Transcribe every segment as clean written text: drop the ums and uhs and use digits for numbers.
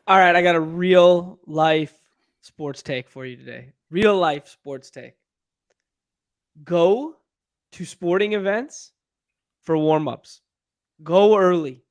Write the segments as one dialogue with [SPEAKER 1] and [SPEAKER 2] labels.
[SPEAKER 1] All right, I got a real life sports take for you today. Real life sports take. Go to sporting events for warm-ups. Go early.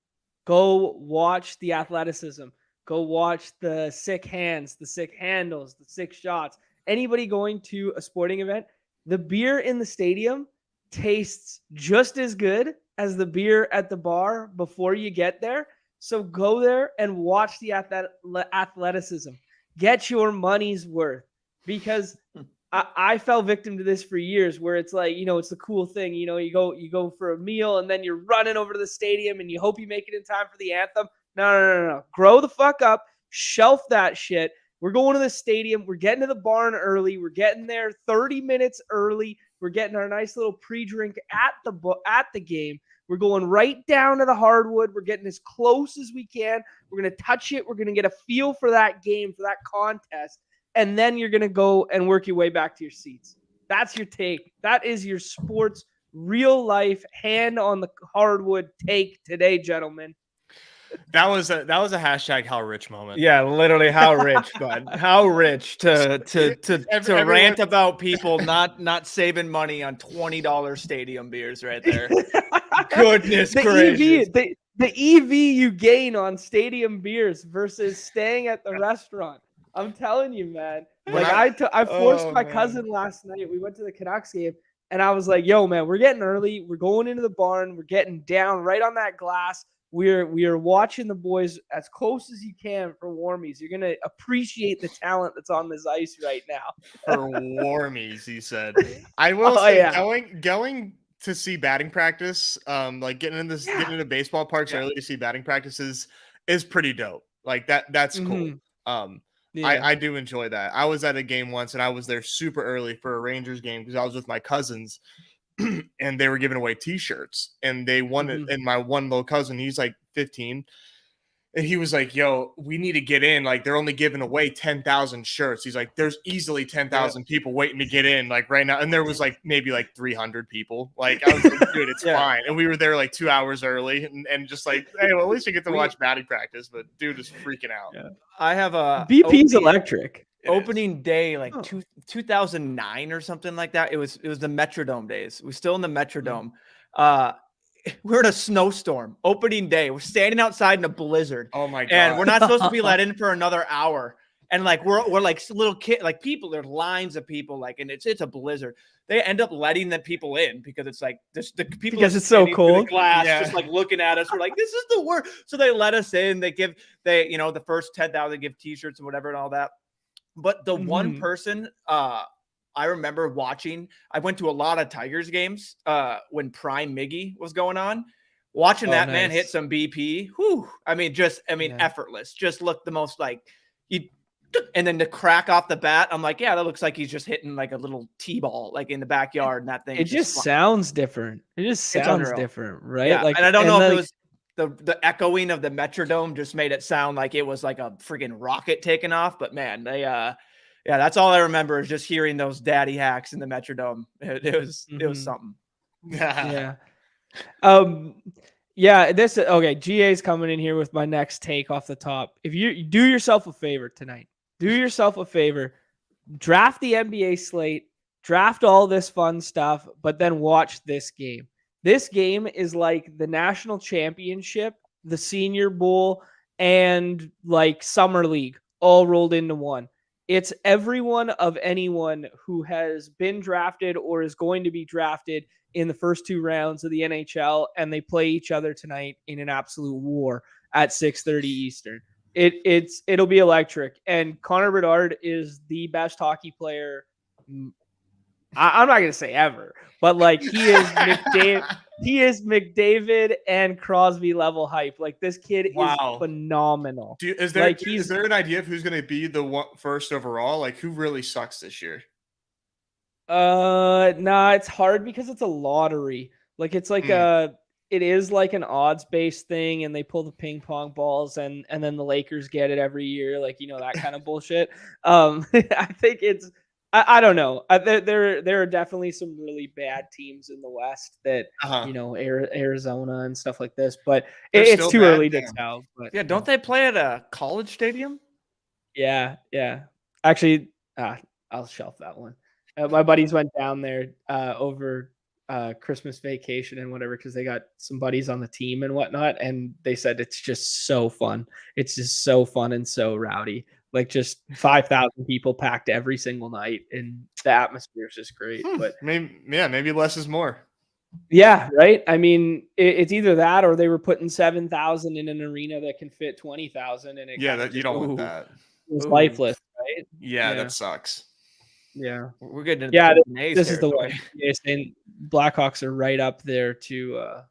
[SPEAKER 1] Go watch the athleticism. Go watch the sick hands, the sick handles, the sick shots. Anybody going to a sporting event, the beer in the stadium tastes just as good as the beer at the bar before you get there. So go there and watch the athleticism. Get your money's worth because I fell victim to this for years where it's like, it's the cool thing. You go for a meal and then you're running over to the stadium and you hope you make it in time for the anthem. No. Grow the fuck up. Shelf that shit. We're going to the stadium. We're getting to the barn early. We're getting there 30 minutes early. We're getting our nice little pre-drink at the game. We're going right down to the hardwood. We're getting as close as we can. We're going to touch it. We're going to get a feel for that game, for that contest. And then you're going to go and work your way back to your seats. That's your take. That is your sports, real life, hand on the hardwood take today, gentlemen.
[SPEAKER 2] That was a hashtag how rich moment.
[SPEAKER 3] Yeah, literally how rich, bud. How rich to rant about people not saving money on $20 stadium beers right there. Goodness gracious.
[SPEAKER 1] The EV you gain on stadium beers versus staying at the restaurant. I'm telling you, man. Like I forced my cousin last night. We went to the Canucks game, and I was like, "Yo, man, we're getting early. We're going into the barn. We're getting down right on that glass. We are watching the boys as close as you can for warmies. You're gonna appreciate the talent that's on this ice right now."
[SPEAKER 2] For warmies, he said. I will say, going to see batting practice, like getting into baseball parks early to see batting practices is pretty dope. Like that's cool. I do enjoy that. I was at a game once and I was there super early for a Rangers game because I was with my cousins and they were giving away t-shirts and they won it. And my one little cousin, he's like 15. And he was like, yo, we need to get in. Like, they're only giving away 10,000 shirts. He's like, there's easily 10,000 people waiting to get in, like, right now. And there was, like, maybe, like, 300 people. Like, I was like, dude, it's fine. And we were there, like, 2 hours early. And just like, hey, well, at least we get to watch batting practice. But dude is freaking out.
[SPEAKER 3] Yeah. I have a
[SPEAKER 1] BP's electric.
[SPEAKER 3] Opening day, like 2009 or something like that. It was the Metrodome days. We're still in the Metrodome. We're in a snowstorm. Opening day. We're standing outside in a blizzard.
[SPEAKER 2] Oh my god!
[SPEAKER 3] And we're not supposed to be let in for another hour. And like we're like little kid, like people. There's lines of people, like, and it's a blizzard. They end up letting the people in because it's like the people
[SPEAKER 1] because it's so cold.
[SPEAKER 3] The glass, just like looking at us. We're like, this is the worst. So they let us in. They the first 10,000 give T-shirts and whatever and all that. But the one person I remember watching, I went to a lot of Tigers games when Prime Miggy was going on. Watching that man hit some BP. Whew. Effortless. Just looked the most like and then to crack off the bat, I'm like, yeah, that looks like he's just hitting like a little T-ball like in the backyard, and that thing.
[SPEAKER 1] It just sounds different. It just sounds different, right?
[SPEAKER 3] Yeah, like, and I don't know if it was the echoing of the Metrodome just made it sound like it was like a freaking rocket taking off. But man, they that's all I remember is just hearing those daddy hacks in the Metrodome. It was something.
[SPEAKER 1] Yeah. GA's coming in here with my next take off the top. If you do yourself a favor tonight, draft the NBA slate, draft all this fun stuff, but then watch this game. This game is like the national championship, the Senior Bowl, and like Summer League all rolled into one. It's everyone of anyone who has been drafted or is going to be drafted in the first two rounds of the NHL, and they play each other tonight in an absolute war at 6:30 Eastern. It'll be electric. And Connor Bedard is the best hockey player. I'm not gonna say ever, but like he is McDavid and Crosby level hype. Like this kid is phenomenal.
[SPEAKER 2] Is there an idea of who's going to be the first overall? Like who really sucks this year?
[SPEAKER 1] It's hard because it's a lottery. Like it's like it is like an odds based thing, and they pull the ping pong balls, and then the Lakers get it every year, like that kind of bullshit. I think I don't know. There are definitely some really bad teams in the West that Arizona and stuff like this, but it's too early to tell. But
[SPEAKER 3] yeah, don't they play at a college stadium?
[SPEAKER 1] Yeah. Actually, I'll shelf that one. My buddies went down there over Christmas vacation and whatever because they got some buddies on the team and whatnot, and they said it's just so fun. It's just so fun and so rowdy. Like just 5,000 people packed every single night, and the atmosphere is just great. But
[SPEAKER 2] maybe less is more.
[SPEAKER 1] Yeah, right. I mean, it's either that or they were putting 7,000 in an arena that can fit 20,000, and
[SPEAKER 2] you don't want that.
[SPEAKER 1] It was lifeless, right?
[SPEAKER 2] Yeah, that sucks.
[SPEAKER 1] Yeah,
[SPEAKER 3] we're getting into
[SPEAKER 1] this is the one. Yeah, saying Blackhawks are right up there to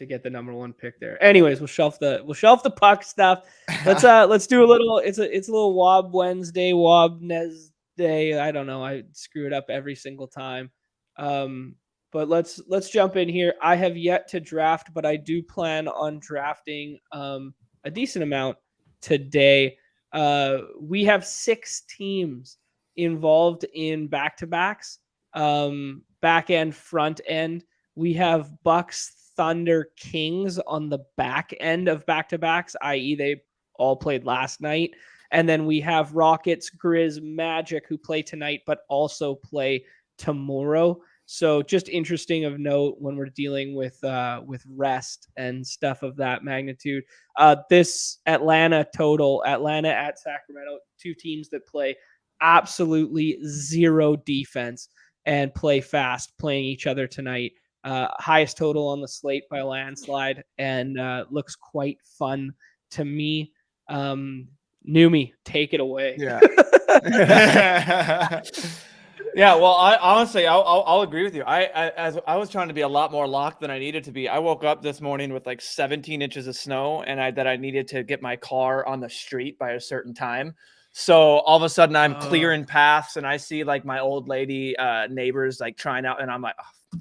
[SPEAKER 1] get the number 1 pick there. Anyways, we'll shelf the puck stuff. Let's do a little. It's a little Wobnesday. I don't know. I screw it up every single time. But let's jump in here. I have yet to draft, but I do plan on drafting a decent amount today. We have 6 teams involved in back-to-backs, back end, front end. We have Bucks, Thunder, Kings on the back end of back-to-backs, i.e. they all played last night. And then we have Rockets, Grizz, Magic who play tonight, but also play tomorrow. So just interesting of note when we're dealing with rest and stuff of that magnitude. This Atlanta at Sacramento, 2 teams that play absolutely zero defense and play fast, playing each other tonight. Highest total on the slate by landslide, and looks quite fun to me. Numi, take it away.
[SPEAKER 3] Yeah. Yeah, well, I honestly, I'll agree with you. I was trying to be a lot more locked than I needed to be. I woke up this morning with like 17 inches of snow, and I needed to get my car on the street by a certain time. So all of a sudden, I'm clearing paths, and I see like my old lady neighbors like trying out, and I'm like, oh,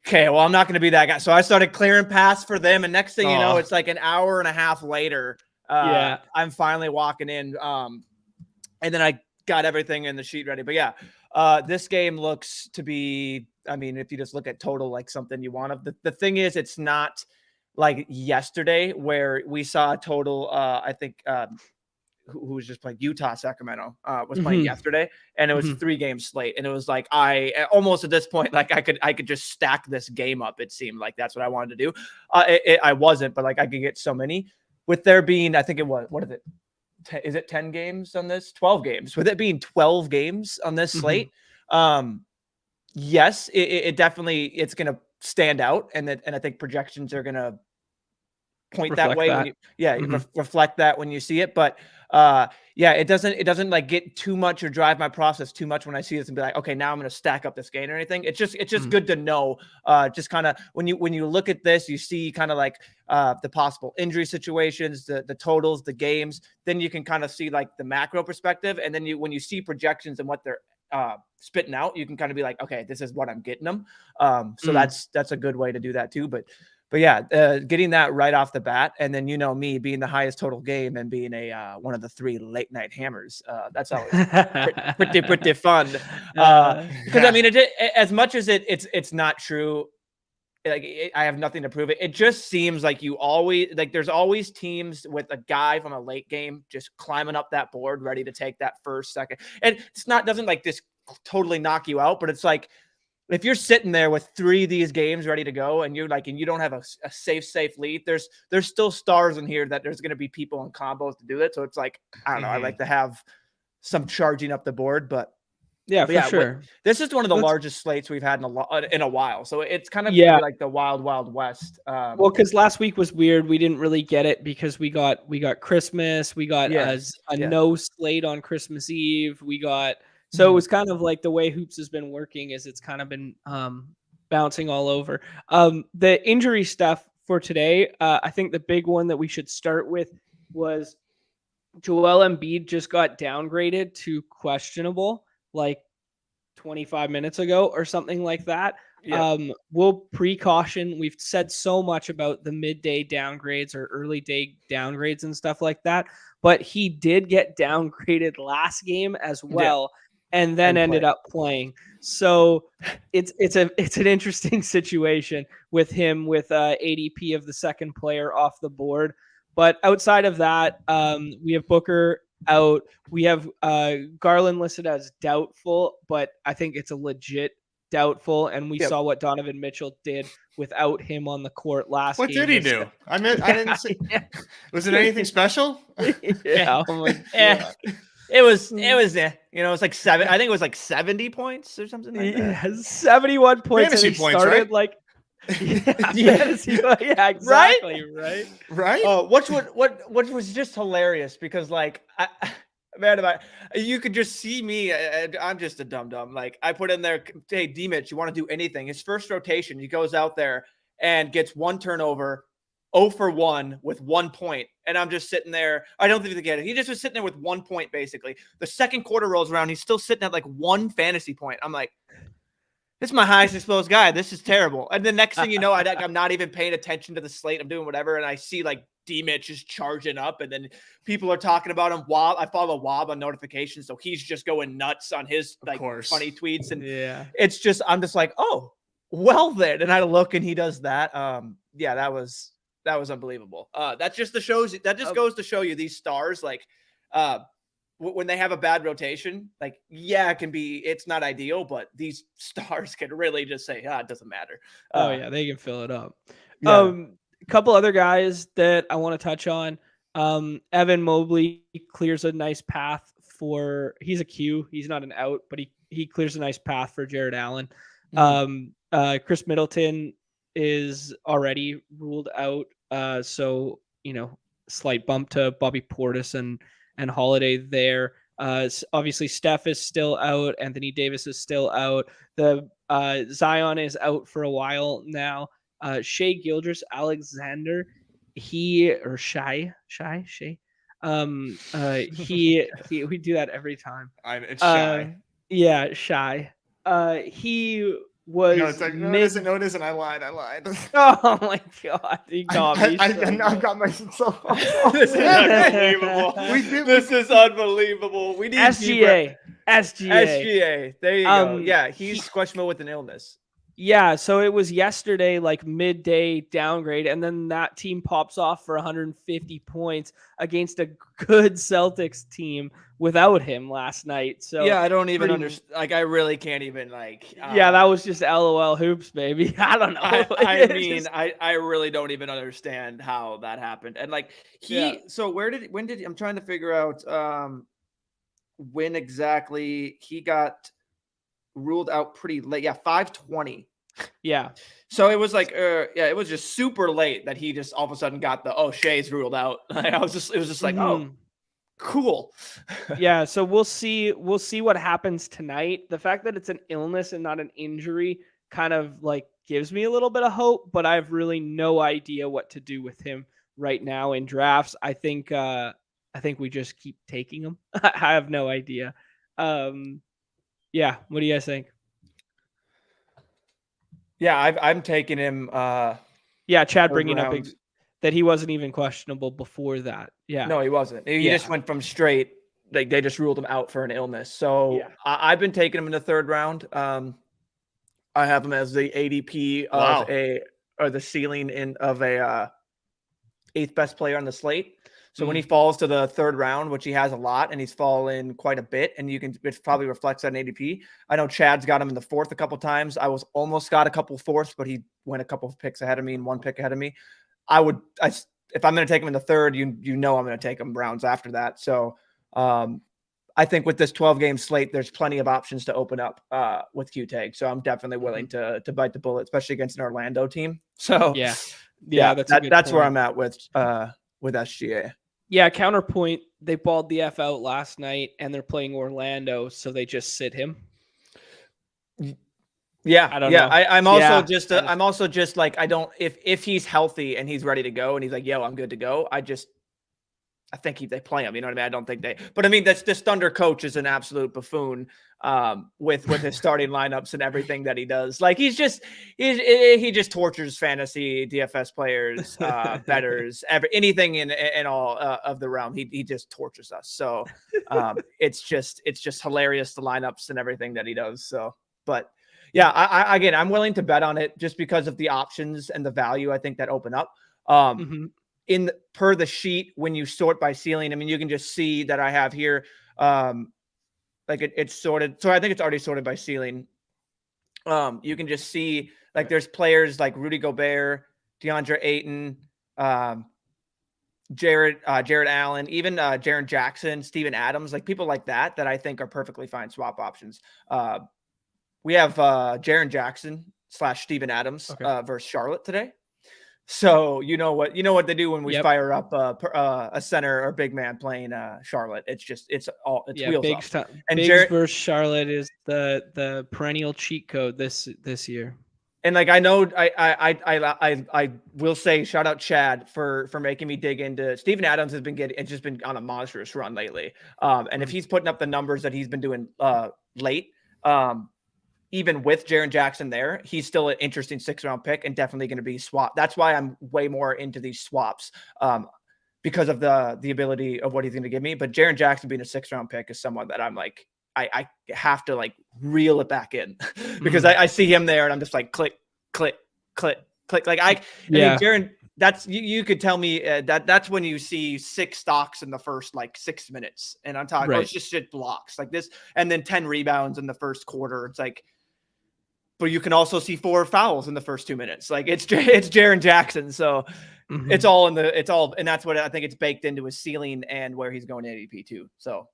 [SPEAKER 3] okay, well, I'm not going to be that guy. So I started clearing paths for them, and next thing you know, it's like an hour and a half later. I'm finally walking in, and then I got everything in the sheet ready. But yeah. This game looks to be, I mean, if you just look at total, like something you want of the thing is, it's not like yesterday where we saw a total, I think, who was just playing Utah, Sacramento, was playing yesterday, and it was a 3-game slate. And it was like, I almost at this point, like I could just stack this game up. It seemed like that's what I wanted to do. I wasn't, but like I could get so many with there being, I think it was, what is it? Is it 10 games on this? 12 games. With it being 12 games on this slate, yes, it definitely, it's going to stand out. And I think projections are going to point reflect that way. That. When you, reflect that when you see it. But it doesn't like get too much or drive my process too much when I see this and be like, okay, now I'm going to stack up this game or anything. It's just good to know. Just kind of when you look at this, you see kind of like the possible injury situations, the totals, the games. Then you can kind of see like the macro perspective, and then when you see projections and what they're spitting out, you can kind of be like, okay, this is what I'm getting them. So that's a good way to do that too. But yeah, getting that right off the bat, and then me being the highest total game and being one of the 3 late night hammers, that's always pretty fun. Because I mean, as much as it's not true, like I have nothing to prove it. It just seems like you always like there's always teams with a guy from a late game just climbing up that board, ready to take that first, second, and doesn't like this totally knock you out, but it's like, if you're sitting there with 3 of these games ready to go and you're like, and you don't have a safe lead, there's still stars in here that there's going to be people in combos to do it. So it's like, I don't know. I like to have some charging up the board, but
[SPEAKER 1] for sure.
[SPEAKER 3] This is one of the largest slates we've had in a while. So it's kind of like the wild West.
[SPEAKER 1] Well, because last week was weird. We didn't really get it because we got Christmas. We got a no slate on Christmas Eve. So it was kind of like the way Hoops has been working is it's kind of been bouncing all over. The injury stuff for today, I think the big one that we should start with was Joel Embiid just got downgraded to questionable like 25 minutes ago or something like that. Yeah. We'll precaution. We've said so much about the midday downgrades or early day downgrades and stuff like that, but he did get downgraded last game as well. and then ended up playing. So it's an interesting situation with him with ADP of the second player off the board. But outside of that, we have Booker out. We have Garland listed as doubtful, but I think it's a legit doubtful. And we saw what Donovan Mitchell did without him on the court last game.
[SPEAKER 2] What did he do? I didn't see. Was it anything special?
[SPEAKER 1] Yeah. Oh my God.
[SPEAKER 3] It was it's like 7. I think it was like 70 points or something like that.
[SPEAKER 1] Yeah, 71 points.
[SPEAKER 2] Fantasy points, right?
[SPEAKER 1] Like, fantasy, yeah, exactly, right.
[SPEAKER 3] Oh, what was just hilarious because like you could just see me. I'm just a dum-dum. Like I put in there, hey, D-Mitch, you want to do anything? His first rotation, he goes out there and gets 1 turnover, 0 for 1 with 1 point. And I'm just sitting there. I don't think they get it. He just was sitting there with 1 point, basically. The second quarter rolls around. He's still sitting at like 1 fantasy point. I'm like, this is my highest exposed guy. This is terrible. And the next thing you know, I'm not even paying attention to the slate. I'm doing whatever. And I see like D-Mitch is charging up. And then people are talking about him. I follow Wob on notifications. So he's just going nuts on his like funny tweets. And it's just, I'm just like, oh, well then. And I look and he does that. That was unbelievable. That just goes to show you these stars, like when they have a bad rotation, like, it's not ideal, but these stars can really just say, it doesn't matter.
[SPEAKER 1] They can fill it up. A couple other guys that I want to touch on. Evan Mobley clears a nice path he's a Q. He's not an out, but he clears a nice path for Jared Allen. Chris Middleton is already ruled out. So, slight bump to Bobby Portis and Holiday there. Obviously Steph is still out. Anthony Davis is still out. The Zion is out for a while now. Shai Gilgeous-Alexander, we do that every time.
[SPEAKER 2] It's Shai.
[SPEAKER 1] Yeah, Shai. He was
[SPEAKER 2] no, it isn't. I lied.
[SPEAKER 1] Oh my God. He got me.
[SPEAKER 2] I've got myself.
[SPEAKER 3] This is unbelievable. This is unbelievable. We need
[SPEAKER 1] SGA.
[SPEAKER 3] There you go. Yeah, he's questionable with an illness.
[SPEAKER 1] Yeah, so it was yesterday, like midday downgrade, and then that team pops off for 150 points against a good Celtics team without him last night. So
[SPEAKER 3] I don't even understand. Like, I really can't even
[SPEAKER 1] that was just LOL hoops, baby. I don't know.
[SPEAKER 3] I really don't even understand how that happened. And like so when did I'm trying to figure out when exactly he got ruled out pretty late. 5:20.
[SPEAKER 1] Yeah.
[SPEAKER 3] So it was like it was just super late that he just all of a sudden got Shai's ruled out. It was just like, oh, cool.
[SPEAKER 1] Yeah, so we'll see what happens tonight. The fact that it's an illness and not an injury kind of like gives me a little bit of hope, but I have really no idea what to do with him right now in drafts. I think we just keep taking him. I have no idea. Yeah, what do you guys think?
[SPEAKER 3] Yeah, I'm taking him.
[SPEAKER 1] Chad bringing up that he wasn't even questionable before that. Yeah,
[SPEAKER 3] no, he wasn't. He just went from straight. Like they just ruled him out for an illness. So I've been taking him in the 3rd round. I have him as the ADP of the ceiling of a 8th best player on the slate. So when he falls to the 3rd round, which he has a lot, and he's fallen quite a bit, and it probably reflects that in ADP. I know Chad's got him in the 4th a couple times. I was almost got a couple 4ths, but he went a couple of picks ahead of me and 1 pick ahead of me. If I'm going to take him in the 3rd, I'm going to take him rounds after that. So I think with this 12-game slate, there's plenty of options to open up with Q-Tag. So I'm definitely willing to bite the bullet, especially against an Orlando team. So that's where I'm at with SGA.
[SPEAKER 1] Yeah, counterpoint, they balled the F out last night and they're playing Orlando, so they just sit him.
[SPEAKER 3] Yeah,
[SPEAKER 1] I don't know.
[SPEAKER 3] I'm also just like, I don't, if he's healthy and he's ready to go and he's like, yo, I'm good to go. I think they play him. You know what I mean? I don't think but I mean, this Thunder coach is an absolute buffoon. with his starting lineups and everything that he does. Like he just tortures fantasy DFS players, bettors, anything in all of the realm. He just tortures us. So it's just hilarious, the lineups and everything that he does. So, but yeah, I'm willing to bet on it just because of the options and the value I think that open up. Per the sheet, when you sort by ceiling, I mean, you can just see that I have here, like it's sorted. So I think it's already sorted by ceiling. You can just see like there's players like Rudy Gobert, DeAndre Ayton, Jared Allen, even Jaren Jackson, Steven Adams, like people like that I think are perfectly fine swap options. We have Jaren Jackson / Steven Adams versus Charlotte today. So you know what they do when we fire up a center or big man playing Charlotte. It's wheels up.
[SPEAKER 1] And Bigs versus Charlotte is the perennial cheat code this year.
[SPEAKER 3] And like I know I will say shout out Chad for making me dig into Steven Adams has been on a monstrous run lately. And if he's putting up the numbers that he's been doing late, even with Jaren Jackson there, he's still an interesting 6th-round pick and definitely going to be swapped. That's why I'm way more into these swaps because of the ability of what he's going to give me. But Jaren Jackson being a 6th-round pick is someone that I'm like, I have to like reel it back in because I see him there and I'm just like click, click, click, click. Like I mean, Jaren, that's you could tell me that's when you see 6 stocks in the first like 6 minutes, and I'm talking it's just shit blocks like this, and then 10 rebounds in the first quarter. It's like. But you can also see 4 fouls in the first 2 minutes. Like it's Jaren Jackson. So it's all and that's what I think it's baked into his ceiling and where he's going ADP too. So,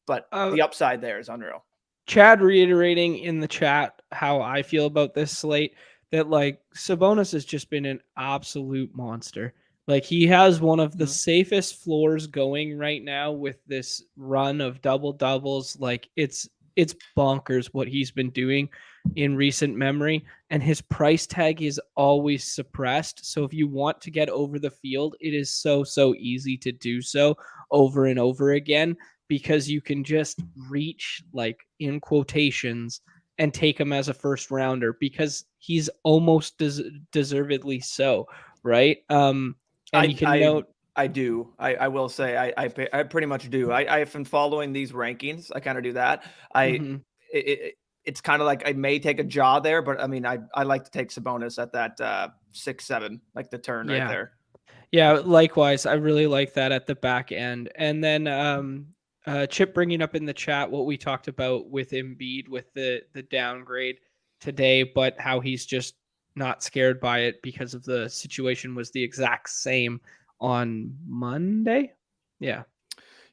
[SPEAKER 3] but the upside there is unreal.
[SPEAKER 1] Chad reiterating in the chat how I feel about this slate, that like Sabonis has just been an absolute monster. Like he has one of the safest floors going right now with this run of double doubles. Like it's bonkers what he's been doing in recent memory, and his price tag is always suppressed. So if you want to get over the field, it is so easy to do so over and over again, because you can just reach, like in quotations, and take him as a first rounder because he's almost deservedly so, right? And you can note.
[SPEAKER 3] I do. I will say I pretty much do. I've been following these rankings. I kind of do that. It's kind of like I may take a jaw there, but I mean, I like to take Sabonis at that 6-7, like the turn right there.
[SPEAKER 1] Yeah, likewise. I really like that at the back end. And then Chip bringing up in the chat what we talked about with Embiid with the downgrade today, but how he's just not scared by it because of the situation was the exact same on Monday. Yeah.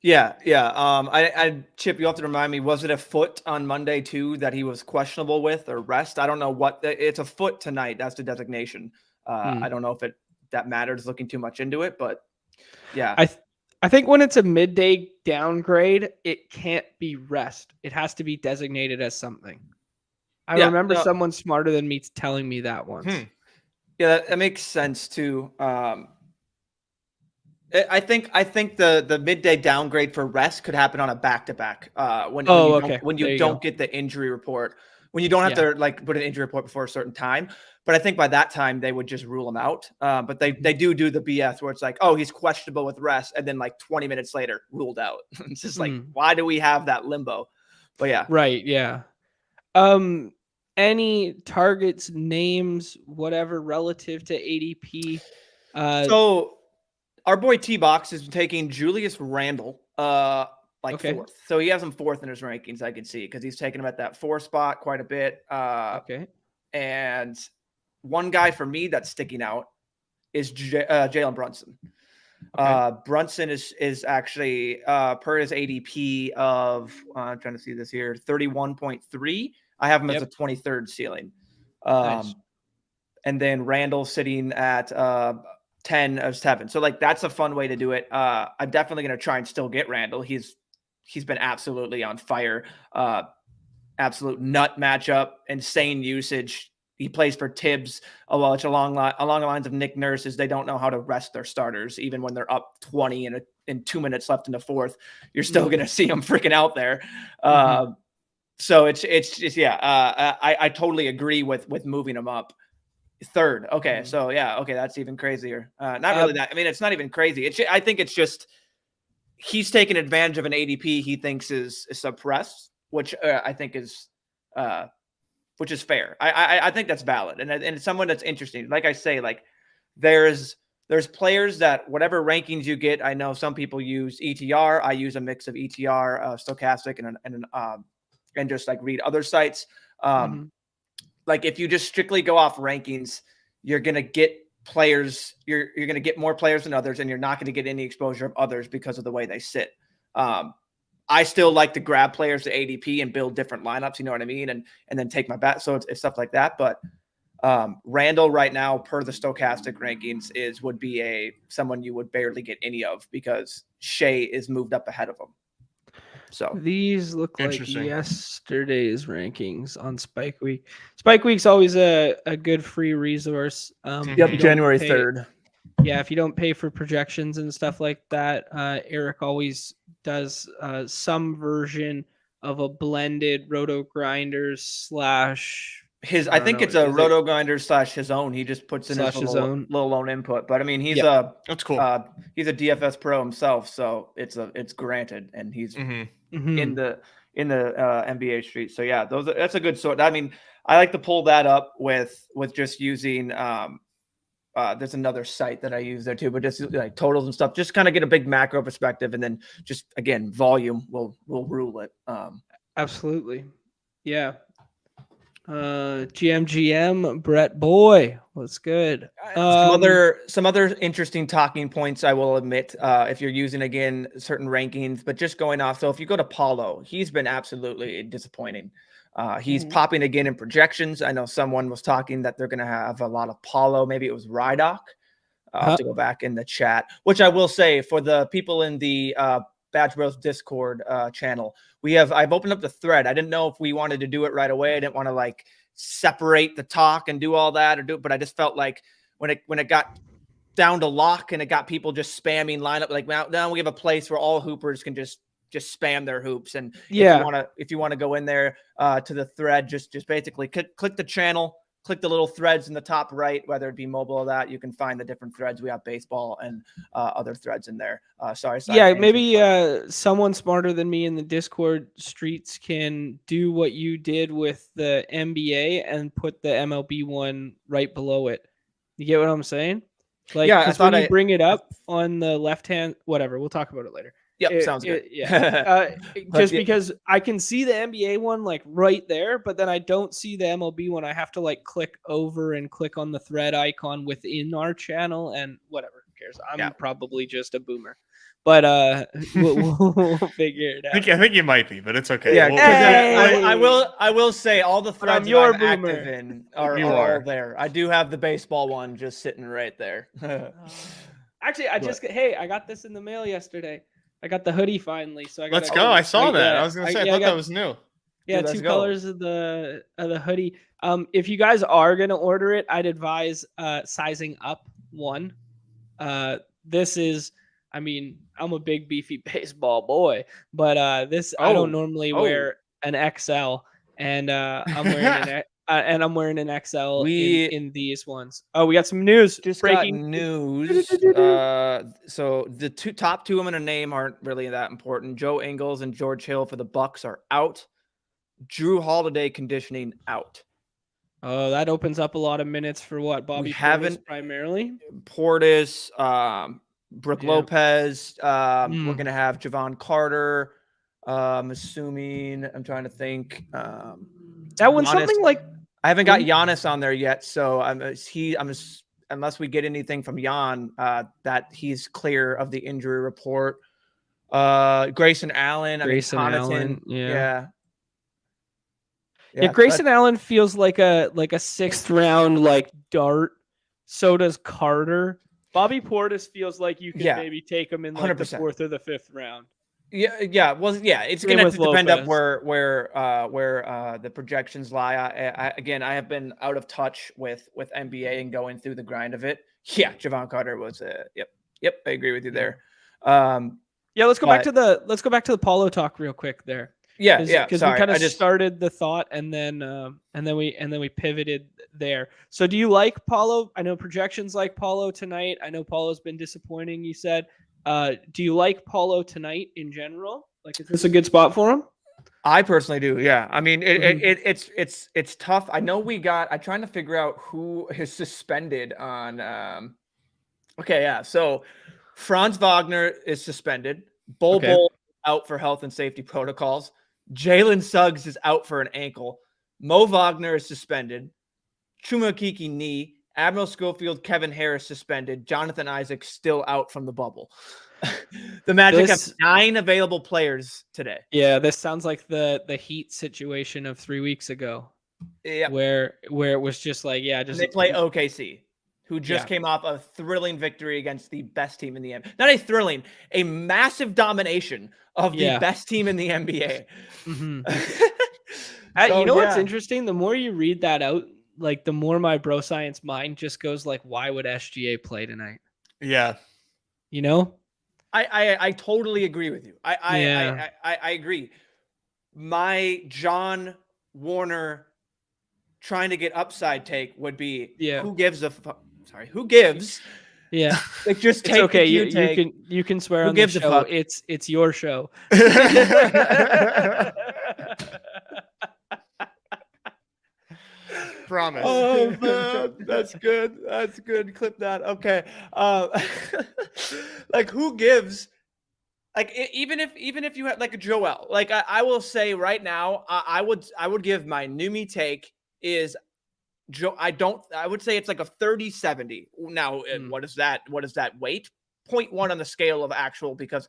[SPEAKER 1] I Chip, you have to remind me, was it a foot on Monday too that he was questionable with or rest? I don't know what it's a foot tonight. That's the designation. I don't know if that matters looking too much into it, but yeah. I think when it's a midday downgrade, it can't be rest. It has to be designated as something. I remember someone smarter than me telling me that once.
[SPEAKER 3] Yeah, that makes sense too. I think the midday downgrade for rest could happen on a back-to-back when you don't get the injury report, when you don't have to like put an injury report before a certain time. But I think by that time they would just rule him out. But they do the BS where it's like, oh, he's questionable with rest, and then like 20 minutes later ruled out. It's just like, why do we have that limbo? But yeah,
[SPEAKER 1] right, yeah. Any targets, names, whatever relative to ADP?
[SPEAKER 3] So our boy T-Box is taking Julius Randle, fourth. So he has him fourth in his rankings, I can see, because he's taking him at that 4 spot quite a bit. And one guy for me that's sticking out is Jalen Brunson. Brunson is actually per his ADP of I'm trying to see this here, 31.3. I have him as a 23rd ceiling.
[SPEAKER 1] Nice.
[SPEAKER 3] And then Randall sitting at 10 of 7. So like that's a fun way to do it. I'm definitely going to try and still get Randall. He's been absolutely on fire. Absolute nut matchup, insane usage. He plays for Tibbs. Well, it's along the lines of Nick Nurse's. They don't know how to rest their starters, even when they're up 20 in 2 minutes left in the fourth. You're still going to see them freaking out there. So it's just I totally agree with moving him up. Third. Okay. So yeah. Okay. That's even crazier. Not really that. I mean, it's not even crazy. I think it's just he's taking advantage of an ADP he thinks is suppressed, which I think is which is fair. I think that's valid. And it's someone that's interesting. Like I say, like there's players that whatever rankings you get, I know some people use ETR. I use a mix of ETR, stochastic, and just like read other sites. Like if you just strictly go off rankings, you're going to get players, you're going to get more players than others, and you're not going to get any exposure of others because of the way they sit. I still like to grab players to ADP and build different lineups, you know what I mean? And then take my bet. So it's stuff like that. But Randall right now, per the stochastic rankings, would be someone you would barely get any of because Shea is moved up ahead of him. So
[SPEAKER 1] these look like yesterday's rankings on Spike Week. Spike Week's always a good free resource.
[SPEAKER 3] January 3rd.
[SPEAKER 1] Yeah, if you don't pay for projections and stuff like that, Eric always does some version of a blended roto grinders /
[SPEAKER 3] his. I think it's a roto grinder / his own. He just puts in his own little input. But I mean, he's
[SPEAKER 2] that's cool.
[SPEAKER 3] He's a DFS pro himself, so it's granted, and he's in the NBA street. So yeah, that's a good sort. I mean, I like to pull that up with just using there's another site that I use there too, but just like totals and stuff, just kind of get a big macro perspective, and then just again volume will rule it.
[SPEAKER 1] Absolutely, yeah. GM Brett Boy, what's good?
[SPEAKER 3] Some other interesting talking points I will admit if you're using again certain rankings, but just going off. So if you go to Paulo, he's been absolutely disappointing. He's popping again in projections. I know someone was talking that they're going to have a lot of Paulo. Maybe it was Rydock. I'll have to go back in the chat, which I will say for the people in the Badge Bros Discord channel, I've opened up the thread. I didn't know if we wanted to do it right away. I didn't want to like separate the talk and do all that but I just felt like when it got down to lock and it got people just spamming lineup, like now we have a place where all hoopers can just spam their hoops. And if you want to go in there to the thread, just basically click the channel, click the little threads in the top right, whether it be mobile or that, you can find the different threads. We have baseball and other threads in there. Sorry.
[SPEAKER 1] Yeah, maybe someone smarter than me in the Discord streets can do what you did with the NBA and put the MLB one right below it. You get what I'm saying? Like, yeah, when you bring it up on the left hand, whatever, we'll talk about it later.
[SPEAKER 3] Yep, sounds good.
[SPEAKER 1] Yeah, because I can see the NBA one like right there, but then I don't see the MLB one. I have to like click over and click on the thread icon within our channel, and whatever. Who cares? I'm probably just a boomer, but we'll figure it out.
[SPEAKER 2] I think you might be, but it's okay.
[SPEAKER 3] Yeah, I will say all the threads I'm active in are all there. I do have the baseball one just sitting right there.
[SPEAKER 1] Actually, I got this in the mail yesterday. I got the hoodie finally, so
[SPEAKER 2] let's go. I saw that. I was gonna say I thought that was new.
[SPEAKER 1] Yeah, two colors of the hoodie. If you guys are gonna order it, I'd advise sizing up one. This is, I mean, I'm a big beefy baseball boy, but I don't normally wear an XL, and I'm wearing an XL in these ones. Oh, we got some news.
[SPEAKER 3] Just breaking news. So the top two I'm going to name aren't really that important. Joe Ingles and George Hill for the Bucks are out. Drew Holiday conditioning out.
[SPEAKER 1] Oh, that opens up a lot of minutes for what? Bobby Portis primarily?
[SPEAKER 3] Portis, Brooke Lopez. We're going to have Javon Carter. I'm trying to think.
[SPEAKER 1] That one's something like...
[SPEAKER 3] I haven't got Giannis on there yet, so unless we get anything from Jan, that he's clear of the injury report. Grayson Allen,
[SPEAKER 1] Allen,
[SPEAKER 3] yeah.
[SPEAKER 1] Grayson Allen feels like a sixth round like dart. So does Carter. Bobby Portis feels like you can maybe take him in like 100%. The fourth or the fifth round.
[SPEAKER 3] Yeah. Well, yeah. It's going to depend up where the projections lie. I have been out of touch with NBA and going through the grind of it. Yeah, Javon Carter was Yep. I agree with you there.
[SPEAKER 1] Let's go back to the Paulo talk real quick there.
[SPEAKER 3] Yeah,
[SPEAKER 1] because we
[SPEAKER 3] sorry.
[SPEAKER 1] kind of started the thought and then we pivoted there. So do you like Paulo? I know projections like Paulo tonight. I know Paulo's been disappointing, you said. Do you like Paulo tonight in general? Like, is this a good spot for him?
[SPEAKER 3] I personally do. Yeah. I mean, it's tough. I know I'm trying to figure out who is suspended on. Okay. Yeah. So Franz Wagner is suspended. Bol out for health and safety protocols. Jalen Suggs is out for an ankle. Mo Wagner is suspended. Chumakiki knee. Admiral Schofield, Kevin Harris suspended. Jonathan Isaac still out from the bubble. The Magic have 9 available players today.
[SPEAKER 1] Yeah, this sounds like the Heat situation of 3 weeks ago.
[SPEAKER 3] Yeah,
[SPEAKER 1] where it was just like, just
[SPEAKER 3] and they play OKC, who just came off a thrilling victory against the best team in the NBA. Not a thrilling, a massive domination of the best team in the NBA.
[SPEAKER 1] Mm-hmm. What's interesting? The more you read that out, like the more my bro science mind just goes like, why would SGA play tonight?
[SPEAKER 2] Yeah.
[SPEAKER 1] You know?
[SPEAKER 3] I totally agree with you. I agree. My John Warner trying to get upside take would be who gives?
[SPEAKER 1] Yeah.
[SPEAKER 3] Like, just take
[SPEAKER 1] it's okay. You can swear on the show. It's your show.
[SPEAKER 2] Promise.
[SPEAKER 3] Oh man, that's good. That's good. Clip that. Okay. Like, who gives? Like, even if you had like a Joel, like I will say right now, I would give my Numi take is Joe. I would say it's like a 30-70. Now, what is that? What is that weight? 0.1 on the scale of actual, because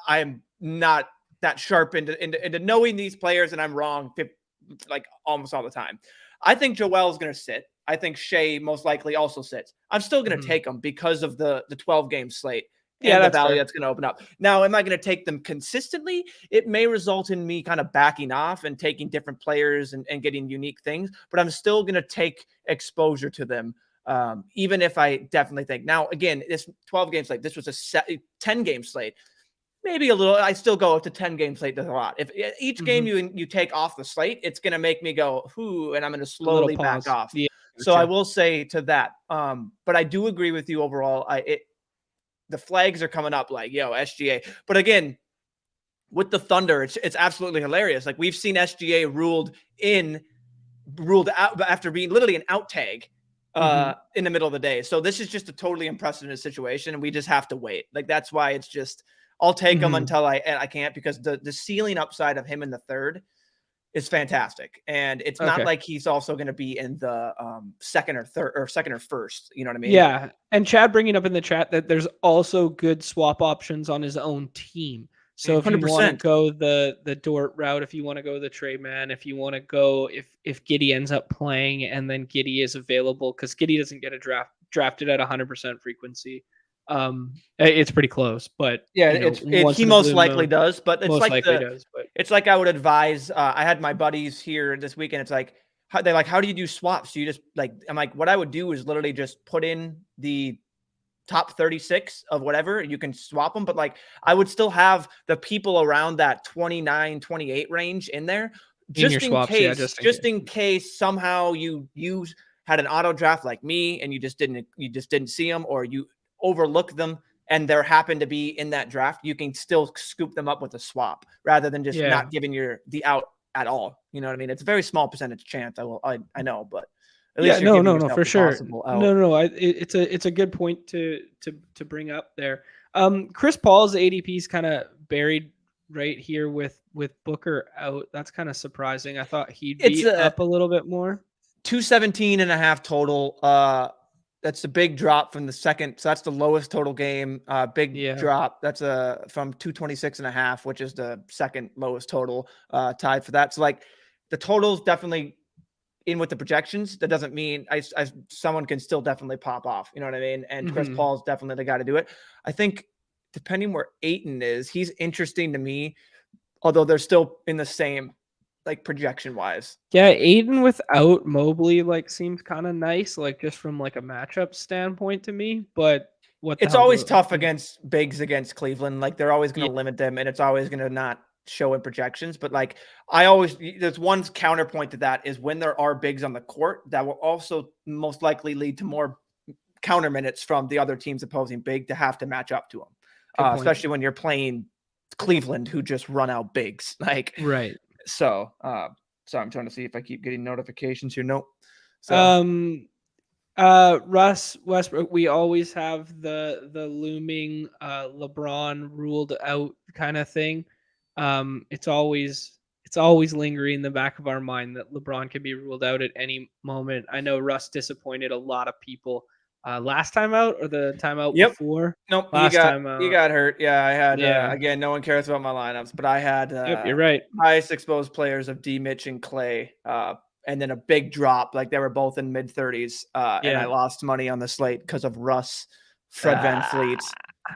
[SPEAKER 3] I'm not that sharp into knowing these players, and I'm wrong like almost all the time. I think Joel's going to sit. I think Shea most likely also sits. I'm still going to take them because of the 12-game slate and the value that's going to open up. Now, am I going to take them consistently? It may result in me kind of backing off and taking different players and getting unique things, but I'm still going to take exposure to them, even if I definitely think. Now, again, this 12-game slate, this was a 10-game slate. Maybe a little. I still go up to 10-game slate. That's a lot. If each game you take off the slate, it's going to make me go, "Whoo," and I'm going to slowly back off. Yeah, so I will say to that. But I do agree with you overall. The flags are coming up like, SGA. But again, with the Thunder, it's absolutely hilarious. Like, we've seen SGA ruled out after being literally an out tag in the middle of the day. So this is just a totally unprecedented situation, and we just have to wait. Like, that's why it's just. I'll take him until I can't, because the ceiling upside of him in the third is fantastic. And it's not like he's also going to be in the second or first. You know what I mean?
[SPEAKER 1] Yeah. And Chad bringing up in the chat that there's also good swap options on his own team. So if 100%. You want to go the Dort route, if you want to go the Trey Man, if you want to go, if Giddey ends up playing and then Giddey is available, because Giddey doesn't get drafted at 100% frequency. It's pretty close, but
[SPEAKER 3] he most likely does. But it's like
[SPEAKER 1] but
[SPEAKER 3] it's like I would advise. I had my buddies here this weekend. It's like they're like, how do you do swaps? Do you just I'm like, what I would do is literally just put in the top 36 of whatever. You can swap them, but like I would still have the people around that 29, 28 range in there, just in case somehow you had an auto draft like me and you just didn't see them, or you overlook them and there happen to be in that draft. You can still scoop them up with a swap rather than just not giving the out at all. You know what I mean? It's a very small percentage chance. I know, but at least
[SPEAKER 1] no, for sure. No. It's a good point to bring up there. Chris Paul's ADP is kind of buried right here with Booker out. That's kind of surprising. I thought he'd be up a little bit more.
[SPEAKER 3] 217.5 total. That's a big drop from the second. So that's the lowest total game. Drop. That's from 226.5, which is the second lowest total, tied for that. So like the total's definitely in with the projections. That doesn't mean someone can still definitely pop off. You know what I mean? And Chris Paul's definitely the guy to do it. I think depending where Ayton is, he's interesting to me, although they're still in the same, like, projection wise.
[SPEAKER 1] Yeah, Ayton without Mobley seems kind of nice, like just from like a matchup standpoint to me. But
[SPEAKER 3] it's always tough against bigs against Cleveland. Like they're always going to limit them, and it's always going to not show in projections. But like there's one counterpoint to that is when there are bigs on the court, that will also most likely lead to more counter minutes from the other team's opposing big to have to match up to them, especially when you're playing Cleveland, who just run out bigs. Like,
[SPEAKER 1] right.
[SPEAKER 3] So, so I'm trying to see if I keep getting notifications here. Nope. So,
[SPEAKER 1] Russ Westbrook, we always have the looming LeBron ruled out kind of thing. It's always lingering in the back of our mind that LeBron can be ruled out at any moment. I know Russ disappointed a lot of people last time out or the time out before.
[SPEAKER 3] Nope,
[SPEAKER 1] last time
[SPEAKER 3] he got hurt. Yeah, I had again. No one cares about my lineups, but I had
[SPEAKER 1] you're right.
[SPEAKER 3] Highest exposed players of D, Mitch, and Clay. And then a big drop, like they were both in mid 30s. And I lost money on the slate because of Russ, Fred VanVleet,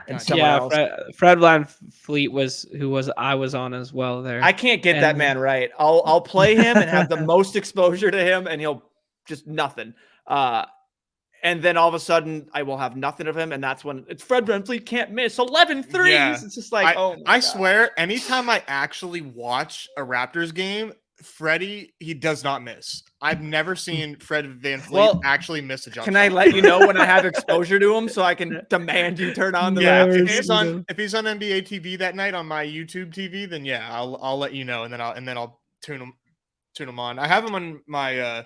[SPEAKER 3] and someone else.
[SPEAKER 1] Fred VanVleet I was on as well there.
[SPEAKER 3] I can't get that man right. I'll play him and have the most exposure to him, and he'll just nothing. And then all of a sudden, I will have nothing of him, and that's when it's Fred VanVleet can't miss 11 threes. Yeah. It's just like,
[SPEAKER 2] I swear, anytime I actually watch a Raptors game, Freddie, he does not miss. I've never seen Fred VanVleet actually miss a jump shot.
[SPEAKER 3] Can I let you know when I have exposure to him so I can demand you turn on the Raptors?
[SPEAKER 2] If he's on NBA TV that night on my YouTube TV, then I'll let you know, and then I'll tune him on. I have him on my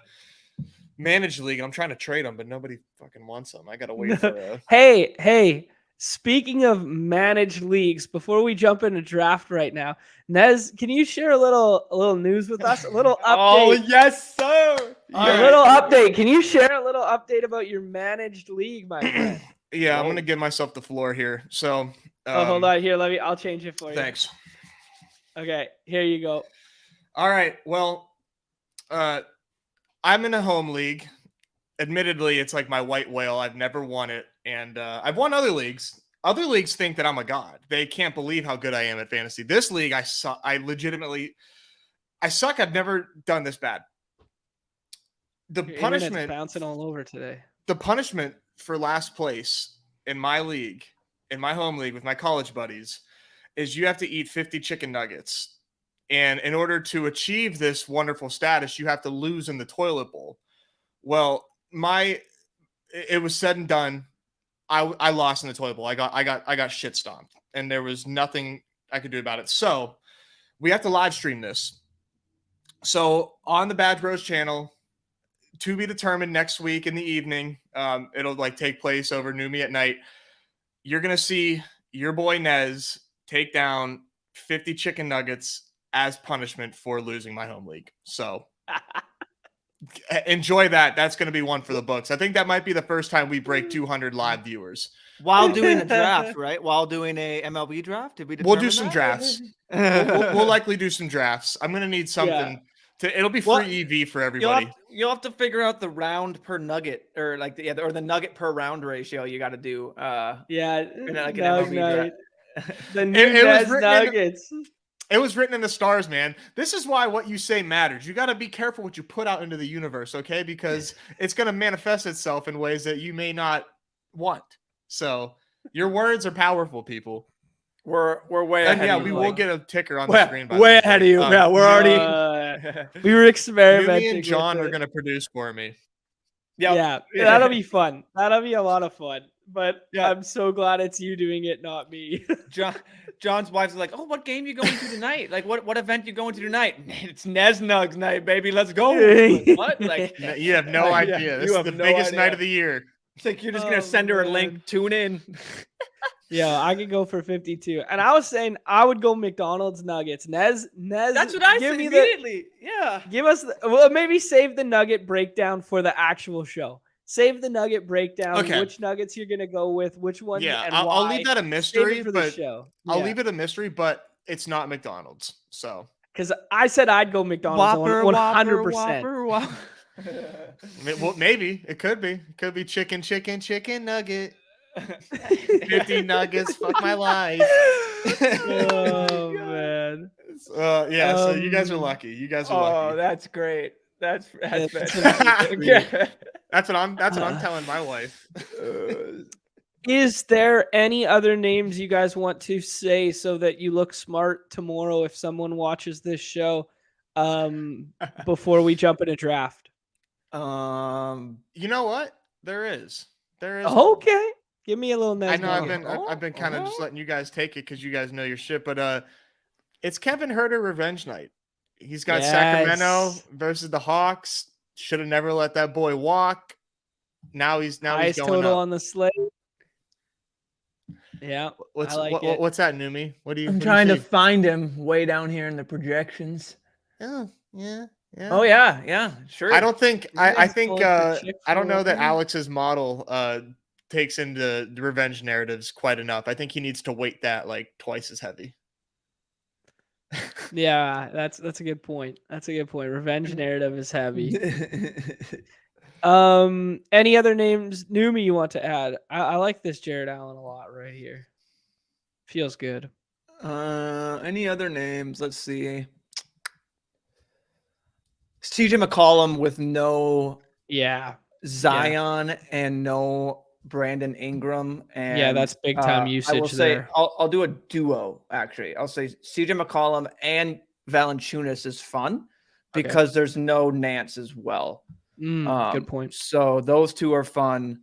[SPEAKER 2] managed league. I'm trying to trade him, but nobody fucking wants him. I gotta wait for a...
[SPEAKER 1] Hey. Speaking of managed leagues, before we jump into draft right now, Nez, can you share a little news with us? A little update.
[SPEAKER 3] Oh, yes, sir.
[SPEAKER 1] A little update. Can you share a little update about your managed league, my friend?
[SPEAKER 2] Yeah, I'm gonna give myself the floor here. So,
[SPEAKER 1] hold on here. I'll change it for you.
[SPEAKER 2] Thanks.
[SPEAKER 1] Okay, here you go.
[SPEAKER 2] All right. Well, I'm in a home league. Admittedly, it's like my white whale. I've never won it. And I've won other leagues. Other leagues think that I'm a god. They can't believe how good I am at fantasy. This league, I suck. I suck. I've never done this bad. The punishment
[SPEAKER 1] bouncing all over today.
[SPEAKER 2] The punishment for last place in my league, in my home league with my college buddies, is you have to eat 50 chicken nuggets. And in order to achieve this wonderful status, you have to lose in the toilet bowl. Well, it was said and done. I lost in the toilet bowl. I got shit stomped, and there was nothing I could do about it. So we have to live stream this. So on the Badge Bros channel, to be determined next week in the evening, it'll take place over New Me at Night. You're gonna see your boy Nez take down 50 chicken nuggets as punishment for losing my home league. So enjoy that. That's going to be one for the books. I think that might be the first time we break 200 live viewers
[SPEAKER 3] while doing a draft, right? While doing a MLB draft.
[SPEAKER 2] We'll do some drafts. we'll likely do some drafts. I'm going to need something it'll be free EV for everybody.
[SPEAKER 3] You'll have to figure out the round per nugget or or the nugget per round ratio you got to do.
[SPEAKER 1] An MLB draft.
[SPEAKER 3] The
[SPEAKER 1] new Nuggets.
[SPEAKER 2] It was written in the stars, man. This is why what you say matters. You got to be careful what you put out into the universe, okay? Because it's going to manifest itself in ways that you may not want. So your words are powerful, people.
[SPEAKER 3] We're way ahead.
[SPEAKER 2] And we will get a ticker on the screen.
[SPEAKER 3] Way ahead of you. Yeah, we're already.
[SPEAKER 1] We were experimenting.
[SPEAKER 2] Me and John are going to produce for me.
[SPEAKER 1] Yeah, that'll be fun. That'll be a lot of fun. But I'm so glad it's you doing it, not me.
[SPEAKER 3] John's wife's like, "Oh, what game you going to tonight? Like, what event you going to tonight? It's Nez Nugs night, baby. Let's go." What? Like,
[SPEAKER 2] you have no idea. This is the biggest night of the year.
[SPEAKER 3] It's like you're just gonna send her a link. Tune in.
[SPEAKER 1] Yeah, I could go for 52. And I was saying I would go McDonald's nuggets. Nez.
[SPEAKER 3] That's what I said immediately.
[SPEAKER 1] Give us maybe save the nugget breakdown for the actual show. Save the nugget breakdown. Okay. Which nuggets you're gonna go with? Which one?
[SPEAKER 2] Yeah,
[SPEAKER 1] and
[SPEAKER 2] I'll leave that a mystery
[SPEAKER 1] for
[SPEAKER 2] but
[SPEAKER 1] the show.
[SPEAKER 2] I'll leave it a mystery, but it's not McDonald's. So
[SPEAKER 1] because I said I'd go McDonald's 100%.
[SPEAKER 2] Well, maybe it could be. It could be chicken nugget. 50 nuggets. Fuck my life.
[SPEAKER 1] Oh man.
[SPEAKER 2] So you guys are lucky. You guys are lucky.
[SPEAKER 3] Oh, that's great. That's
[SPEAKER 2] what I'm telling my wife.
[SPEAKER 1] Is there any other names you guys want to say so that you look smart tomorrow if someone watches this show before we jump in a draft?
[SPEAKER 2] You know what? There is one.
[SPEAKER 1] Okay. Give me a little
[SPEAKER 2] I know
[SPEAKER 1] Nesmond.
[SPEAKER 2] I've been kind of just letting you guys take it because you guys know your shit, but it's Kevin Huerter revenge night. He's got Sacramento versus the Hawks. Should have never let that boy walk. Now he's
[SPEAKER 1] highest
[SPEAKER 2] going
[SPEAKER 1] total
[SPEAKER 2] up.
[SPEAKER 1] on the slate. Yeah.
[SPEAKER 2] What's that, Numi?
[SPEAKER 3] I'm trying to find him way down here in the projections.
[SPEAKER 2] Oh, yeah.
[SPEAKER 3] Oh yeah, sure.
[SPEAKER 2] I don't think I think I don't know that
[SPEAKER 1] Chick-fil-A.
[SPEAKER 2] Alex's model takes into the revenge narratives quite enough. I think he needs to weight that like twice as heavy.
[SPEAKER 1] Yeah, that's a good point. That's a good point. Revenge narrative is heavy. Any other names, Numi, you want to add? I like this Jared Allen a lot right here. Feels good.
[SPEAKER 3] Any other names? Let's see. CJ McCollum with no Zion and no Brandon Ingram. And
[SPEAKER 1] that's big time usage.
[SPEAKER 3] I will say I'll do a duo actually. I'll say CJ McCollum and Valanciunas is fun because there's no Nance as well.
[SPEAKER 1] Good point.
[SPEAKER 3] So those two are fun.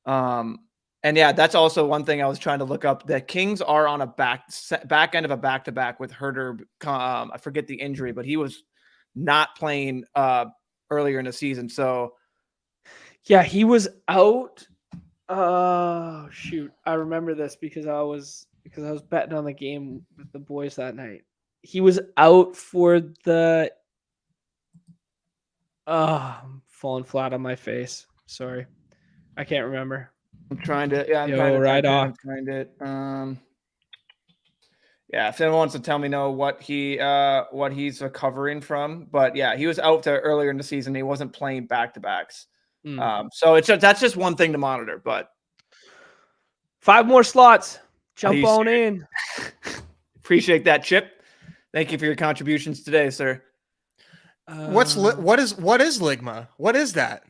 [SPEAKER 3] And yeah, that's also one thing I was trying to look up. The Kings are on a back end of a back-to-back with Huerter. I forget the injury, but he was not playing earlier in the season. So
[SPEAKER 1] yeah, he was out. Oh shoot. I remember this because I was betting on the game with the boys that night. He was out for the I'm falling flat on my face. Sorry. I can't remember.
[SPEAKER 3] I'm trying to find it. Yeah, if anyone wants to tell me what he's recovering from, but yeah, he was out there earlier in the season. He wasn't playing back-to-backs. So that's just one thing to monitor. But
[SPEAKER 1] 5 more slots. Jump on in.
[SPEAKER 3] Appreciate that, Chip. Thank you for your contributions today, sir.
[SPEAKER 2] What is Ligma? What is that?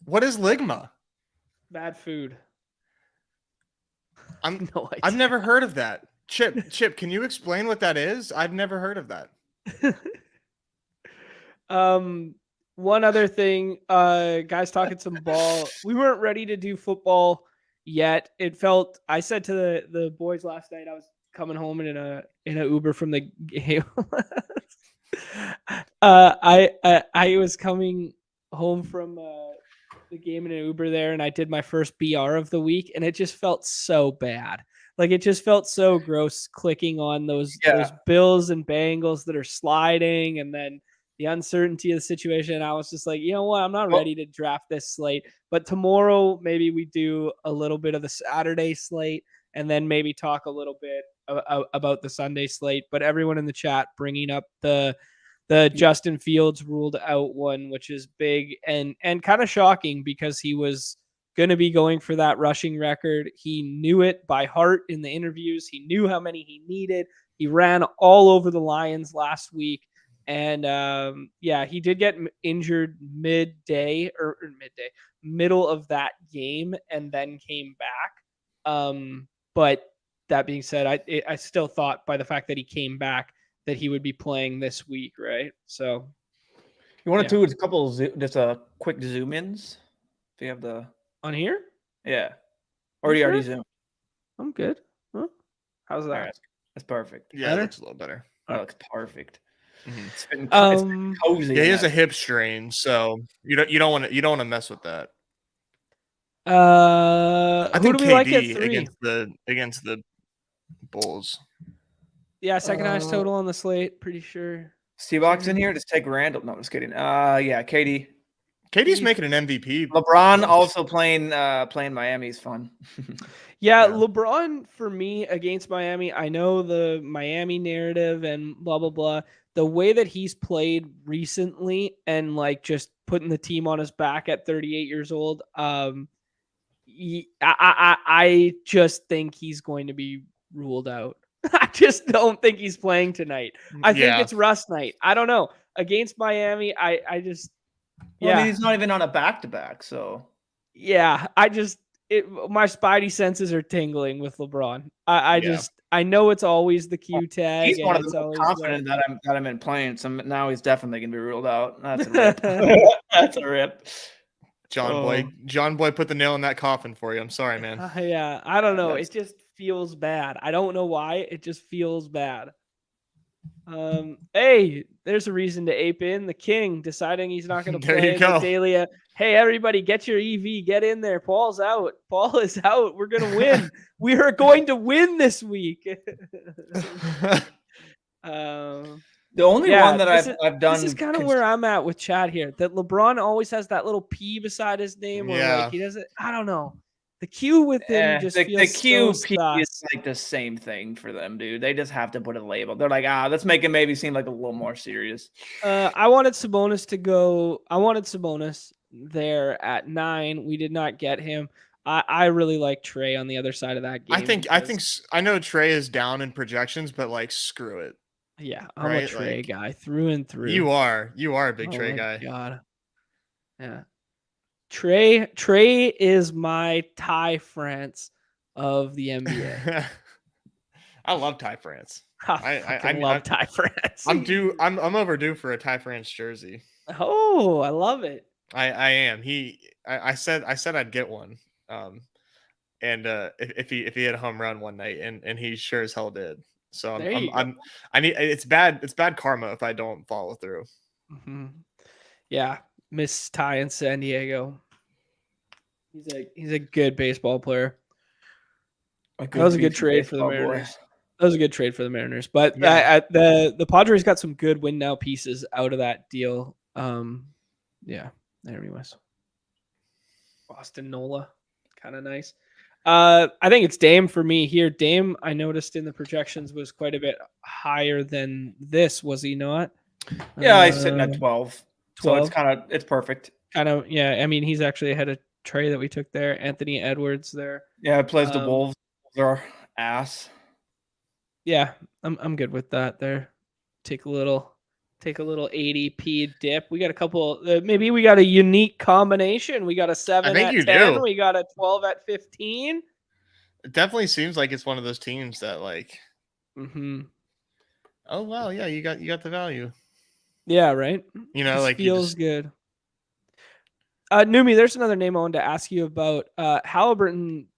[SPEAKER 2] What is Ligma?
[SPEAKER 1] Bad food.
[SPEAKER 2] I've never heard of that. Chip, can you explain what that is? I've never heard of that.
[SPEAKER 1] One other thing, guys talking some ball. We weren't ready to do football yet. I said to the boys last night, I was coming home in a Uber from the game. I was coming home from the game in an Uber there, and I did my first BR of the week, and it just felt so bad. Like it just felt so gross clicking on those Bills and Bengals that are sliding, and then the uncertainty of the situation. I was just like, you know what? I'm not ready to draft this slate, but tomorrow maybe we do a little bit of the Saturday slate, and then maybe talk a little bit about the Sunday slate. But everyone in the chat bringing up the Justin Fields ruled out one, which is big and kind of shocking because he was going to be going for that rushing record. He knew it by heart in the interviews. He knew how many he needed. He ran all over the Lions last week. And he did get injured middle of that game and then came back. But that being said, I still thought by the fact that he came back that he would be playing this week, right? So
[SPEAKER 3] you want to do a couple just a quick zoom ins if you have the
[SPEAKER 1] on here?
[SPEAKER 3] Yeah. Or you already zoomed?
[SPEAKER 1] I'm good. Huh? How's that?
[SPEAKER 3] Right. That's perfect.
[SPEAKER 2] Yeah, it looks a little better.
[SPEAKER 3] That looks perfect.
[SPEAKER 2] Mm-hmm.
[SPEAKER 3] It's been cozy.
[SPEAKER 2] Yeah, he has a hip strain, so you don't want to mess with that. I think
[SPEAKER 1] KD
[SPEAKER 2] like against the Bulls.
[SPEAKER 1] Yeah, second highest total on the slate, pretty sure.
[SPEAKER 3] Seahawks in here. Just take Randall. No, I'm just kidding. Yeah, KD.
[SPEAKER 2] KD's making an MVP.
[SPEAKER 3] LeBron also playing Miami's fun.
[SPEAKER 1] Yeah, LeBron for me against Miami. I know the Miami narrative and blah blah blah. The way that he's played recently and like just putting the team on his back at 38 years old, I just think he's going to be ruled out. I just don't think he's playing tonight. I think it's rust night. I don't know. Against Miami, I just
[SPEAKER 3] I mean, he's not even on a back-to-back, so
[SPEAKER 1] yeah, I just my spidey senses are tingling with LeBron. I know it's always the Q tag.
[SPEAKER 3] He's one of the most confident that I'm in playing. So now he's definitely gonna be ruled out. That's a rip. That's a rip.
[SPEAKER 2] John Boy put the nail in that coffin for you. I'm sorry, man.
[SPEAKER 1] Yeah, I don't know. It just feels bad. I don't know why. It just feels bad. Hey, there's a reason to ape in. The King deciding he's not going to play in the Dahlia. Hey, everybody, get your EV. Get in there. Paul's out. Paul is out. We're going to win. We are going to win this week.
[SPEAKER 3] The only one that I've done.
[SPEAKER 1] This is kind of where I'm at with Chad here. That LeBron always has that little P beside his name, or like he doesn't. I don't know. The Q with him just feels
[SPEAKER 3] the Q
[SPEAKER 1] so
[SPEAKER 3] P is like the same thing for them, dude. They just have to put a label. They're like, let's make it maybe seem like a little more serious.
[SPEAKER 1] I wanted Sabonis to go. I wanted Sabonis there at 9. We did not get him. I really like Trey on the other side of that game.
[SPEAKER 2] I know Trey is down in projections, but like screw it.
[SPEAKER 1] Yeah, I'm a Trey guy through and through.
[SPEAKER 2] You are a big Trey guy.
[SPEAKER 1] God. Yeah. Trey is my Ty France of the NBA.
[SPEAKER 2] I love Ty France.
[SPEAKER 1] I love Ty France.
[SPEAKER 2] I'm overdue for a Ty France jersey.
[SPEAKER 1] Oh, I love it.
[SPEAKER 2] I am. I said I'd get one. And if he had a home run one night, and he sure as hell did. So it's bad karma if I don't follow through.
[SPEAKER 1] Mm-hmm. Yeah. Miss Ty in San Diego. He's a good baseball player. That was a good trade for the Mariners. That was a good trade for the Mariners. But the Padres got some good win now pieces out of that deal. Anyways. Boston Nola. Kind of nice. I think it's Dame for me here. Dame, I noticed in the projections, was quite a bit higher than this, was he not?
[SPEAKER 3] Yeah, he's sitting at 12. So it's perfect.
[SPEAKER 1] Yeah. I mean, he's actually ahead of Trey that we took there. Anthony Edwards there.
[SPEAKER 3] Yeah, it plays the Wolves. They're ass.
[SPEAKER 1] Yeah, I'm good with that there. Take a little ADP dip. We got a couple. Maybe we got a unique combination. We got a 7 at 10. We got a 12 at 15.
[SPEAKER 2] It definitely seems like it's one of those teams that like.
[SPEAKER 1] Mm-hmm.
[SPEAKER 2] Oh wow, yeah, you got the value.
[SPEAKER 1] Yeah, right.
[SPEAKER 2] Like
[SPEAKER 1] feels good. Numi, there's another name I wanted to ask you about. Halliburton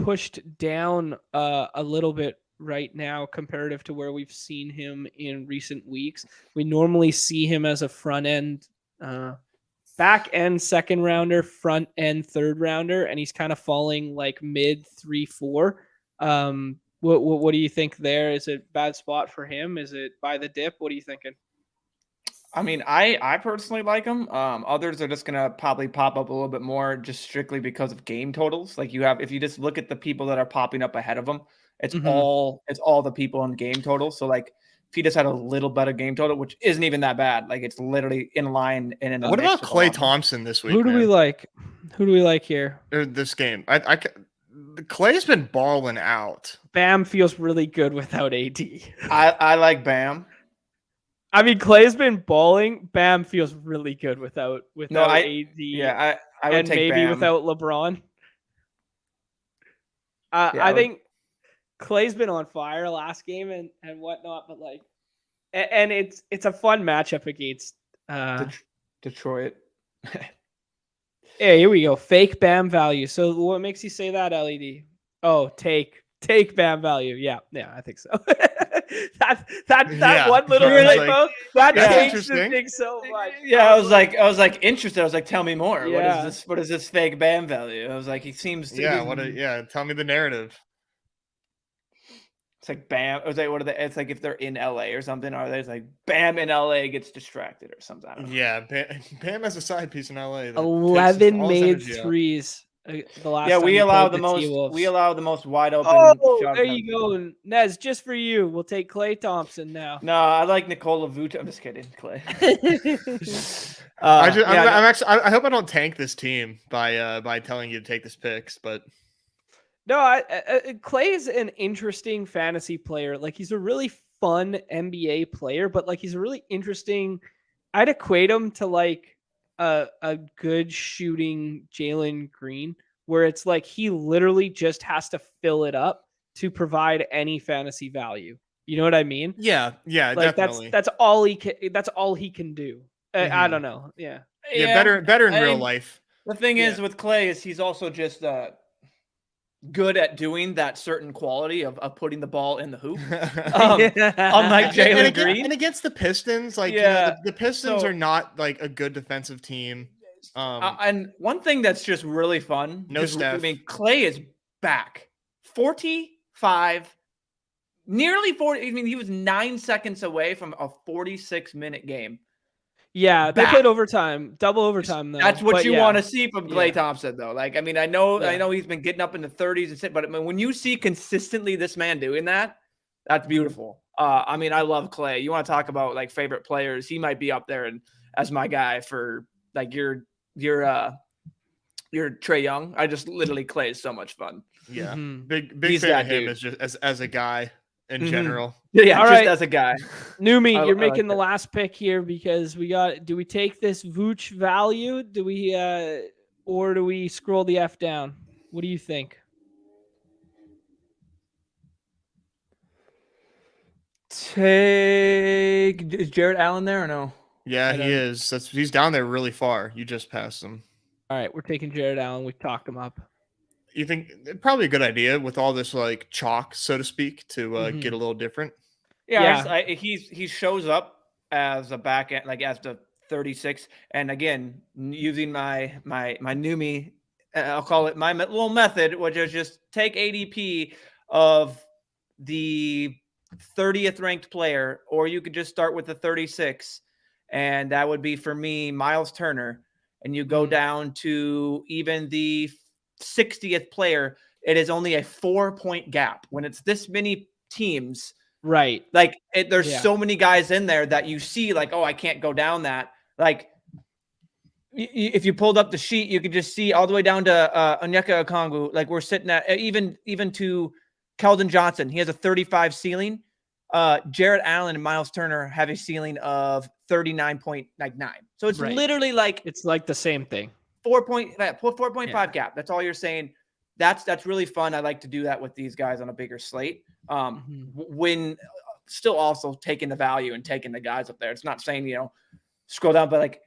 [SPEAKER 1] pushed down a little bit right now comparative to where we've seen him in recent weeks. We normally see him as a front end, back end second rounder, front end third rounder, and he's kind of falling like mid 3-4. What do you think there? Is it a bad spot for him? Is it by the dip? What are you thinking?
[SPEAKER 3] I mean, I personally like him. Others are just gonna probably pop up a little bit more just strictly because of game totals. Like if you just look at the people that are popping up ahead of him, it's all the people in game totals. So like if he just had a little better game total, which isn't even that bad, like it's literally in line and in.
[SPEAKER 2] What about Klay Thompson this week?
[SPEAKER 1] Who do we like? Who do we like here?
[SPEAKER 2] This game, Klay's been balling out.
[SPEAKER 1] Bam feels really good without AD.
[SPEAKER 3] I like Bam.
[SPEAKER 1] I mean, Klay's been balling. Bam feels really good without AD.
[SPEAKER 3] Yeah, I would
[SPEAKER 1] and
[SPEAKER 3] take
[SPEAKER 1] maybe
[SPEAKER 3] Bam.
[SPEAKER 1] without LeBron. I think Klay's been on fire last game and whatnot, but like, and it's a fun matchup against
[SPEAKER 3] Detroit.
[SPEAKER 1] Yeah, here we go. Fake Bam value. So what makes you say that, LED? Oh, take Bam value. Yeah, I think so. that one little typo that changed the thing so much.
[SPEAKER 3] Yeah, I was like interested. I was like, tell me more. Yeah. What is this fake Bam value? I was like, he seems to
[SPEAKER 2] tell me the narrative.
[SPEAKER 3] It's like Bam. It's like it's like if they're in LA or something, or there's like Bam in LA gets distracted or something. I don't know.
[SPEAKER 2] Yeah, Bam has a side piece in LA.
[SPEAKER 1] 11 made threes. The last
[SPEAKER 3] we allow the most. We allow the most wide open.
[SPEAKER 1] Oh, there you go, Nez. Just for you, we'll take Klay Thompson now.
[SPEAKER 3] No, I like Nikola Vucevic. I'm just kidding, Klay.
[SPEAKER 2] I hope I don't tank this team by telling you to take this picks, but
[SPEAKER 1] no, Klay is an interesting fantasy player. Like he's a really fun NBA player, but like he's a really interesting. I'd equate him to like a good shooting Jalen Green. where it's like he literally just has to fill it up to provide any fantasy value. You know what I mean?
[SPEAKER 2] Yeah,
[SPEAKER 1] Like
[SPEAKER 2] definitely.
[SPEAKER 1] that's all he can. That's all he can do. I don't know. Yeah.
[SPEAKER 2] Better in real life.
[SPEAKER 3] The thing is with Clay is he's also just good at doing that certain quality of putting the ball in the hoop. Unlike Jalen Green.
[SPEAKER 2] And against the Pistons, like the Pistons are not like a good defensive team.
[SPEAKER 3] And one thing that's just really fun.
[SPEAKER 2] No Steph.
[SPEAKER 3] I mean, Clay is back. 45, nearly 40. I mean, he was 9 seconds away from a 46-minute game.
[SPEAKER 1] Yeah, they played overtime, double overtime though.
[SPEAKER 3] That's what you want to see from Klay Thompson, though. Like, I mean, I know he's been getting up in the 30s and shit, but I mean, when you see consistently this man doing that, that's beautiful. I mean, I love Klay. You want to talk about like favorite players? He might be up there and as my guy for like your Trey Young. I just literally Klay is so much fun.
[SPEAKER 2] Yeah, big fan of him as a guy in general.
[SPEAKER 3] Yeah,
[SPEAKER 1] all
[SPEAKER 3] just
[SPEAKER 1] right.
[SPEAKER 3] as a guy.
[SPEAKER 1] Numi, you're making the last pick here because do we take this Vooch value? Do we or do we scroll the F down? What do you think?
[SPEAKER 3] Is Jared Allen there or no?
[SPEAKER 2] Yeah, he is. He's down there really far. You just passed him.
[SPEAKER 1] All right, we're taking Jared Allen. We've talked him up.
[SPEAKER 2] You think probably a good idea with all this like chalk, so to speak, to get a little different?
[SPEAKER 3] Yeah. He shows up as a back end, like as the 36, and again using my Numi, I'll call it my little method, which is just take ADP of the 30th ranked player, or you could just start with the 36, and that would be for me Miles Turner, and you go down to even the 60th player. It is only a 4-point gap when it's this many teams.
[SPEAKER 1] Right.
[SPEAKER 3] Like there's so many guys in there that you see like, oh, I can't go down that. Like if you pulled up the sheet, you could just see all the way down to Onyeka Okongwu. Like we're sitting at even to Keldon Johnson. He has a 35 ceiling. Jared Allen and Miles Turner have a ceiling of 39.9. So it's literally like
[SPEAKER 1] it's like the same thing.
[SPEAKER 3] 4.5 gap. That's all you're saying. That's really fun. I like to do that with these guys on a bigger slate. When still also taking the value and taking the guys up there. It's not saying, scroll down, but like,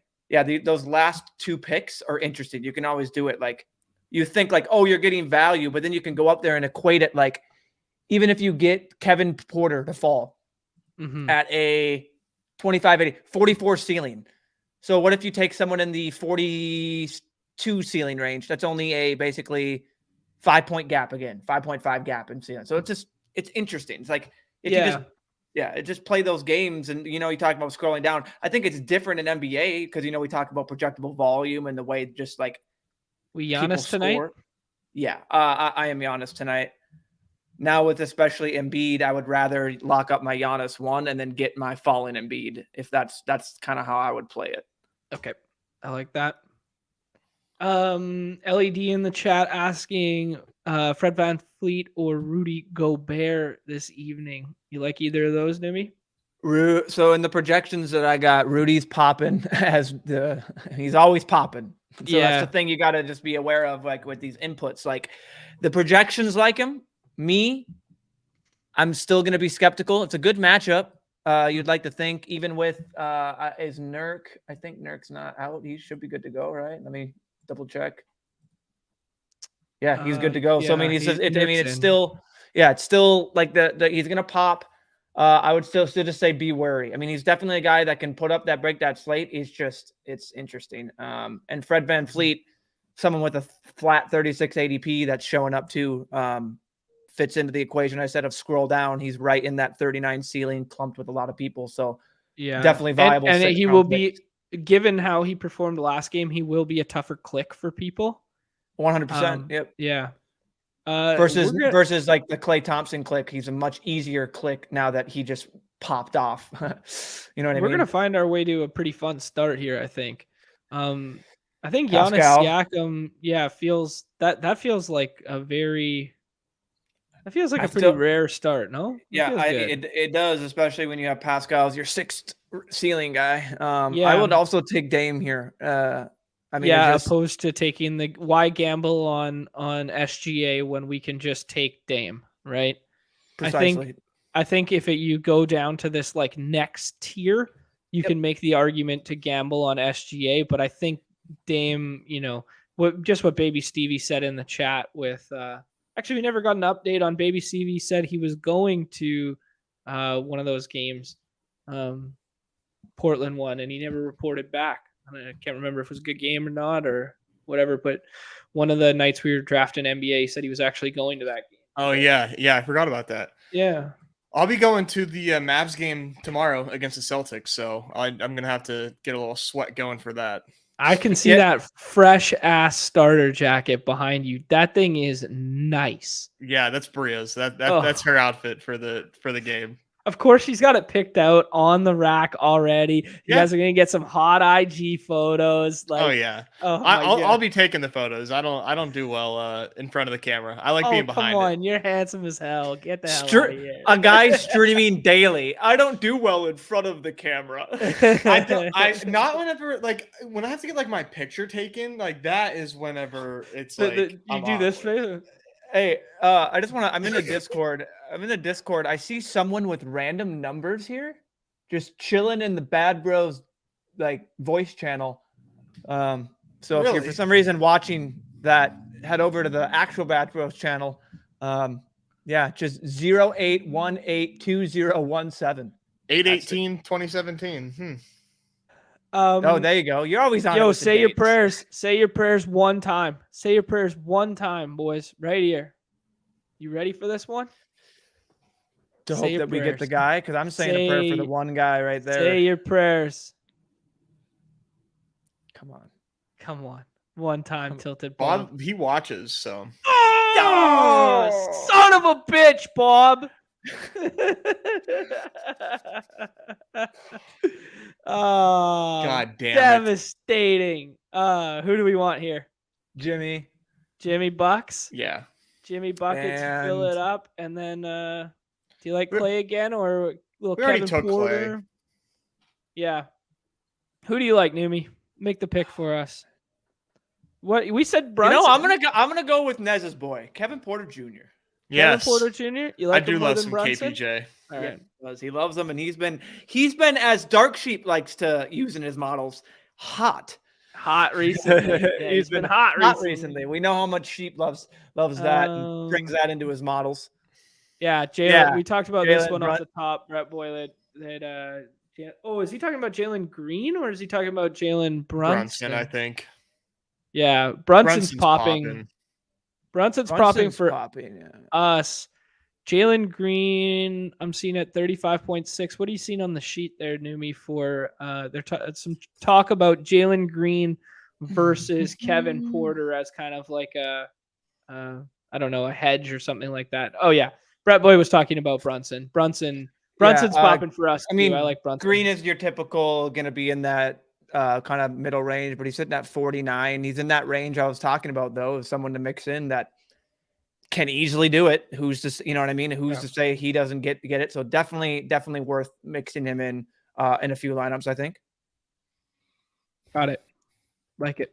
[SPEAKER 3] those last two picks are interesting. You can always do it. Like you think like, oh, you're getting value, but then you can go up there and equate it. Like even if you get Kevin Porter to fall at a 25, 44 ceiling. So what if you take someone in the 42 ceiling range? That's only a basically 5-point gap again, 5.5 gap in ceiling. So it's interesting. It's like if you just play those games and you talk about scrolling down. I think it's different in NBA because we talk about projectable volume and the way just like
[SPEAKER 1] we Giannis tonight.
[SPEAKER 3] Yeah, I am Giannis tonight. Now with especially Embiid, I would rather lock up my Giannis one and then get my falling Embiid if that's kind of how I would play it.
[SPEAKER 1] Okay, I like that. LED in the chat asking Fred VanVleet or Rudy Gobert this evening. You like either of those, Nimi?
[SPEAKER 3] So in the projections that I got, Rudy's popping he's always popping. So that's the thing you got to just be aware of, like with these inputs, like the projections like him. I'm still going to be skeptical. It's a good matchup. You'd like to think even with is Nurk. I think Nurk's not out. He should be good to go, right? Let me double check. Yeah, he's good to go. So I mean, it's still like the he's gonna pop. I would still just say be wary. I mean, he's definitely a guy that can put up break that slate. It's interesting. And Fred VanVleet, someone with a flat 36 ADP that's showing up too, fits into the equation. I said of scroll down, he's right in that 39 ceiling, clumped with a lot of people. So definitely viable.
[SPEAKER 1] And he will be, given how he performed last game, he will be a tougher click for people.
[SPEAKER 3] 100%. Yep.
[SPEAKER 1] Yeah.
[SPEAKER 3] Versus like the Klay Thompson click, he's a much easier click now that he just popped off. You know what I mean?
[SPEAKER 1] We're gonna find our way to a pretty fun start here, I think. I think Giannis Siakam, feels like a very. That feels like a pretty rare start, no?
[SPEAKER 3] It does, especially when you have Pascal as your sixth ceiling guy. I would also take Dame here. I mean,
[SPEAKER 1] yeah, opposed to taking why gamble on SGA when we can just take Dame, right?
[SPEAKER 3] precisely.
[SPEAKER 1] I think if you go down to this like next tier, you can make the argument to gamble on SGA, but I think Dame, what Baby Stevie said in the chat with actually we never got an update on Baby Stevie said he was going to one of those games, Portland one, and he never reported back. I can't remember if it was a good game or not or whatever, but one of the nights we were drafting NBA, he said he was actually going to that game.
[SPEAKER 2] Oh, yeah. I forgot about that.
[SPEAKER 1] Yeah.
[SPEAKER 2] I'll be going to the Mavs game tomorrow against the Celtics, so I'm going to have to get a little sweat going for that.
[SPEAKER 1] I can see that fresh ass starter jacket behind you. That thing is nice.
[SPEAKER 2] Yeah, that's Bria's. That's her outfit for the game.
[SPEAKER 1] Of course, she's got it picked out on the rack already. You guys are gonna get some hot IG photos.
[SPEAKER 2] I'll be taking the photos. I don't do well in front of the camera. I like being behind.
[SPEAKER 1] Come on, you're handsome as hell. Get the hell out of here.
[SPEAKER 3] A guy streaming daily. I don't do well in front of the camera.
[SPEAKER 2] I not whenever when I have to get my picture taken. That is whenever it's
[SPEAKER 1] you do this for.
[SPEAKER 3] Hey, I just want to. I'm in the Discord. I see someone with random numbers here, just chilling in the Bad Bros voice channel. So if you're for some reason watching that, head over to the actual Bad Bros channel. Just 08182017.
[SPEAKER 2] 8/18/2017.
[SPEAKER 3] Oh, there you go. You're always on.
[SPEAKER 1] Say your prayers. Say your prayers one time. Say your prayers one time, boys. Right here. You ready for this one?
[SPEAKER 3] To hope that we get the guy, because I'm saying a prayer for the one guy right there.
[SPEAKER 1] Say your prayers.
[SPEAKER 3] Come on.
[SPEAKER 1] One time, Tilted
[SPEAKER 2] Bob. He watches, so.
[SPEAKER 1] Oh, son of a bitch, Bob. Oh,
[SPEAKER 2] God damn
[SPEAKER 1] devastating. Who do we want here?
[SPEAKER 3] Jimmy
[SPEAKER 1] Bucks?
[SPEAKER 2] Yeah.
[SPEAKER 1] Jimmy Buckets, fill it up. And then do you like Clay again or little Kevin Porter? Clay. Yeah. Who do you like, Numi? Make the pick for us. What we said Brunson.
[SPEAKER 3] I'm gonna go with Nez's boy, Kevin Porter Jr.
[SPEAKER 1] Yes. Kevin Porter Jr. You like
[SPEAKER 2] I do love some
[SPEAKER 1] Brunson?
[SPEAKER 2] KPJ.
[SPEAKER 1] All right.
[SPEAKER 3] He loves them, and he's been as Dark Sheep likes to use in his models. Hot
[SPEAKER 1] recently. Yeah, he's been hot recently.
[SPEAKER 3] We know how much Sheep loves that and brings that into his models.
[SPEAKER 1] Yeah, Jalen. Yeah. We talked about this one off the top. Brett Boyle is he talking about Jalen Green or is he talking about Jalen Brunson?
[SPEAKER 2] I think.
[SPEAKER 1] Yeah, Brunson's popping. Brunson's popping for us. Jalen Green, I'm seeing at 35.6. What are you seeing on the sheet there, Numi? For some talk about Jalen Green versus Kevin Porter as kind of like a hedge or something like that. Oh yeah, Brett Boy was talking about Brunson. Brunson's popping for us. I like Brunson.
[SPEAKER 3] Green is your typical going to be in that kind of middle range, but he's sitting at 49. He's in that range I was talking about, though, as someone to mix in that can easily do it. Who's to, you know what I mean? Who's to say he doesn't get it? So definitely worth mixing him in a few lineups, I think.
[SPEAKER 1] Got it. Like it.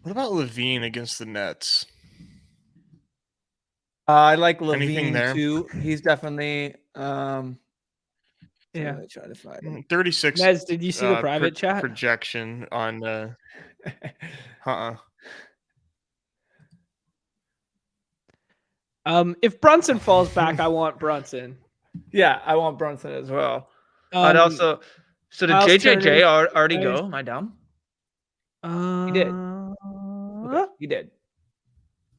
[SPEAKER 2] What about Levine against the Nets?
[SPEAKER 3] I like Levine too. He's definitely
[SPEAKER 1] try
[SPEAKER 3] to find him.
[SPEAKER 2] 36.
[SPEAKER 1] Nez, did you see the private chat
[SPEAKER 2] projection on
[SPEAKER 1] if Brunson falls back, I want Brunson.
[SPEAKER 3] Yeah, I want Brunson as well. I'd also. So did JJJ already go? Am I dumb? He did. Okay, he did.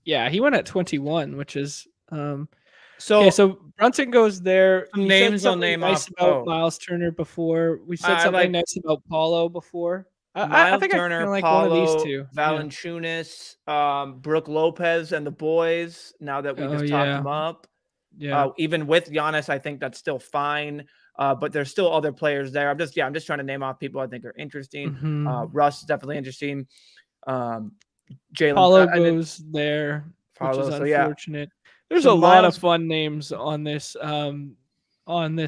[SPEAKER 1] Yeah, he went at 21, which is so Brunson goes there.
[SPEAKER 3] Some names I'll name
[SPEAKER 1] nice
[SPEAKER 3] off.
[SPEAKER 1] About Miles Turner before. We said something nice about Paulo before.
[SPEAKER 3] I think
[SPEAKER 1] Turner,
[SPEAKER 3] I
[SPEAKER 1] like
[SPEAKER 3] Paulo,
[SPEAKER 1] one of these two.
[SPEAKER 3] Valanciunas, Brooke Lopez, and the boys. Now that we just talked them up, even with Giannis, I think that's still fine. But there's still other players there. I'm just trying to name off people I think are interesting.
[SPEAKER 1] Mm-hmm.
[SPEAKER 3] Russ is definitely interesting. Jalen
[SPEAKER 1] Paulo goes there, which is
[SPEAKER 3] Paulo, so yeah.
[SPEAKER 1] unfortunate. There's
[SPEAKER 3] So
[SPEAKER 1] a lot of
[SPEAKER 3] Miles-
[SPEAKER 1] fun names on this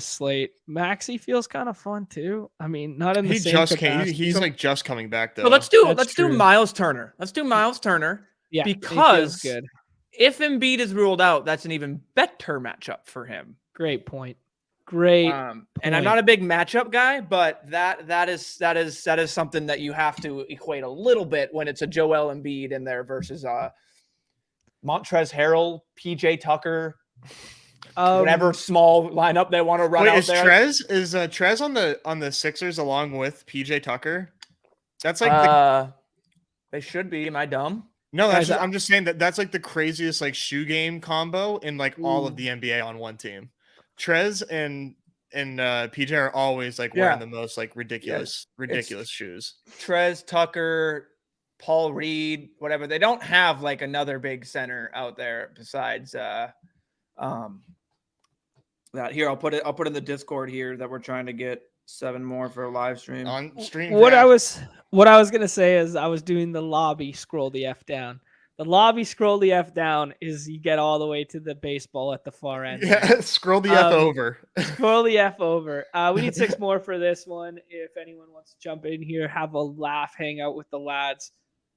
[SPEAKER 1] slate. Maxey feels kind of fun too. I mean, not in the
[SPEAKER 2] He
[SPEAKER 1] same
[SPEAKER 2] just came.
[SPEAKER 1] capacity.
[SPEAKER 2] He's like just coming back though.
[SPEAKER 3] So let's
[SPEAKER 1] That's
[SPEAKER 3] do
[SPEAKER 1] true.
[SPEAKER 3] Miles Turner. Let's do Miles Turner.
[SPEAKER 1] Yeah, he feels
[SPEAKER 3] because
[SPEAKER 1] good.
[SPEAKER 3] if Embiid is ruled out, that's an even better matchup for him.
[SPEAKER 1] Great point. Great.
[SPEAKER 3] And I'm not a big matchup guy, but that is something that you have to equate a little bit when it's a Joel Embiid in there versus Montrezl Harrell, PJ Tucker, whatever small lineup they want to run out there.
[SPEAKER 2] Is Trez on the Sixers along with PJ Tucker? That's like
[SPEAKER 3] they should be. Am I dumb?
[SPEAKER 2] No, I'm just saying that's like the craziest like shoe game combo in like all of the NBA on one team. Trez and PJ are always like wearing the most like ridiculous shoes.
[SPEAKER 3] Trez, Tucker, Paul Reed, whatever. They don't have like another big center out there besides that. Here, I'll put it in the Discord here that we're trying to get 7 more for a live stream.
[SPEAKER 2] On stream.
[SPEAKER 1] What I was gonna say is I was doing the lobby scroll the F down. The lobby scroll the F down is you get all the way to the baseball at the far end.
[SPEAKER 2] Yeah, scroll the F over.
[SPEAKER 1] Scroll the F over. We need 6 more for this one. If anyone wants to jump in here, have a laugh, hang out with the lads.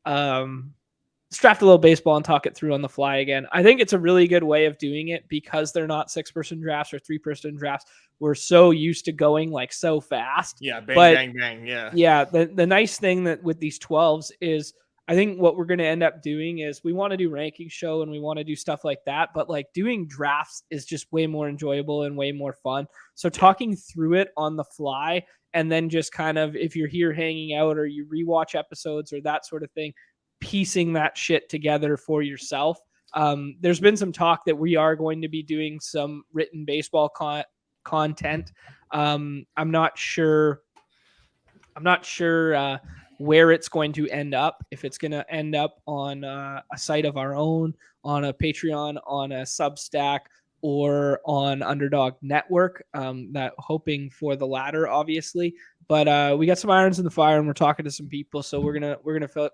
[SPEAKER 1] Let's draft a little baseball and talk it through on the fly again. I think it's a really good way of doing it because they're not 6-person drafts or 3-person drafts. We're so used to going like so fast.
[SPEAKER 2] Yeah, bang, bang. Yeah.
[SPEAKER 1] Yeah. The nice thing that with these 12s is I think what we're going to end up doing is we want to do ranking show and we want to do stuff like that. But like doing drafts is just way more enjoyable and way more fun. So talking through it on the fly and then just kind of if you're here hanging out or you rewatch episodes or that sort of thing, piecing that shit together for yourself. There's been some talk that we are going to be doing some written baseball content. I'm not sure where it's going to end up. If it's going to end up on a site of our own, on a Patreon, on a Substack, or on Underdog Network. That hoping for the latter, obviously. But we got some irons in the fire, and we're talking to some people, so we're gonna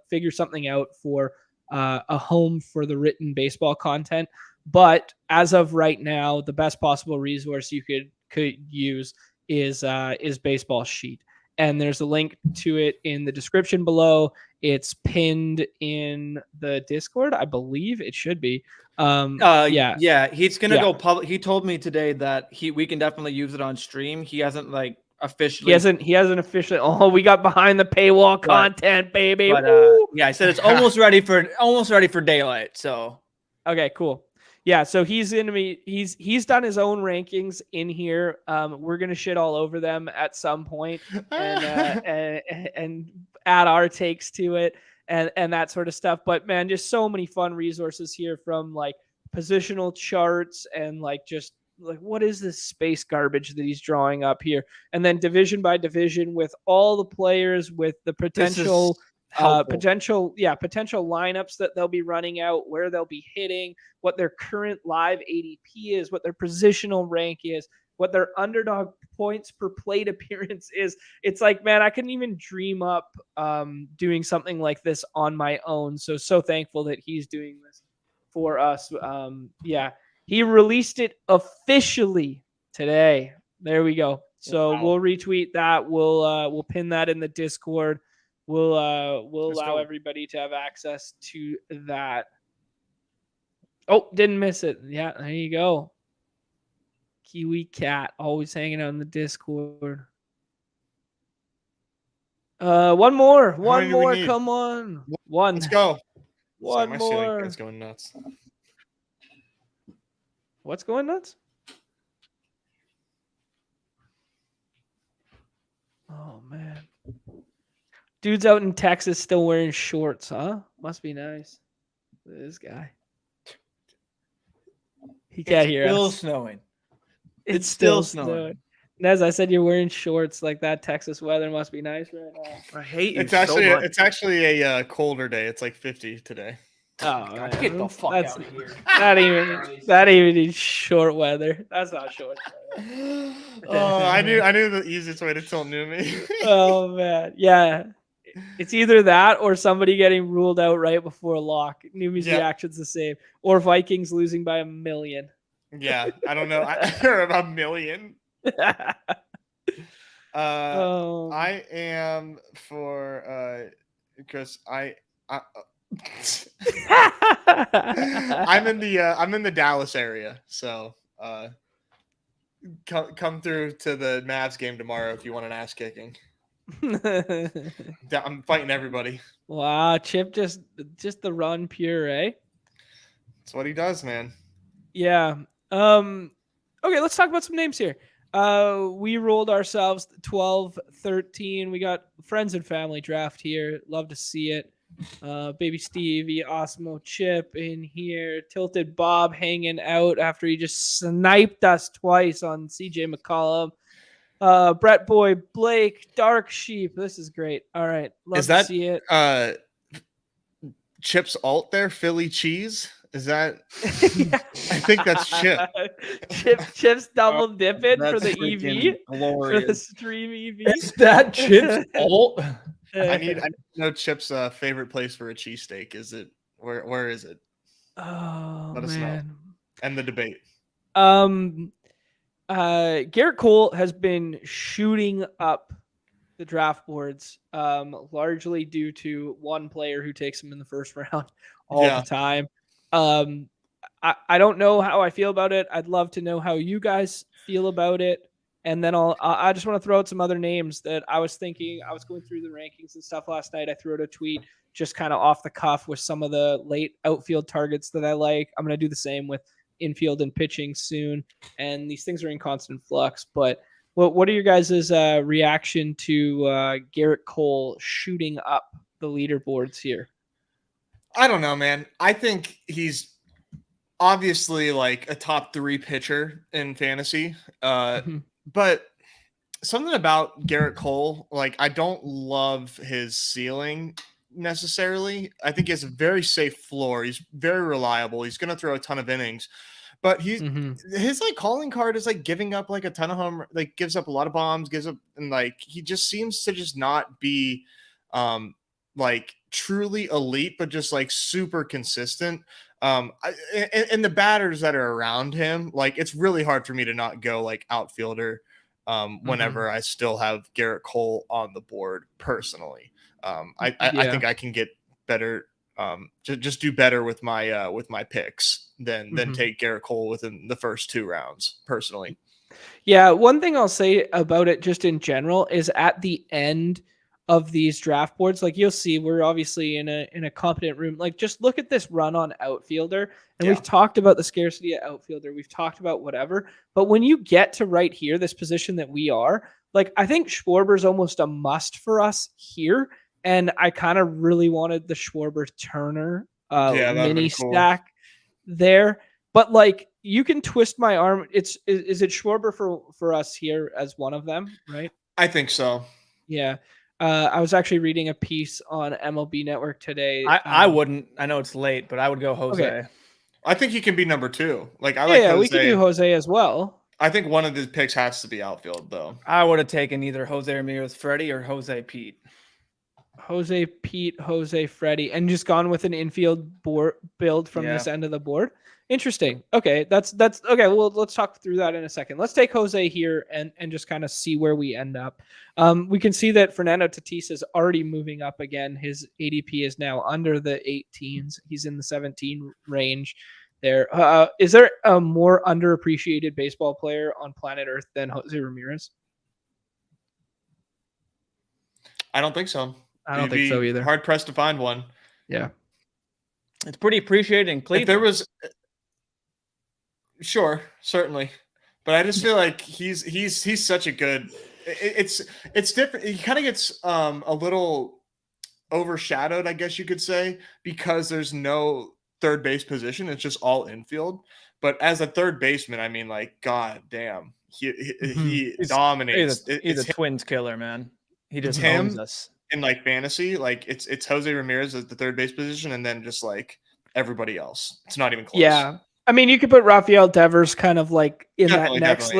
[SPEAKER 1] figure something out for a home for the written baseball content. But as of right now, the best possible resource you could use is Baseball Sheet, and there's a link to it in the description below. It's pinned in the Discord, I believe it should be.
[SPEAKER 3] Yeah. He's gonna go public. He told me today that we can definitely use it on stream. He hasn't like officially.
[SPEAKER 1] He hasn't officially. Oh, we got behind the paywall content, baby.
[SPEAKER 3] But I said it's almost ready for daylight. So
[SPEAKER 1] okay, cool. Yeah, so he's done his own rankings in here. We're gonna shit all over them at some point and add our takes to it and that sort of stuff. But man, just so many fun resources here from like positional charts and like just like what is this space garbage that he's drawing up here, and then division by division with all the players with the potential lineups that they'll be running out, where they'll be hitting, what their current live ADP is, what their positional rank is, what their underdog points per plate appearance is. It's like, man, I couldn't even dream up doing something like this on my own. So thankful that he's doing this for us. He released it officially today. There we go. So we'll retweet that. We'll pin that in the Discord. We'll allow everybody to have access to that. Oh, didn't miss it. Yeah, there you go. Kiwi Cat always hanging out in the Discord. One more. Come on. One.
[SPEAKER 2] Let's go.
[SPEAKER 1] One
[SPEAKER 2] my
[SPEAKER 1] more.
[SPEAKER 2] ceiling fan's going nuts.
[SPEAKER 1] What's going nuts? Oh man. Dude's out in Texas still wearing shorts, huh? Must be nice. This guy. He can't hear us.
[SPEAKER 3] It's still snowing.
[SPEAKER 1] It's still snowing. Nez, I said you're wearing shorts like that. Texas weather must be nice right now.
[SPEAKER 3] I hate you
[SPEAKER 2] It's
[SPEAKER 3] so much.
[SPEAKER 2] It's actually a colder day. It's like 50 today.
[SPEAKER 1] Oh,
[SPEAKER 3] God, get the fuck out of here.
[SPEAKER 1] Not even short weather. That's not short weather.
[SPEAKER 2] Oh, I knew the easiest way to tell new me.
[SPEAKER 1] Oh man. Yeah. It's either that or somebody getting ruled out right before lock. Newbie's reaction's the same. Or Vikings losing by 1 million.
[SPEAKER 2] Yeah, I don't know. Or about 1 million. I am for because I'm in the Dallas area, so come through to the Mavs game tomorrow if you want an ass kicking. I'm fighting everybody.
[SPEAKER 1] Wow, Chip just the run pure, eh?
[SPEAKER 2] That's what he does, man.
[SPEAKER 1] Yeah. Okay, let's talk about some names here. We rolled ourselves 12-13. We got friends and family draft here. Love to see it. Baby Stevie, Osmo Chip in here. Tilted Bob hanging out after he just sniped us twice on CJ McCollum. Brett Boy, Blake, Dark Sheep. This is great. All right. Love to see it.
[SPEAKER 2] Chip's alt there, Philly cheese? Is that? I think that's Chip.
[SPEAKER 1] Chip's double dipping for the EV.
[SPEAKER 3] Glorious.
[SPEAKER 1] For the stream EV.
[SPEAKER 3] Is that Chip's alt?
[SPEAKER 2] I need to know Chip's favorite place for a cheesesteak. Is it where is it?
[SPEAKER 1] Oh,
[SPEAKER 2] let us know. And the debate.
[SPEAKER 1] Garrett Cole has been shooting up the draft boards, largely due to one player who takes him in the first round all the time. I don't know how I feel about it. I'd love to know how you guys feel about it. And then I just want to throw out some other names that I was thinking. I was going through the rankings and stuff last night. I threw out a tweet just kind of off the cuff with some of the late outfield targets that I like. I'm going to do the same with infield and pitching soon. And these things are in constant flux. But what are your guys' reaction to Garrett Cole shooting up the leaderboards here?
[SPEAKER 2] I don't know, man. I think he's obviously like a top 3 pitcher in fantasy. But something about Garrett Cole, like I don't love his ceiling necessarily. I think he has a very safe floor. He's very reliable. He's going to throw a ton of innings. But his like calling card is like giving up like a ton of home, like gives up a lot of bombs, and like he just seems to just not be like truly elite, but just like super consistent. And the batters that are around him, like it's really hard for me to not go like outfielder whenever I still have Garrett Cole on the board personally. I think I can get better, just do better with my picks than take Garrett Cole within the first 2 rounds personally.
[SPEAKER 1] Yeah, one thing I'll say about it just in general is at the end of these draft boards, like you'll see, we're obviously in a competent room. Like just look at this run on outfielder, and we've talked about the scarcity of outfielder. We've talked about whatever, but when you get to right here, this position that we are, like I think Schwarber's almost a must for us here, and I kind of really wanted the Schwarber Turner mini stack there, but like you can twist my arm. Is it Schwarber for us here as one of them, right?
[SPEAKER 2] I think so.
[SPEAKER 1] Yeah. I was actually reading a piece on MLB Network today.
[SPEAKER 3] I wouldn't. I know it's late, but I would go Jose.
[SPEAKER 1] Okay.
[SPEAKER 2] I think he can be number 2. Like I like Jose.
[SPEAKER 1] We can do Jose as well.
[SPEAKER 2] I think one of the picks has to be outfield though.
[SPEAKER 3] I would have taken either Jose Ramirez Freddie or Jose Pete.
[SPEAKER 1] Jose Pete, Jose Freddie, and just gone with an infield build from this end of the board. Interesting. Okay, that's okay. Well, let's talk through that in a second. Let's take Jose here and just kind of see where we end up. We can see that Fernando Tatis is already moving up again. His ADP is now under the 18s. He's in the 17 range there. Is there a more underappreciated baseball player on planet Earth than Jose Ramirez?
[SPEAKER 2] I don't think so.
[SPEAKER 1] I don't think so either.
[SPEAKER 2] Hard pressed to find one.
[SPEAKER 1] Yeah.
[SPEAKER 3] It's pretty appreciated in Cleveland.
[SPEAKER 2] If there was, sure, certainly, but I just feel like he's such a good. It's different. He kind of gets a little overshadowed, I guess you could say, because there's no third base position. It's just all infield. But as a third baseman, I mean, like, god damn, he dominates.
[SPEAKER 3] He's a Twins killer, man. He just owns us.
[SPEAKER 2] In like fantasy, like it's Jose Ramirez as the third base position, and then just like everybody else. It's not even close.
[SPEAKER 1] Yeah, I mean, you could put Rafael Devers kind of like in that next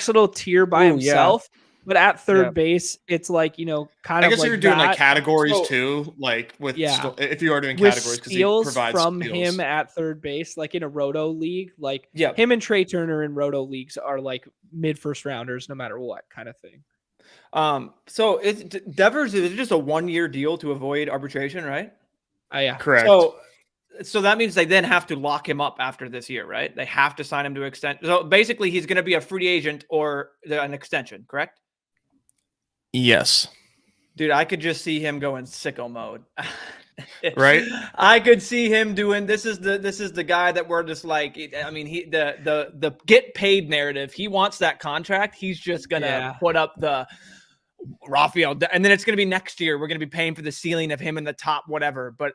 [SPEAKER 1] little tier by himself. But at third base, it's like, kind
[SPEAKER 2] I
[SPEAKER 1] of
[SPEAKER 2] guess
[SPEAKER 1] like
[SPEAKER 2] you're doing like
[SPEAKER 1] that.
[SPEAKER 2] categories too, like with if you are doing
[SPEAKER 1] With
[SPEAKER 2] categories because he
[SPEAKER 1] steals
[SPEAKER 2] provides
[SPEAKER 1] from
[SPEAKER 2] steals.
[SPEAKER 1] him at third base, like in a roto league, like
[SPEAKER 3] Yeah.
[SPEAKER 1] him and Trey Turner in roto leagues are like mid first rounders, no matter what kind of thing.
[SPEAKER 3] So Devers is just a 1-year deal to avoid arbitration, right?
[SPEAKER 1] Yeah.
[SPEAKER 2] Correct.
[SPEAKER 3] So that means they then have to lock him up after this year, right? They have to sign him to extend. So basically, he's going to be a free agent or an extension, correct?
[SPEAKER 2] Yes.
[SPEAKER 3] Dude, I could just see him going sicko mode.
[SPEAKER 2] Right?
[SPEAKER 3] I could see him doing this is the guy that we're just like, I mean, the get paid narrative. He wants that contract. He's just gonna put up the Rafael, and then it's gonna be next year. We're gonna be paying for the ceiling of him in the top whatever. But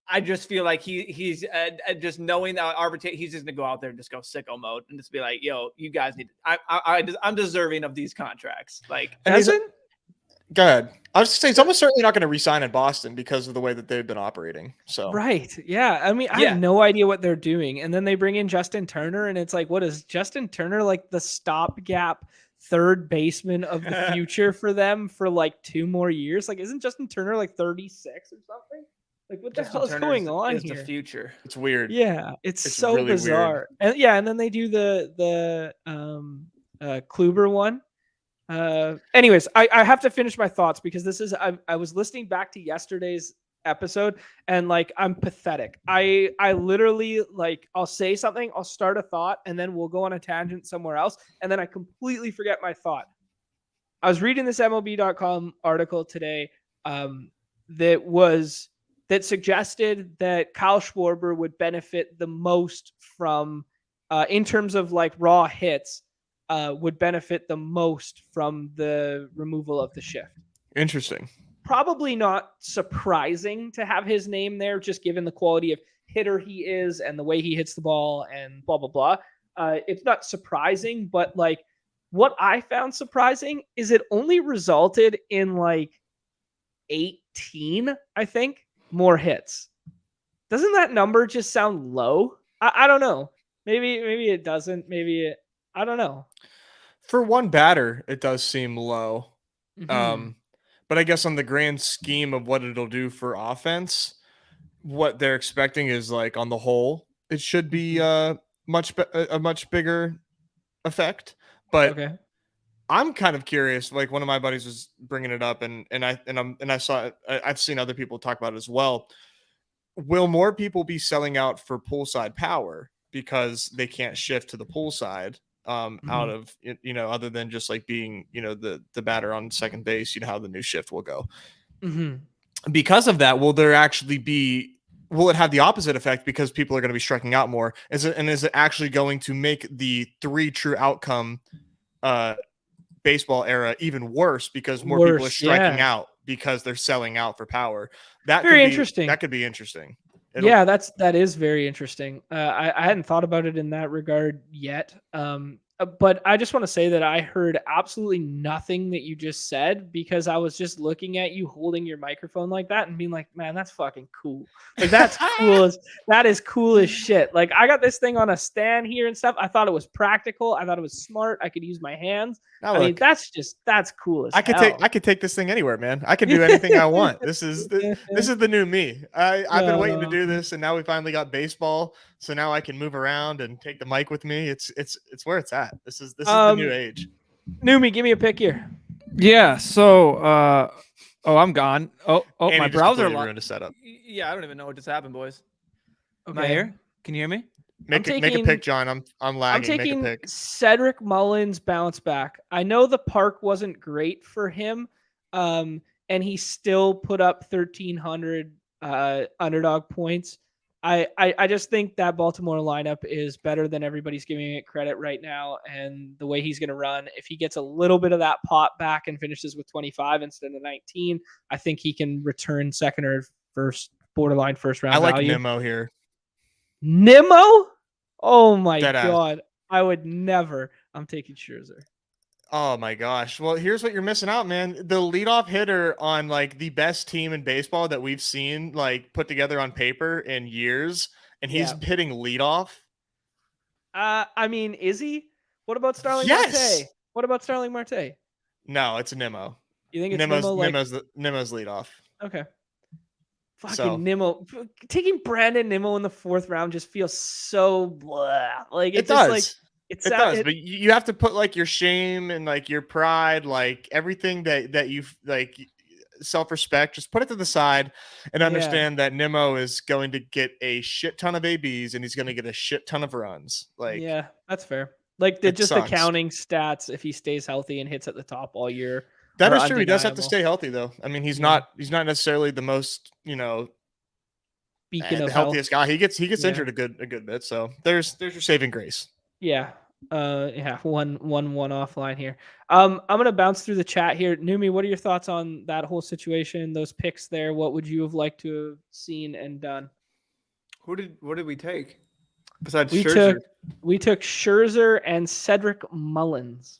[SPEAKER 3] I just feel like he's just knowing that arbitrate, he's just gonna go out there and just go sicko mode and just be like, yo, you guys need. I'm deserving of these contracts. Like,
[SPEAKER 2] go ahead. I was saying he's almost certainly not going to resign in Boston because of the way that they've been operating. So
[SPEAKER 1] right, yeah. I mean, I have no idea what they're doing, and then they bring in Justin Turner, and it's like, what is Justin Turner like the stopgap third baseman of the future for them for like 2 more years? Like, isn't Justin Turner like 36 or something? Like, what the hell is going on here?
[SPEAKER 3] The future.
[SPEAKER 2] It's weird.
[SPEAKER 1] Yeah, it's so really bizarre. Weird. And then they do the Kluber one. Anyways, I have to finish my thoughts because this is I was listening back to yesterday's episode and like I'm pathetic. I literally like I'll say something, I'll start a thought, and then we'll go on a tangent somewhere else, and then I completely forget my thought. I was reading this MLB.com article today that suggested that Kyle Schwarber would benefit the most from in terms of like raw hits. Would benefit the most from the removal of the shift.
[SPEAKER 2] Interesting.
[SPEAKER 1] Probably not surprising to have his name there, just given the quality of hitter he is and the way he hits the ball and blah, blah, blah. It's not surprising, but like what I found surprising is it only resulted in like 18, I think, more hits. Doesn't that number just sound low? I don't know. Maybe it doesn't. I don't know.
[SPEAKER 2] For one batter, it does seem low.
[SPEAKER 1] Mm-hmm.
[SPEAKER 2] But I guess on the grand scheme of what it'll do for offense, what they're expecting is like on the whole, it should be a much bigger effect. But I'm kind of curious. Like one of my buddies was bringing it up, and I saw it. I've seen other people talk about it as well. Will more people be selling out for poolside power because they can't shift to the poolside? Out of other than just like being the batter on second base, how the new shift will go. Because of that, will it have the opposite effect because people are going to be striking out more? Is it actually going to make the 3 true outcome baseball era even worse because more people are striking out because they're selling out for power? Interesting. That could be interesting.
[SPEAKER 1] That is very interesting. I hadn't thought about it in that regard yet. But I just want to say that I heard absolutely nothing that you just said because I was just looking at you holding your microphone like that and being like, man, that's fucking cool. Like that's that is cool as shit. Like I got this thing on a stand here and stuff. I thought it was practical. I thought it was smart. I could use my hands. I mean, that's cool as hell.
[SPEAKER 2] I could take this thing anywhere, man. I can do anything I want. This is the new me. I've been waiting to do this, and now we finally got baseball. So now I can move around and take the mic with me. It's where it's at. This is the new age.
[SPEAKER 1] Numi, give me a pick here.
[SPEAKER 3] Yeah. So, I'm gone. Oh,
[SPEAKER 2] Andy
[SPEAKER 3] my browser
[SPEAKER 2] ruined a setup.
[SPEAKER 3] Yeah, I don't even know what just happened, boys. Okay. Am I here? Can you hear me?
[SPEAKER 2] Make a pick, John. I'm lagging.
[SPEAKER 1] I'm taking
[SPEAKER 2] make a pick.
[SPEAKER 1] Cedric Mullins bounce back. I know the park wasn't great for him, and he still put up 1,300 underdog points. I just think that Baltimore lineup is better than everybody's giving it credit right now, and the way he's going to run, if he gets a little bit of that pop back and finishes with 25 instead of 19, I think he can return second or borderline first round value.
[SPEAKER 2] I like Nimmo here.
[SPEAKER 1] Nimmo? Oh my God. I would never. I'm taking Scherzer.
[SPEAKER 2] Oh my gosh. Well, here's what you're missing out, man. The leadoff hitter on like the best team in baseball that we've seen like put together on paper in years, and he's hitting leadoff.
[SPEAKER 1] I mean, is he? What about Starling
[SPEAKER 2] Yes.
[SPEAKER 1] Marte? What about Starling Marte?
[SPEAKER 2] No, it's Nimmo.
[SPEAKER 1] You think it's Nimmo?
[SPEAKER 2] Nimmo's lead off.
[SPEAKER 1] Okay. Fucking
[SPEAKER 2] So-
[SPEAKER 1] Nimmo. Taking Brandon Nimmo in the 4th round just feels so blah. Like
[SPEAKER 2] It
[SPEAKER 1] just
[SPEAKER 2] does.
[SPEAKER 1] like
[SPEAKER 2] It does, but you have to put like your shame and like your pride, like everything that you like, self-respect, just put it to the side and understand that Nimmo is going to get a shit ton of ABs and he's going to get a shit ton of runs. Like,
[SPEAKER 1] yeah, that's fair. Like the counting stats if he stays healthy and hits at the top all year.
[SPEAKER 2] That is true. He does have to stay healthy though. I mean, he's not necessarily the most,
[SPEAKER 1] beacon of
[SPEAKER 2] the healthiest guy. He gets injured a good bit. So there's your saving grace.
[SPEAKER 1] Yeah. One offline here. I'm gonna bounce through the chat here. Numi, what are your thoughts on that whole situation? Those picks there. What would you have liked to have seen and done?
[SPEAKER 3] What did we take? Besides
[SPEAKER 1] we
[SPEAKER 3] Scherzer?
[SPEAKER 1] We took Scherzer and Cedric Mullins.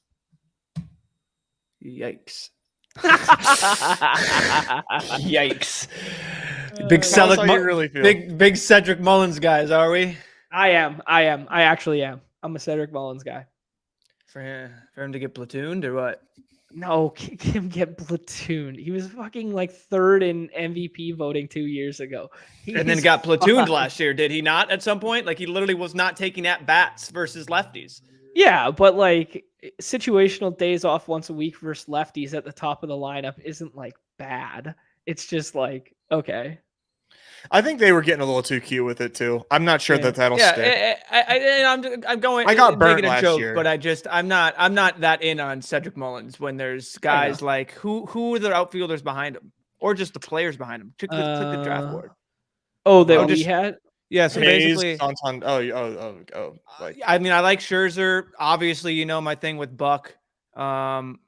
[SPEAKER 3] Yikes. Yikes. Big Cedric Mullins guys, are we?
[SPEAKER 1] I am. I actually am. I'm a Cedric Mullins guy.
[SPEAKER 3] For him to get platooned or what?
[SPEAKER 1] No, him get platooned. He was fucking like 3rd in MVP voting 2 years ago.
[SPEAKER 3] And then got platooned last year, did he not? At some point, like he literally was not taking at bats versus lefties.
[SPEAKER 1] Yeah, but like situational days off once a week versus lefties at the top of the lineup isn't like bad. It's just like, okay.
[SPEAKER 2] I think they were getting a little too cute with it too. I'm not sure that'll stick.
[SPEAKER 3] I'm going.
[SPEAKER 2] I got burnt last
[SPEAKER 3] joke,
[SPEAKER 2] year,
[SPEAKER 3] but I'm not that in on Cedric Mullins when there's guys like who are the outfielders behind him or just the players behind him. Click the draft board.
[SPEAKER 1] Oh, that we had.
[SPEAKER 3] Yeah, so basically,
[SPEAKER 2] like,
[SPEAKER 3] I mean, I like Scherzer. Obviously, my thing with Buck. Honestly,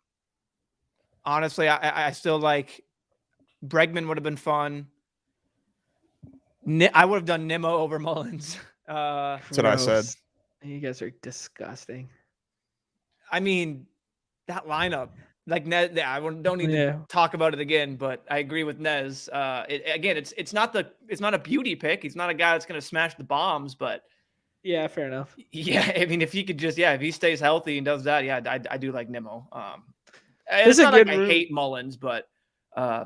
[SPEAKER 3] I still like Bregman. Would have been fun. I would have done Nimmo over Mullins.
[SPEAKER 2] That's what I said.
[SPEAKER 1] You guys are disgusting.
[SPEAKER 3] I mean, that lineup, like Nez, I don't need to talk about it again, but I agree with Nez. It's not a beauty pick. He's not a guy that's going to smash the bombs, but
[SPEAKER 1] yeah, fair enough.
[SPEAKER 3] Yeah, I mean, if he could just, if he stays healthy and does that, I do like Nimmo.
[SPEAKER 1] This is a good
[SPEAKER 3] I hate Mullins, but
[SPEAKER 1] this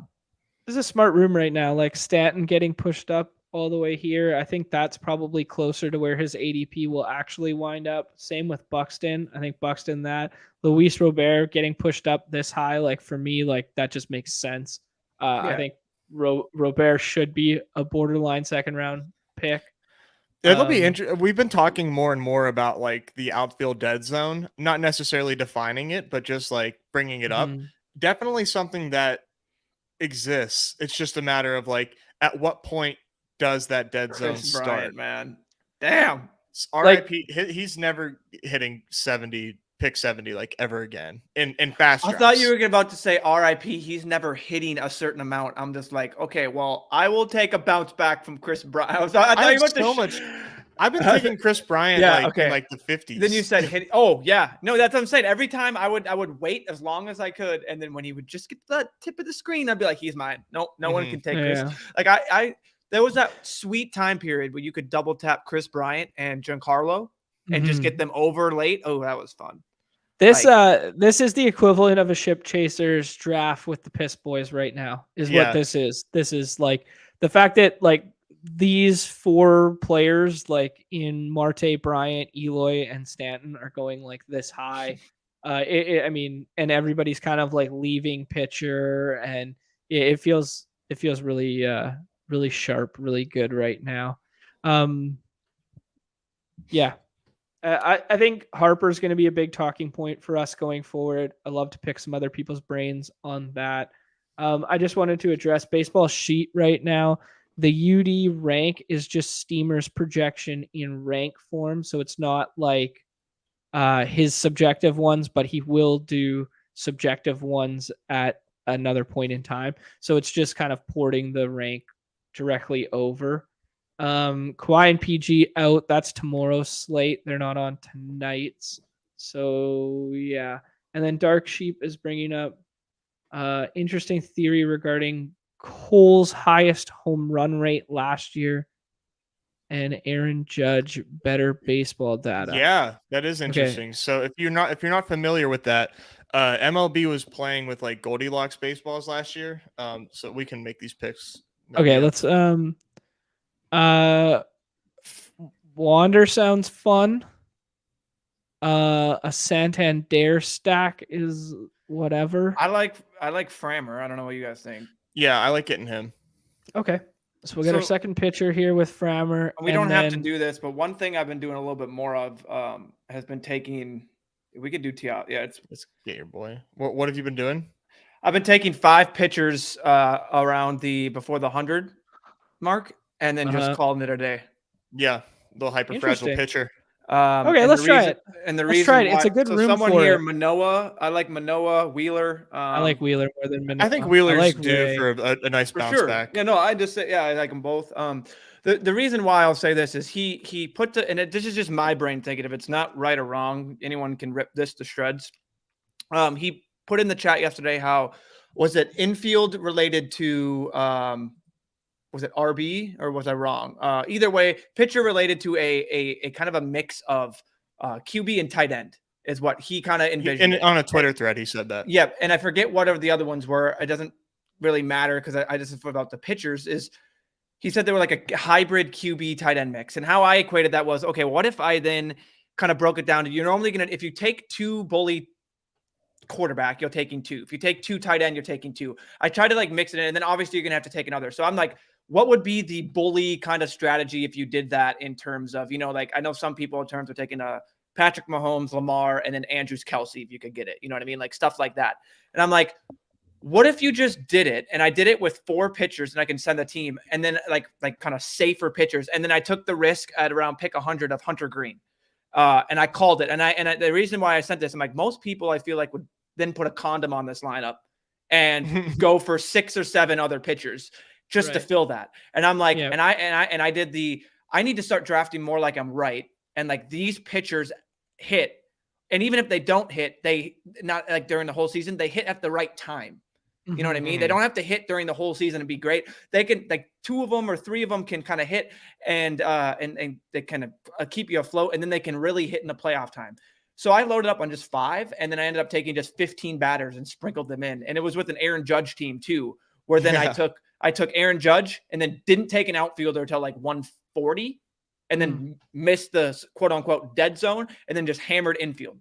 [SPEAKER 1] is a smart room right now. Like Stanton getting pushed up all the way here. I think that's probably closer to where his ADP will actually wind up. Same with Buxton. I think Buxton that. Luis Robert getting pushed up this high, like for me, like that just makes sense. I think Robert should be a borderline 2nd round pick.
[SPEAKER 2] It'll be interesting. We've been talking more and more about like the outfield dead zone, not necessarily defining it, but just like bringing it up. Definitely something that exists. It's just a matter of like, at what point does that dead zone start?
[SPEAKER 3] Bryant, man, damn.
[SPEAKER 2] RIP. He's never hitting 70, pick 70 like ever again in fast.
[SPEAKER 3] I thought you were about to say RIP. He's never hitting a certain amount. I'm just like, okay, well, I will take a bounce back from Chris Bryant. I thought you were so much.
[SPEAKER 2] I've been taking Chris Bryant in like the 50s.
[SPEAKER 3] Then you said hit. Oh yeah, no, that's what I'm saying. Every time I would wait as long as I could, and then when he would just get to the tip of the screen, I'd be like, he's mine. No one can take Chris. Like I there was that sweet time period where you could double tap Chris Bryant and Giancarlo and just get them over late. Oh, that was fun.
[SPEAKER 1] This is the equivalent of a Ship Chasers draft with the Piss Boys right now. What this is. This is like the fact that like these 4 players like in Marte, Bryant, Eloy, and Stanton are going like this high. I mean, and everybody's kind of like leaving pitcher, and it feels really really sharp, really good right now. I think Harper's going to be a big talking point for us going forward. I love to pick some other people's brains on that. I just wanted to address baseball sheet right now. The UD rank is just Steamer's projection in rank form. So it's not like his subjective ones, but he will do subjective ones at another point in time. So it's just kind of porting the rank directly over. Kawhi and PG out. That's tomorrow's slate. They're not on tonight's. So yeah. And then Dark Sheep is bringing up interesting theory regarding Cole's highest home run rate last year and Aaron Judge better baseball data.
[SPEAKER 2] Yeah, that is interesting. Okay. So if you're not familiar with that, MLB was playing with like Goldilocks baseballs last year. So we can make these picks.
[SPEAKER 1] Okay, let's Wander sounds fun. A Santander stack is whatever.
[SPEAKER 3] I like Frammer. I don't know what you guys think.
[SPEAKER 2] Yeah, I like getting him.
[SPEAKER 1] Okay. So we'll get our second pitcher here with Frammer.
[SPEAKER 3] We don't have to do this, but one thing I've been doing a little bit more of has been taking. We could do TL. Yeah,
[SPEAKER 2] let's get your boy. What have you been doing?
[SPEAKER 3] I've been taking 5 pitchers around before the 100 mark, and then just calling it a day.
[SPEAKER 2] Yeah, little hyper fragile pitcher.
[SPEAKER 1] Okay, let's try it.
[SPEAKER 3] And the
[SPEAKER 1] let's
[SPEAKER 3] reason
[SPEAKER 1] try it.
[SPEAKER 3] Why,
[SPEAKER 1] it's a good room
[SPEAKER 3] someone
[SPEAKER 1] for
[SPEAKER 3] here,
[SPEAKER 1] it.
[SPEAKER 3] Manoah. I like Manoah, Wheeler.
[SPEAKER 1] I like Wheeler more than Manoah.
[SPEAKER 2] I think Wheeler's due for a nice bounce back.
[SPEAKER 3] Yeah, no, I just say I like them both. The reason why I'll say this is he put this is just my brain thinking. If it's not right or wrong, anyone can rip this to shreds. He put in the chat yesterday how was it infield related to was it RB or was I wrong? Either way, pitcher related to a kind of a mix of QB and tight end is what he kind of envisioned.
[SPEAKER 2] On a Twitter thread, he said that.
[SPEAKER 3] Yeah, and I forget whatever the other ones were. It doesn't really matter because I just thought about the pitchers. Is he said they were like a hybrid QB tight end mix, and how I equated that was okay. What if I then kind of broke it down to you're normally gonna if you take 2 bully quarterback, you're taking 2. If you take 2 tight end, you're taking 2. I tried to like mix it in, and then obviously you're gonna have to take another. So I'm like, what would be the bully kind of strategy if you did that in terms of, like I know some people in terms of taking a Patrick Mahomes, Lamar, and then Andrews, Kelsey, if you could get it, you know what I mean? Like stuff like that. And I'm like, what if you just did it? And I did it with 4 pitchers and I can send the team and then like kind of safer pitchers. And then I took the risk at around pick 100 of Hunter Green. And I called it. And the reason why I sent this, I'm like, most people I feel like would then put a condom on this lineup and go for 6 or 7 other pitchers just to fill that. And I'm like, and I did I need to start drafting more like I'm right. And like these pitchers hit. And even if they don't hit, they not like during the whole season, they hit at the right time. You know what I mean? They don't have to hit during the whole season and be great. They can like 2 of them or 3 of them can kind of hit and they kind of keep you afloat. And then they can really hit in the playoff time. So I loaded up on just 5 and then I ended up taking just 15 batters and sprinkled them in. And it was with an Aaron Judge team too, where then I took Aaron Judge and then didn't take an outfielder until like 140 and then missed the quote unquote dead zone and then just hammered infield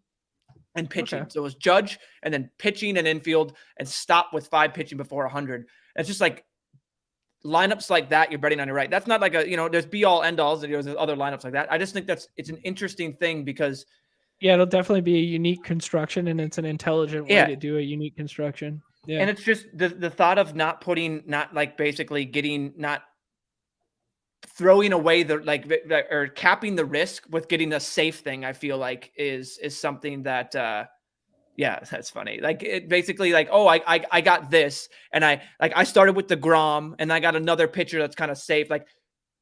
[SPEAKER 3] and pitching. So it was Judge and then pitching and infield and stop with 5 pitching before 100. It's just like lineups like that. You're betting on your right. That's not like there's be all end alls. There's other lineups like that. I just think it's an interesting thing because
[SPEAKER 1] it'll definitely be a unique construction and it's an intelligent way to do a unique construction. Yeah.
[SPEAKER 3] And it's just the thought of not throwing away or capping the risk with getting the safe thing, I feel like is something that, that's funny. Like it basically like, oh, I got this. And I started with DeGrom and I got another pitcher that's kind of safe. Like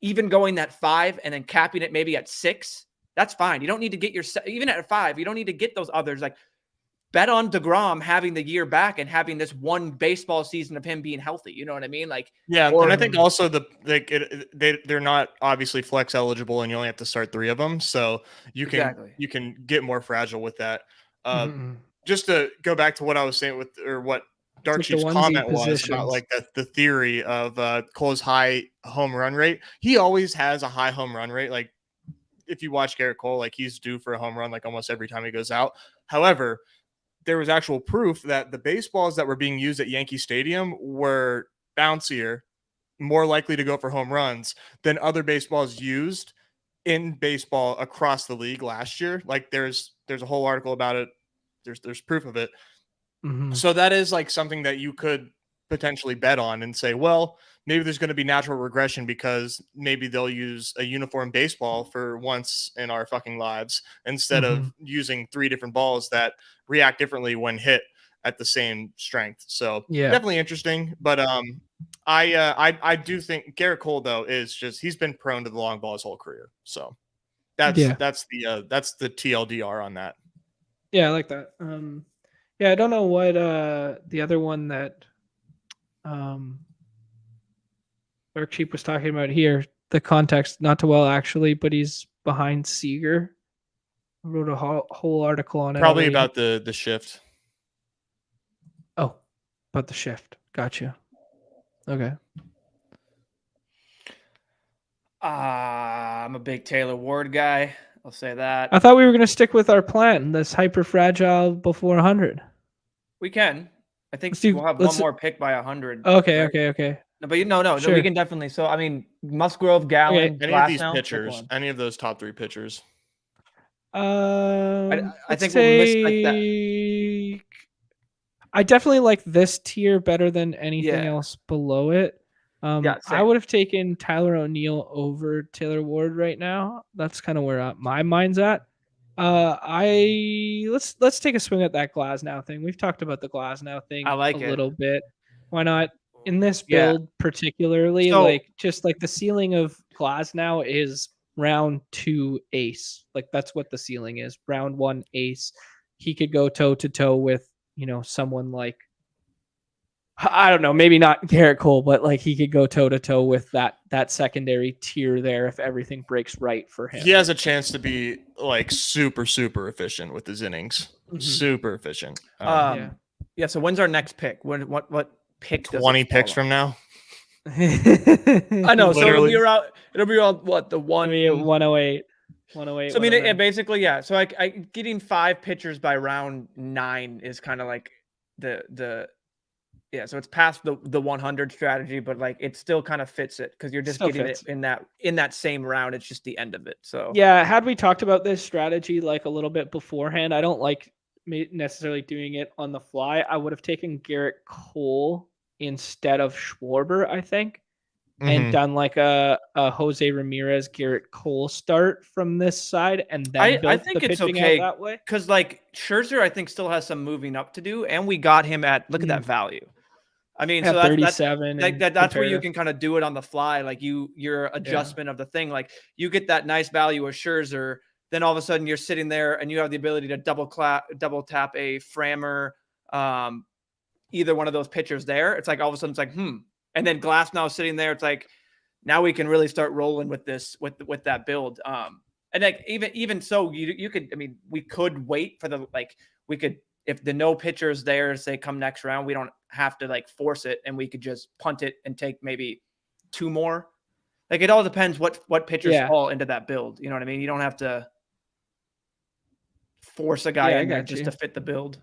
[SPEAKER 3] even going that 5 and then capping it maybe at 6, that's fine. You don't need to get even at 5, you don't need to get those others. Like bet on DeGrom having the year back and having this one baseball season of him being healthy. You know what I mean? Like,
[SPEAKER 2] and I think also they're not obviously flex eligible and you only have to start 3 of them. So you can get more fragile with that. Just to go back to what I was saying what Dark Chief's comment was about like the theory of Cole's high home run rate. He always has a high home run rate. Like if you watch Garrett Cole, like he's due for a home run like almost every time he goes out. However, there was actual proof that the baseballs that were being used at Yankee Stadium were bouncier, more likely to go for home runs than other baseballs used in baseball across the league last year. Like there's a whole article about it. There's proof of it. So that is like something that you could potentially bet on and say, well, maybe there's going to be natural regression because maybe they'll use a uniform baseball for once in our fucking lives instead of using 3 different balls that react differently when hit at the same strength. So definitely interesting. But I do think Garrett Cole though he's been prone to the long ball his whole career. So that's the TLDR on that.
[SPEAKER 1] Yeah, I like that. I don't know what the other one that Dark Sheep was talking about here. The context not too well actually, but he's behind Seager. I wrote a whole article on it.
[SPEAKER 2] Probably about the shift.
[SPEAKER 1] About the shift. Gotcha. Okay.
[SPEAKER 3] I'm a big Taylor Ward guy. I'll say that.
[SPEAKER 1] I thought we were going to stick with our plan, this hyper fragile before 100.
[SPEAKER 3] We can. I think
[SPEAKER 1] Let's do-
[SPEAKER 3] we'll have
[SPEAKER 1] let's-
[SPEAKER 3] one more pick by 100.
[SPEAKER 1] Okay,
[SPEAKER 3] right?
[SPEAKER 1] okay.
[SPEAKER 3] No, but no,
[SPEAKER 1] Sure.
[SPEAKER 3] we can definitely. So I mean, Musgrove, Gallen,
[SPEAKER 2] Any of these
[SPEAKER 3] Glasnow, pick
[SPEAKER 2] pitchers,
[SPEAKER 3] one.
[SPEAKER 2] any of those top 3 pitchers.
[SPEAKER 3] I
[SPEAKER 1] Let's
[SPEAKER 3] think we'll miss like that.
[SPEAKER 1] say I definitely like this tier better than anything
[SPEAKER 3] Yeah.
[SPEAKER 1] else below it.
[SPEAKER 3] Yeah,
[SPEAKER 1] I
[SPEAKER 3] same.
[SPEAKER 1] would have taken Tyler O'Neill over Taylor Ward right now. That's kind of where my mind's at. Let's take a swing at that Glasnow thing. We've talked about the Glasnow thing
[SPEAKER 3] I like
[SPEAKER 1] a
[SPEAKER 3] it.
[SPEAKER 1] little bit. Why not? In this
[SPEAKER 3] Yeah.
[SPEAKER 1] build particularly,
[SPEAKER 3] So-
[SPEAKER 1] like just like the ceiling of Glasnow is round 2 ace. Like that's what the ceiling is. Round 1 ace. He could go toe to toe with, someone like, I don't know, maybe not Garrett Cole, but like he could go toe to toe with that secondary tier there if everything breaks right for him.
[SPEAKER 2] He has a chance to be like super efficient with his innings.
[SPEAKER 1] Mhm.
[SPEAKER 2] Super efficient.
[SPEAKER 1] Yeah.
[SPEAKER 3] Yeah. So when's our next pick? What pick? does
[SPEAKER 2] 20
[SPEAKER 3] it
[SPEAKER 2] picks
[SPEAKER 3] fall
[SPEAKER 2] from now.
[SPEAKER 3] on? I know. So
[SPEAKER 2] Literally.
[SPEAKER 3] it'll be around what, the one?
[SPEAKER 1] 108. 108.
[SPEAKER 3] So I mean, it
[SPEAKER 1] 109.
[SPEAKER 3] basically, yeah. So I getting 5 pitchers by round 9 is kind of like the yeah. So it's past the 100 strategy, but like it still kind of fits it because you're just
[SPEAKER 1] Still
[SPEAKER 3] getting
[SPEAKER 1] fits.
[SPEAKER 3] it in that same round. It's just the end of it. So
[SPEAKER 1] Yeah, had we talked about this strategy like a little bit beforehand, I don't like necessarily doing it on the fly. I would have taken Garrett Cole instead of Schwarber, I think, and done like a Jose Ramirez, Garrett Cole start from this side, and then
[SPEAKER 3] I
[SPEAKER 1] built
[SPEAKER 3] think
[SPEAKER 1] the
[SPEAKER 3] it's
[SPEAKER 1] pitching
[SPEAKER 3] okay
[SPEAKER 1] out that way.
[SPEAKER 3] because like Scherzer, I think still has some moving up to do, and we got him at look at that value. I mean,
[SPEAKER 1] At
[SPEAKER 3] so that's
[SPEAKER 1] 37.
[SPEAKER 3] that's where you
[SPEAKER 1] comparative.
[SPEAKER 3] can kind of do it on the fly, like your adjustment of the thing. Like you get that nice value of Scherzer, then all of a sudden you're sitting there and you have the ability to double tap a Frammer, either one of those pitchers there. It's like all of a sudden it's like and then Glasnow sitting there. It's like now we can really start rolling with this with that build. And like even so, you could, I mean, we could wait for we could, if the no pitchers there say come next round, we don't have to like force it, and we could just punt it and take maybe 2 more. Like it all depends what pitchers fall into that build. You know what I mean? You don't have to force a guy in there just to fit the build.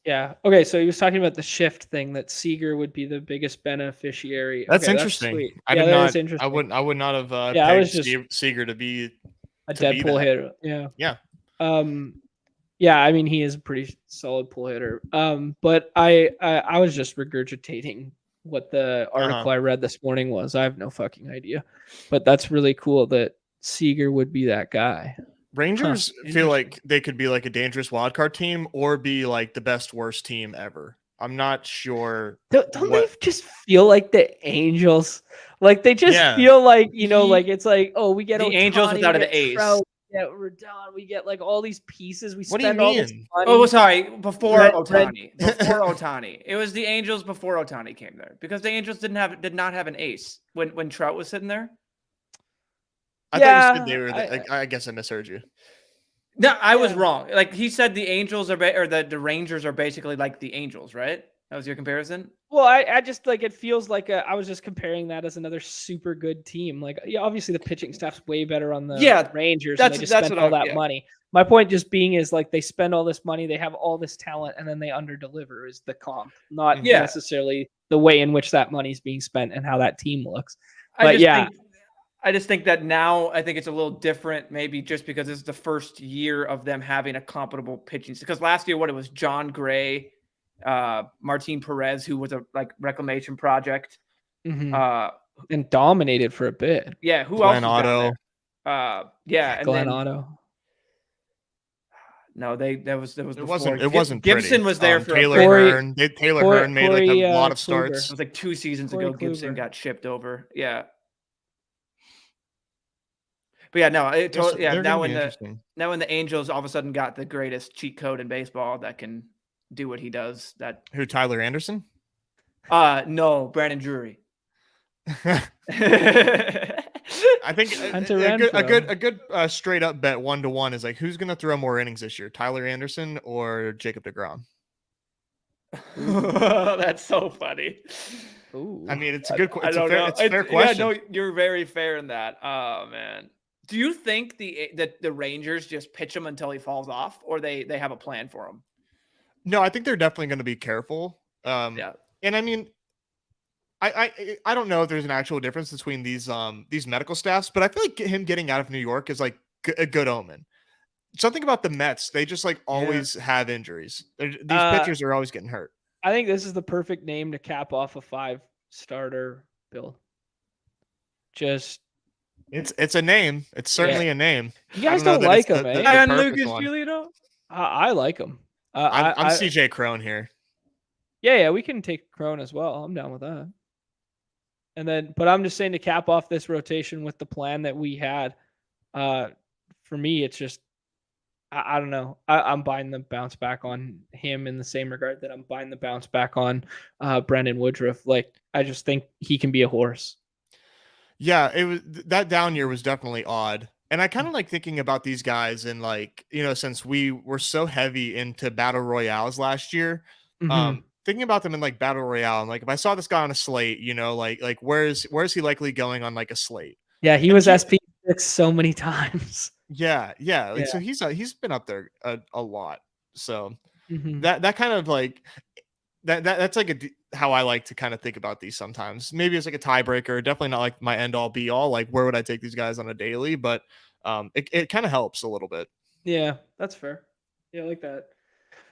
[SPEAKER 1] Yeah. Okay. So he was talking about the shift thing, that Seager would be the biggest beneficiary.
[SPEAKER 2] That's
[SPEAKER 1] Okay,
[SPEAKER 2] interesting.
[SPEAKER 1] Sweet.
[SPEAKER 2] I
[SPEAKER 1] Yeah,
[SPEAKER 2] did
[SPEAKER 1] that
[SPEAKER 2] not.
[SPEAKER 1] is interesting.
[SPEAKER 2] I would not have
[SPEAKER 1] Yeah, I was
[SPEAKER 2] pegged
[SPEAKER 1] just-
[SPEAKER 2] Seager to be
[SPEAKER 1] a
[SPEAKER 2] to
[SPEAKER 1] dead
[SPEAKER 2] be
[SPEAKER 1] pull
[SPEAKER 2] that.
[SPEAKER 1] hitter. Yeah.
[SPEAKER 2] Yeah.
[SPEAKER 1] Yeah, I mean he is a pretty solid pull hitter. But I was just regurgitating what the article I read this morning was. I have no fucking idea. But that's really cool that Seager would be that guy.
[SPEAKER 2] Rangers feel
[SPEAKER 1] interesting.
[SPEAKER 2] like they could be like a dangerous wildcard team or be like the best worst team ever. I'm not sure.
[SPEAKER 1] Don't they just feel like the Angels? Like they just feel like, like it's like, oh, we get
[SPEAKER 3] the
[SPEAKER 1] Ohtani,
[SPEAKER 3] Angels without
[SPEAKER 1] we
[SPEAKER 3] an
[SPEAKER 1] get
[SPEAKER 3] ace.
[SPEAKER 1] Trout, we get Rodon, we get like all these pieces. We
[SPEAKER 2] What do you
[SPEAKER 1] spend all this
[SPEAKER 2] mean?
[SPEAKER 1] money.
[SPEAKER 3] Oh, sorry. Before
[SPEAKER 1] Red-
[SPEAKER 3] Ohtani. Before Ohtani. It was the Angels before Ohtani came there because the Angels did not have an ace when Trout was sitting there.
[SPEAKER 2] I thought you said they were. I guess I misheard you.
[SPEAKER 3] No, I was wrong. Like he said, the Angels are or the Rangers are basically like the Angels, right? That was your comparison.
[SPEAKER 1] Well, I just like it feels like I was just comparing that as another super good team. Like, yeah, obviously the pitching staff's way better on the Rangers. And they just spent all that money. My point just being is like they spend all this money, they have all this talent, and then they underdeliver is the comp, not necessarily the way in which that money's being spent and how that team looks. But
[SPEAKER 3] I just think that now I think it's a little different, maybe just because this is the first year of them having a comparable pitching. Because last year, it was John Gray, Martin Perez, who was a reclamation project,
[SPEAKER 1] and dominated for a bit.
[SPEAKER 3] Yeah, who
[SPEAKER 2] Glenn
[SPEAKER 3] else?
[SPEAKER 2] Otto.
[SPEAKER 3] And
[SPEAKER 1] Glenn
[SPEAKER 3] then,
[SPEAKER 1] Otto.
[SPEAKER 3] No, it
[SPEAKER 2] wasn't.
[SPEAKER 3] Gibson
[SPEAKER 2] pretty.
[SPEAKER 3] was there for
[SPEAKER 2] Taylor Hearn. Taylor Hearn made like a lot of starts.
[SPEAKER 3] It was like 2 seasons ago. Gibson got shipped over. Yeah. But yeah, no, now when the Angels all of a sudden got the greatest cheat code in baseball that can do what he does,
[SPEAKER 2] Who, Tyler Anderson?
[SPEAKER 3] No, Brandon Drury.
[SPEAKER 2] I think a good straight up bet 1-to-1 is like who's going to throw more innings this year, Tyler Anderson or Jacob deGrom?
[SPEAKER 3] That's so funny.
[SPEAKER 1] Ooh.
[SPEAKER 2] I mean, it's a good.
[SPEAKER 3] I don't know.
[SPEAKER 2] It's a fair question.
[SPEAKER 3] Yeah, no, you're very fair in that. Oh man. Do you think the Rangers just pitch him until he falls off, or they have a plan for him?
[SPEAKER 2] No, I think they're definitely going to be careful.
[SPEAKER 3] Yeah.
[SPEAKER 2] And I mean, I don't know if there's an actual difference between these medical staffs, but I feel like him getting out of New York is like a good omen. Something about the Mets, they just like always have injuries. These pitchers are always getting hurt.
[SPEAKER 1] I think this is the perfect name to cap off a 5-starter build. Just
[SPEAKER 2] it's a name. It's certainly a name.
[SPEAKER 1] you guys don't like him, eh?
[SPEAKER 3] And Lucas Giolito.
[SPEAKER 1] I like him.
[SPEAKER 2] I'm CJ Crone here.
[SPEAKER 1] Yeah, we can take Crone as well. I'm down with that. And then, but I'm just saying to cap off this rotation with the plan that we had. For me, it's just I don't know. I'm buying the bounce back on him in the same regard that I'm buying the bounce back on Brendan Woodruff. Like I just think he can be a horse.
[SPEAKER 2] Yeah, it was that down year was definitely odd. And I kind of like thinking about these guys and like, since we were so heavy into battle royales last year, thinking about them in like battle royale and like if I saw this guy on a slate, like where's he likely going on like a slate?
[SPEAKER 1] Yeah, he was SP6 so many times.
[SPEAKER 2] Yeah. Like, so he's been up there a lot. So
[SPEAKER 1] Mm-hmm.
[SPEAKER 2] that kind of like that's like how I like to kind of think about these sometimes. Maybe it's like a tiebreaker, definitely not like my end all be all. Like where would I take these guys on a daily? But it kind of helps a little bit.
[SPEAKER 1] Yeah, that's fair. Yeah, I like that.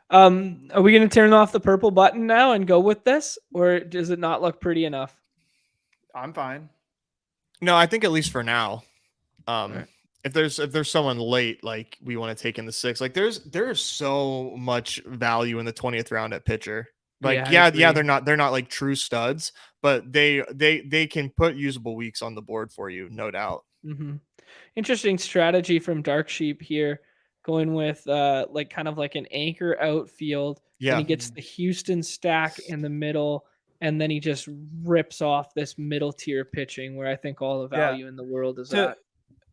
[SPEAKER 1] Are we going to turn off the purple button now and go with this, or does it not look pretty enough?
[SPEAKER 3] I'm fine.
[SPEAKER 2] No, I think at least for now.
[SPEAKER 1] Right.
[SPEAKER 2] If there's someone late, like we want to take in the 6th, like there's so much value in the 20th round at pitcher. Like yeah, they're not like true studs, but they can put usable weeks on the board for you, no doubt.
[SPEAKER 1] Mm-hmm. Interesting strategy from Dark Sheep here, going with like kind of like an anchor outfield.
[SPEAKER 2] Yeah,
[SPEAKER 1] and he gets the Houston stack in the middle, and then he just rips off this middle tier pitching where I think all the value in the world is at.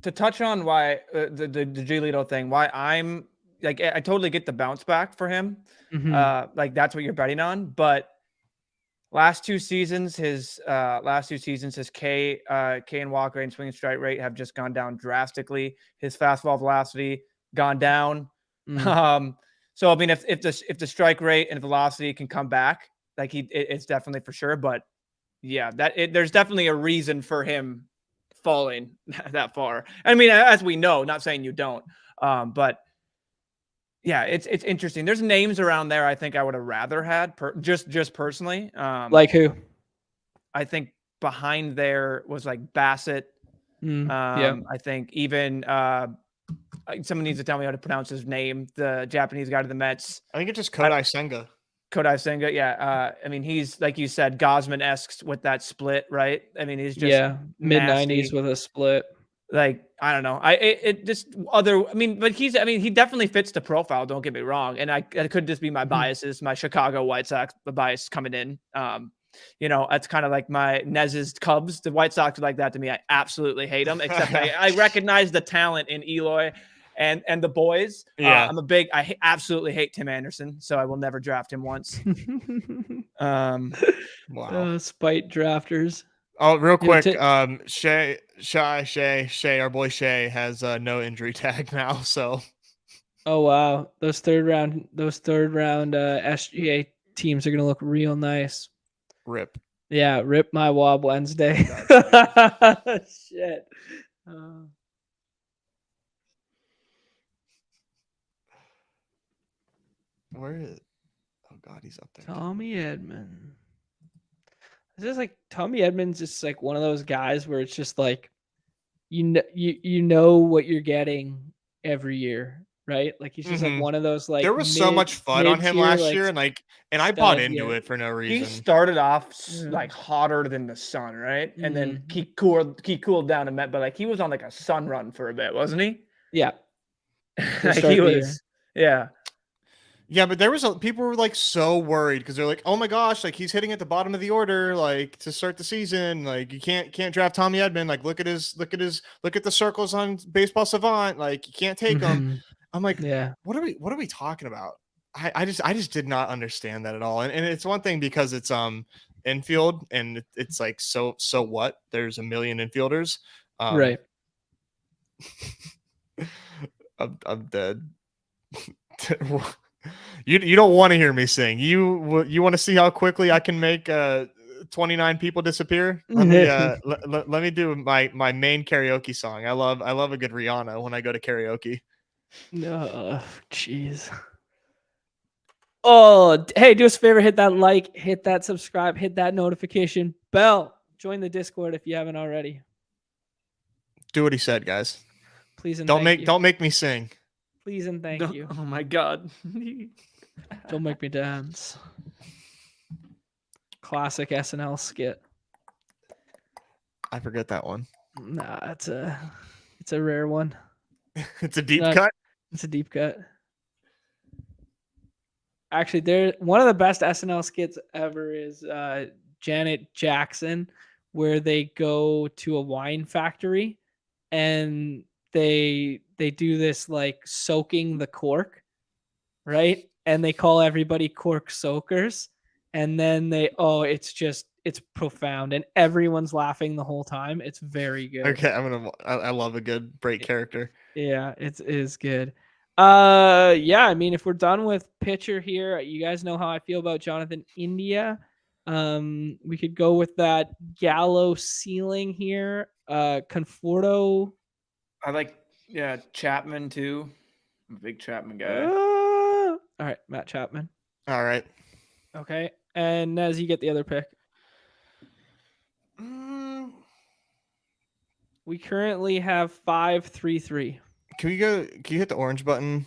[SPEAKER 3] To touch on why the Giolito thing, why I'm like I totally get the bounce back for him.
[SPEAKER 1] Mm-hmm.
[SPEAKER 3] Like that's what you're betting on, but last two seasons his K and walk rate and swing strike rate have just gone down drastically. His fastball velocity gone down. So I mean if the strike rate and velocity can come back, like it's definitely for sure. But yeah, there's definitely a reason for him falling that far. I mean, as we know, not saying you don't, but yeah, it's interesting. There's names around there I think I would have rather had just personally.
[SPEAKER 1] Like who?
[SPEAKER 3] I think behind there was like Bassett. I think even someone needs to tell me how to pronounce his name. The Japanese guy to the Mets.
[SPEAKER 2] I think it's just Kodai Senga.
[SPEAKER 3] Kodai Senga, yeah. I mean, he's like you said, Gosman-esque with that split, right? I mean, he's just
[SPEAKER 1] mid-90s with a split.
[SPEAKER 3] Like I don't know, but he definitely fits the profile. Don't get me wrong, and it could just be my biases, my Chicago White Sox bias coming in. That's kind of like my Nez's Cubs. The White Sox are like that to me. I absolutely hate them, except I recognize the talent in Eloy and the boys.
[SPEAKER 2] Yeah,
[SPEAKER 3] I absolutely hate Tim Anderson, so I will never draft him once.
[SPEAKER 2] Wow,
[SPEAKER 1] spite drafters.
[SPEAKER 2] Oh, real quick, Shay, our boy Shay has no injury tag now. So,
[SPEAKER 1] oh wow, those third round SGA teams are gonna look real nice.
[SPEAKER 2] Rip.
[SPEAKER 1] Yeah, rip my Wobnesday. Shit.
[SPEAKER 2] Where is it? Oh God, he's up there.
[SPEAKER 1] Tommy Edman. It's just like Tommy Edman's just like one of those guys where it's just like you know what you're getting every year, right? Like he's just like one of those like
[SPEAKER 2] there was so much fun on him last year, and I bought into it for no reason.
[SPEAKER 3] He started off like hotter than the sun, right? And then he cooled down and met, but like he was on like a sun run for a bit, wasn't he?
[SPEAKER 1] Yeah.
[SPEAKER 3] Like he was, yeah.
[SPEAKER 2] Yeah, but people were like so worried because they're like, "Oh my gosh, like he's hitting at the bottom of the order, like to start the season. Like you can't draft Tommy Edman. Like look at the circles on Baseball Savant. Like you can't take him." I'm like, "Yeah, what are we talking about?" I just did not understand that at all. And it's one thing because it's infield and it's like so what? There's a million infielders.
[SPEAKER 1] Right.
[SPEAKER 2] I'm dead. You don't want to hear me sing. You want to see how quickly I can make 29 people disappear? Let me let me do my main karaoke song. I love a good Rihanna when I go to karaoke.
[SPEAKER 1] No, jeez. Oh, hey, do us a favor, hit that like, hit that subscribe, hit that notification bell. Join the Discord if you haven't already.
[SPEAKER 2] Do what he said, guys.
[SPEAKER 1] Please and
[SPEAKER 2] don't
[SPEAKER 1] thank
[SPEAKER 2] make me sing.
[SPEAKER 1] Please and thank you.
[SPEAKER 3] Oh my God.
[SPEAKER 1] Don't make me dance. Classic SNL skit.
[SPEAKER 2] I forget that one.
[SPEAKER 1] Nah, it's a rare one.
[SPEAKER 2] It's a deep cut.
[SPEAKER 1] It's a deep cut. Actually, they're one of the best SNL skits ever is Janet Jackson, where they go to a wine factory and they do this like soaking the cork, right? And they call everybody cork soakers. And then it's profound and everyone's laughing the whole time. It's very good.
[SPEAKER 2] Okay, I love a good break character.
[SPEAKER 1] Yeah, it is good. Yeah, I mean, if we're done with pitcher here, you guys know how I feel about Jonathan India. We could go with that Gallo ceiling here. Conforto.
[SPEAKER 3] I like Chapman too. I'm a big Chapman guy.
[SPEAKER 1] All right, Matt Chapman.
[SPEAKER 2] All right.
[SPEAKER 1] Okay, and Nez, you get the other pick. We currently have 5-3-3.
[SPEAKER 2] Can you hit the orange button?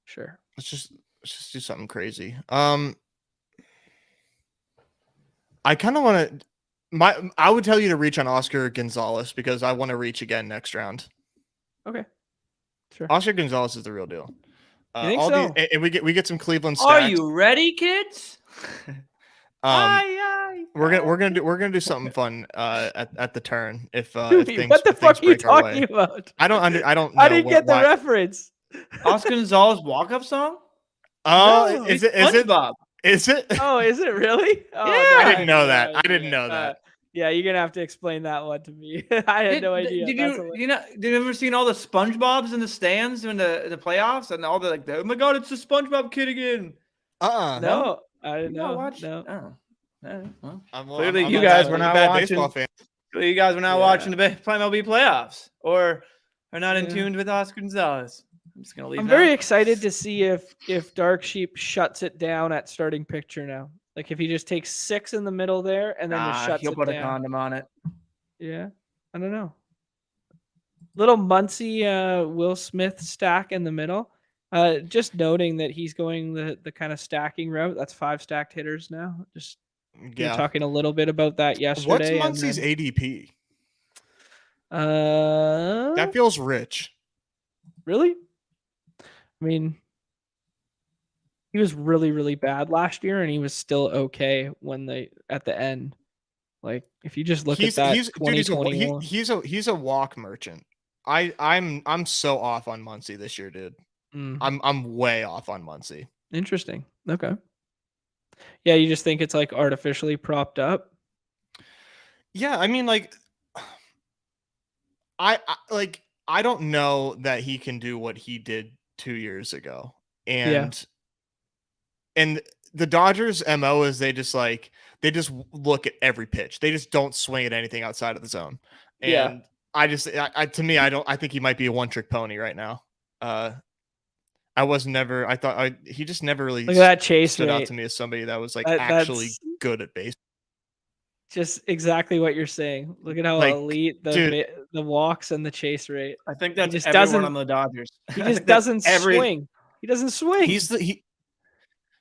[SPEAKER 1] Sure.
[SPEAKER 2] Let's just do something crazy. I kind of want to. I would tell you to reach on Oscar Gonzalez because I want to reach again next round.
[SPEAKER 1] Okay. Sure.
[SPEAKER 2] Oscar Gonzalez is the real deal.
[SPEAKER 1] You think so?
[SPEAKER 2] And we get some Cleveland stacks.
[SPEAKER 3] Are you ready, kids?
[SPEAKER 2] We're gonna do something fun at the turn if things,
[SPEAKER 1] what the fuck are you talking
[SPEAKER 2] way.
[SPEAKER 1] about?
[SPEAKER 2] I don't know.
[SPEAKER 1] I didn't get the reference.
[SPEAKER 3] Oscar Gonzalez walk-up song?
[SPEAKER 2] Oh, no, is it
[SPEAKER 3] Bob?
[SPEAKER 2] Is it?
[SPEAKER 1] Oh, is it really? Oh,
[SPEAKER 3] yeah,
[SPEAKER 2] I didn't know that. I didn't know that.
[SPEAKER 1] Yeah, you're gonna have to explain that one to me. I had no idea.
[SPEAKER 3] Did you ever seen all the SpongeBobs in the stands in the playoffs and all the oh my God, it's the SpongeBob kid again?
[SPEAKER 1] No, I didn't know.
[SPEAKER 3] No. Well,
[SPEAKER 1] clearly, you guys were not watching.
[SPEAKER 3] Clearly, you guys were not watching the MLB playoffs, or are not in tune with Oscar Gonzalez. I'm just gonna leave.
[SPEAKER 1] I'm very excited to see if Dark Sheep shuts it down at starting pitcher now. Like if he just takes 6 in the middle there and then just shuts it down.
[SPEAKER 3] He'll put a condom on it.
[SPEAKER 1] Yeah, I don't know. Little Muncie Will Smith stack in the middle. Just noting that he's going the kind of stacking route. That's 5 stacked hitters now. Just talking a little bit about that yesterday.
[SPEAKER 2] What's Muncie's ADP? That feels rich.
[SPEAKER 1] Really? I mean, he was really, really bad last year, and he was still okay at the end. Like if you just look at that,
[SPEAKER 2] he's a walk merchant. I'm so off on Muncie this year, dude. I'm way off on Muncie.
[SPEAKER 1] Interesting. Okay. Yeah, you just think it's like artificially propped up?
[SPEAKER 2] Yeah, I mean, like, I don't know that he can do what he did 2 years ago, and the Dodgers' MO is they just look at every pitch. They just don't swing at anything outside of the zone. And I think he might be a one-trick pony right now. He just never really
[SPEAKER 1] look at that chase
[SPEAKER 2] stood
[SPEAKER 1] rate.
[SPEAKER 2] out to me as somebody that was actually good at baseball.
[SPEAKER 1] Just exactly what you're saying. Look at how elite the walks and the chase rate.
[SPEAKER 3] I think that's just everyone on the Dodgers.
[SPEAKER 1] He just doesn't swing. He doesn't swing.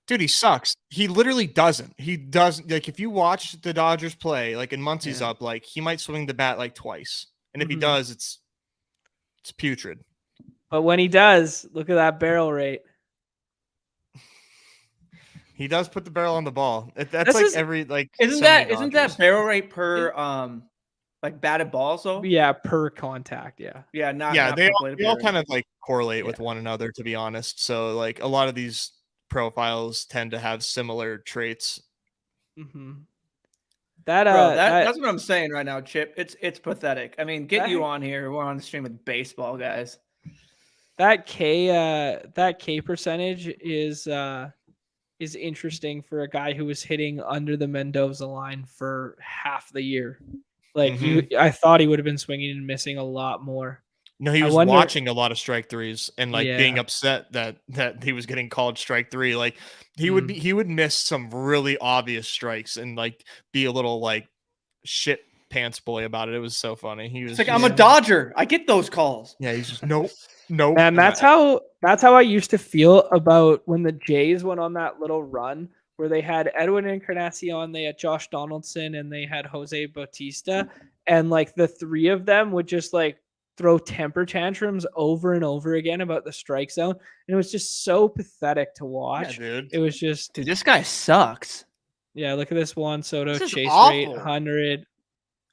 [SPEAKER 2] Dude, he sucks. He literally doesn't. He doesn't. Like if you watch the Dodgers play, like in Muncie's up, like he might swing the bat like twice, and if he does, it's putrid.
[SPEAKER 1] But when he does, look at that barrel rate.
[SPEAKER 2] He does put the barrel on the ball. That's like every like.
[SPEAKER 3] Isn't that barrel rate per like batted balls though?
[SPEAKER 1] Yeah, per contact. Yeah.
[SPEAKER 2] They all kind of like correlate with one another, to be honest. So like a lot of these profiles tend to have similar traits.
[SPEAKER 1] Mm-hmm.
[SPEAKER 3] That's what I'm saying right now, Chip. It's pathetic. I mean, get you
[SPEAKER 1] that-
[SPEAKER 3] on here. We're on the stream with baseball guys.
[SPEAKER 1] That K percentage is interesting for a guy who was hitting under the Mendoza line for half the year. Like I thought he would have been swinging and missing a lot more.
[SPEAKER 2] No, he was watching a lot of strike threes and like being upset that he was getting called strike three. Like he would miss some really obvious strikes and like be a little like shit pants boy about it. It was so funny. He was
[SPEAKER 3] like, I'm a Dodger. I get those calls.
[SPEAKER 2] Yeah, he's just nope.
[SPEAKER 1] And that's how I used to feel about when the Jays went on that little run where they had Edwin Encarnacion, they had Josh Donaldson, and they had Jose Bautista, and like the three of them would just like throw temper tantrums over and over again about the strike zone, and it was just so pathetic to watch.
[SPEAKER 2] Yeah, dude.
[SPEAKER 1] It was just,
[SPEAKER 3] dude, this guy sucks.
[SPEAKER 1] Yeah, look at this Juan Soto chase rate 100.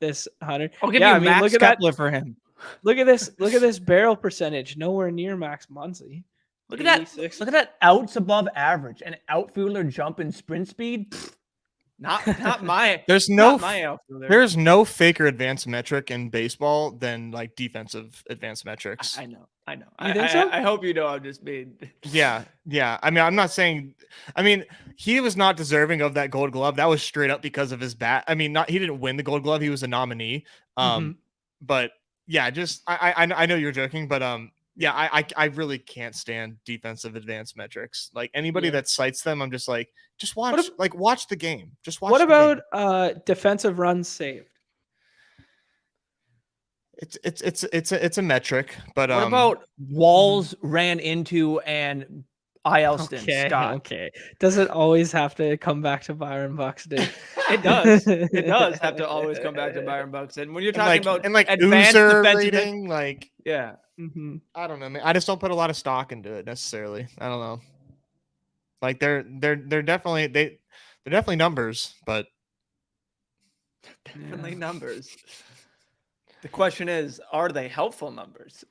[SPEAKER 1] This 100.
[SPEAKER 3] I'll give you Max Kepler for him.
[SPEAKER 1] Look at this barrel percentage. Nowhere near Max Muncy.
[SPEAKER 3] Look at that. Look at that outs above average. An outfielder jump in sprint speed. Pfft, not my.
[SPEAKER 2] There's
[SPEAKER 3] my outfielder.
[SPEAKER 2] There's no faker advanced metric in baseball than like defensive advanced metrics.
[SPEAKER 3] I know.
[SPEAKER 1] You think so?
[SPEAKER 3] I hope you know I'm just being.
[SPEAKER 2] Yeah. I mean, I'm not saying. I mean, he was not deserving of that Gold Glove. That was straight up because of his bat. I mean, he didn't win the Gold Glove. He was a nominee. But yeah, just I know you're joking, but yeah, I really can't stand defensive advanced metrics. Like anybody that cites them, I'm just like, just watch, watch the game. Just watch.
[SPEAKER 1] What about defensive runs saved?
[SPEAKER 2] It's a metric, but
[SPEAKER 3] what about walls ran into and Ielston Scott?
[SPEAKER 1] Okay. Does it always have to come back to Byron Buxton?
[SPEAKER 3] It does. It does have to always come back to Byron Buxton. When you're talking about
[SPEAKER 2] advanced rating, like
[SPEAKER 3] yeah.
[SPEAKER 2] I don't know, man. I just don't put a lot of stock into it necessarily. I don't know. Like they're definitely numbers, but
[SPEAKER 3] definitely numbers. The question is, are they helpful numbers?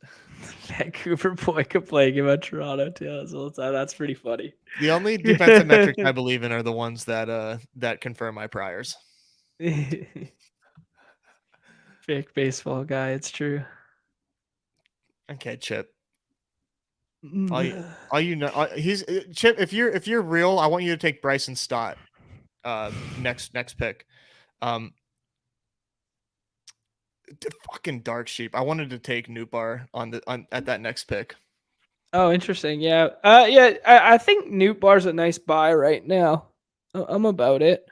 [SPEAKER 1] Vancouver boy complaining about Toronto too. So that's pretty funny.
[SPEAKER 2] The only defensive metrics I believe in are the ones that confirm my priors.
[SPEAKER 1] Fake baseball guy. It's true.
[SPEAKER 2] Okay, Chip. All you know, he's Chip. If you're real, I want you to take Bryson Stott. Next pick. Fucking dark sheep. I wanted to take Nootbaar at that next pick.
[SPEAKER 1] Oh, interesting. Yeah. I think Nootbaar's a nice buy right now. I'm about it.